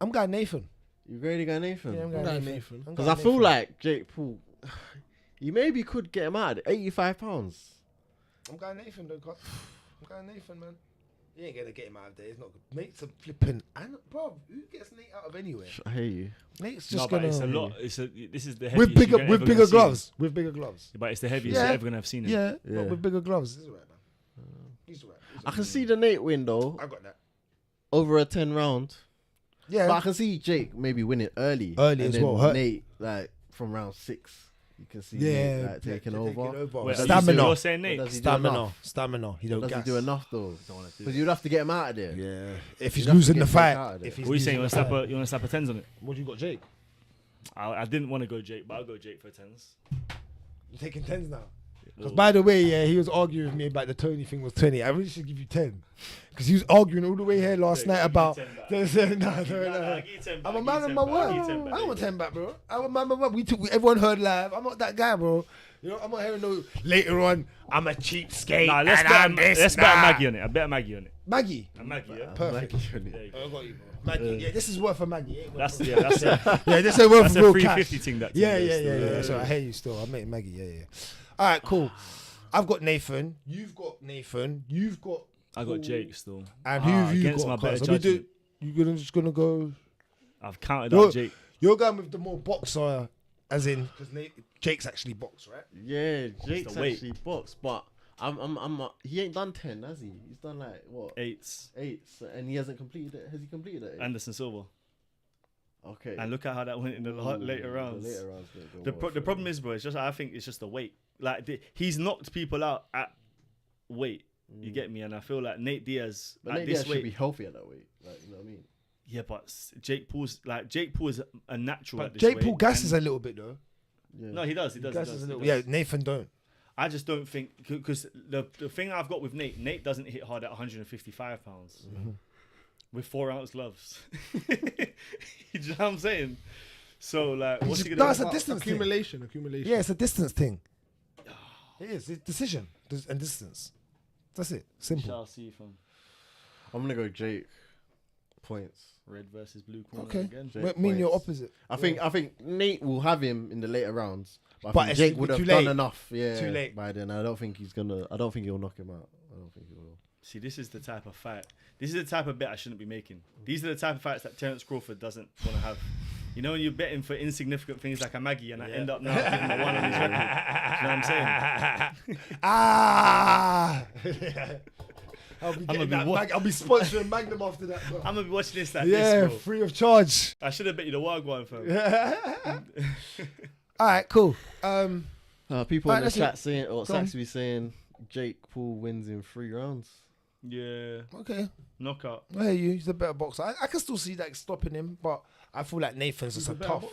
I'm going Nathan. You really going Nathan? Yeah, I'm I'm going going Nathan. Nathan. I'm Because going I feel Nathan. like Jake Paul, you maybe could get him out at £85. I'm going Nathan, though, cuz. I'm going Nathan, man. You ain't gonna get him out of there. It's not good. Nate's a flipping. And bro, who gets Nate out of anywhere? I hear you. Nate's No, just but gonna. it's a lot. This is the heaviest with you're bigger, ever with gonna bigger see. gloves. With bigger gloves. But it's the heaviest Yeah. you're ever gonna have seen him. Yeah, Yeah. but with bigger gloves. He's alright, man. He's alright. I can see the Nate win though I got that. over a 10 round. Yeah. But I can see Jake maybe win it early. Early and as then well, hurt. Nate, like, from round 6. You can see Yeah. Nate, like, taking yeah, over. Wait, Stamina. You're saying Nate? Does he do Stamina. enough? Stamina. He don't Does gas. he do enough though? Because you'd have to get him out of there. Yeah. If he's You'd have to losing get the Jake fight. out of there. If he's What are you saying? You losing want the to fight. you want to slap a tens on it? What you got, Jake? I didn't want to go Jake, but I'll go Jake for tens. You're taking 10s now. Because Well, by the way, yeah, he was arguing with me about the Tony thing was 20. I really should give you 10. Because he was arguing all the way here last night about. No. I'm a man of my word. I don't want 10 back, bro. I'm a man of my word. Everyone heard live. I'm not that guy, bro. You know, I'm not hearing no later on. I'm a cheapskate. Nah, and let's I'm bet this. let's bet Maggie on it. I bet Maggie on it. Maggie. Maggie, yeah. Perfect. There you go. I got you, bro. Maggie. Yeah, this is worth a Maggie. That's a Yeah, this ain't worth that's a real 350 cash. thing. That Yeah. So I hear you still. I met Maggie. Yeah. All right, cool. I've got Nathan. You've got Nathan. You've got. I got Jake still. And who have you against got? my better Cuz? Are we judgment. You just gonna go? I've counted You're- out Jake. You're going with the more boxer As in, because Jake's actually boxed, right? Yeah, Jake's the weight. actually boxed, but he ain't done 10, has he? He's done like what? 8s. 8s, and he hasn't completed it. Has he completed it? Anderson Silva. Okay. And look at how that went in the later rounds. The later rounds didn't go The well for problem him. is, bro, it's just I think it's just the weight. Like he's knocked people out at weight. You get me? And I feel like Nate Diaz But at Nate this Diaz weight. should be healthy at that weight. Like, you know what I mean? Yeah, but Jake Paul is a natural at But this Jake weight. Paul gasses and- a little bit though. Yeah. No, he does. He does. He Gasses does, a he little. does. Yeah, Nathan don't. I just don't think because the thing I've got with Nate doesn't hit hard at 155 pounds with 4-ounce gloves. You know what I'm saying? So like, what's he gonna That's do? a distance thing. Accumulation. Yeah, it's a distance thing. It is. It's decision and distance. That's it. Simple. Shall see from I'm gonna go Jake points. red versus blue corner Okay. again. Jake Me and your points. opposite. I think Nate will have him in the later rounds, but But I think it's Jake would too have late. done enough. Yeah, Too late. by then. I don't think he'll knock him out. I don't think he will. See, this is the type of fight. This is the type of bet I shouldn't be making. These are the type of fights that Terence Crawford doesn't want to have. You know, when you're betting for insignificant things like a Maggie, and I end up now getting the one on his record. Do you know what I'm saying? Ah. I'll be I'ma getting be that wa- I'll be sponsoring Magnum after that. Bro. I'm gonna be watching this like Yeah, this, bro. free of charge. I should have bet you the Wagwan, fam. All right, cool. People Right, in the let's chat saying, or go on. Saxby saying, Jake Paul wins in 3 rounds. Yeah, Okay, knockout. I hear you. He's a better boxer. I can still see that stopping him, but I feel like Nathan's just a tough.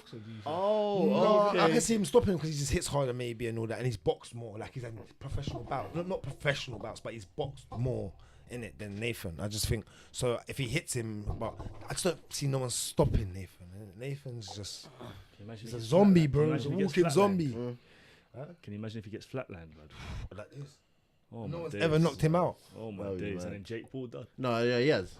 Oh, No, I can see him stopping him because he just hits harder maybe and all that, and he's boxed more. Like he's a professional bout, not professional bouts, but he's boxed more in it than Nathan. I just think so. If he hits him, but I just don't see no one stopping Nathan. Nathan's just he's a zombie, bro. He's a walking zombie. Can you imagine if he gets flatlined, blood? Like this. Oh No my one's days. ever knocked him out. Oh my Well, days, man. and then Jake Paul does. No, yeah, he has.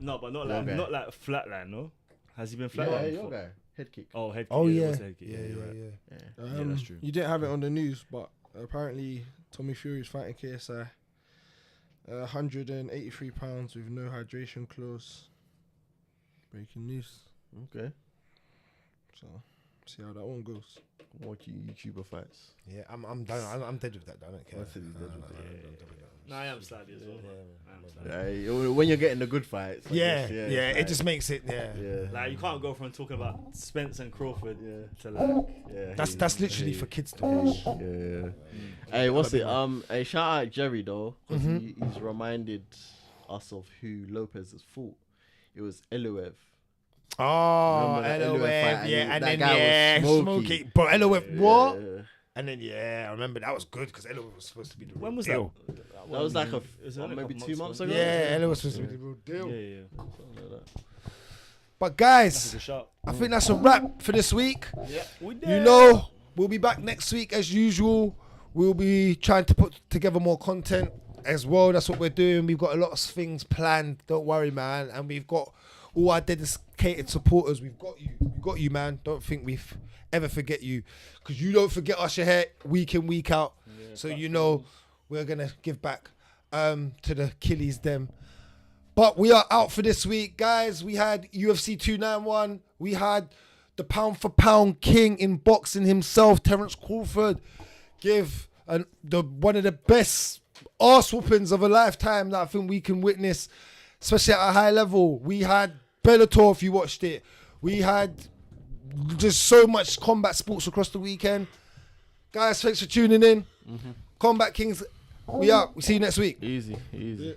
No, but not Your like guy. not like flatline. No, has he been Yeah, flatline? your before? guy. Head kick. Oh, head kick. Oh it yeah, was a head kick. yeah. You're right. Yeah. Yeah, that's true. You didn't have it on the news, but apparently Tommy Fury's fighting KSI. 183 pounds with no hydration clause. Breaking news. Okay. So see how that one goes. Watch YouTuber fights. Yeah, I'm done. I'm dead with that. I don't care. I said he's dead with that. I'm dead with that. No, I am slightly as well. Yeah. I am slightly. When you're getting the good fights. I Yeah, guess, yeah, it's it just makes it. Yeah, Yeah. Like you can't go from talking about Spence and Crawford to like. Yeah. that's literally for kids to watch. Yeah. Hey, what's it? Hey, shout out Jerry though, because he's reminded us of who Lopez has fought. It was Eluev. Oh, Remember that LOF, fight? yeah, and That then guy was smoky. smoky. But LOF, what? Yeah. And then I remember that was good because LOF was supposed to be the real When was deal. that? That was like maybe 2 months ago. Yeah, LOF was supposed to be the real deal. Yeah. Something like that. But That's a guys, good shot. I think that's a wrap for this week. Yeah, we did. You know, we'll be back next week as usual. We'll be trying to put together more content as well. That's what we're doing. We've got a lot of things planned. Don't worry, man. And we've got all our dedicated supporters. We've got you. We've got you, man. Don't think we've ever forget you, because you don't forget us here week in, week out. So you know we're gonna give back to the killies them. But we are out for this week, guys. We had UFC 291. We had the pound for pound king in boxing himself, Terence Crawford, give one of the best arse whoopings of a lifetime that I think we can witness, especially at a high level. We had Bellator, if you watched it. We had just so much combat sports across the weekend. Guys, thanks for tuning in. Combat Kings, we out. We see you next week. Easy. Yeah.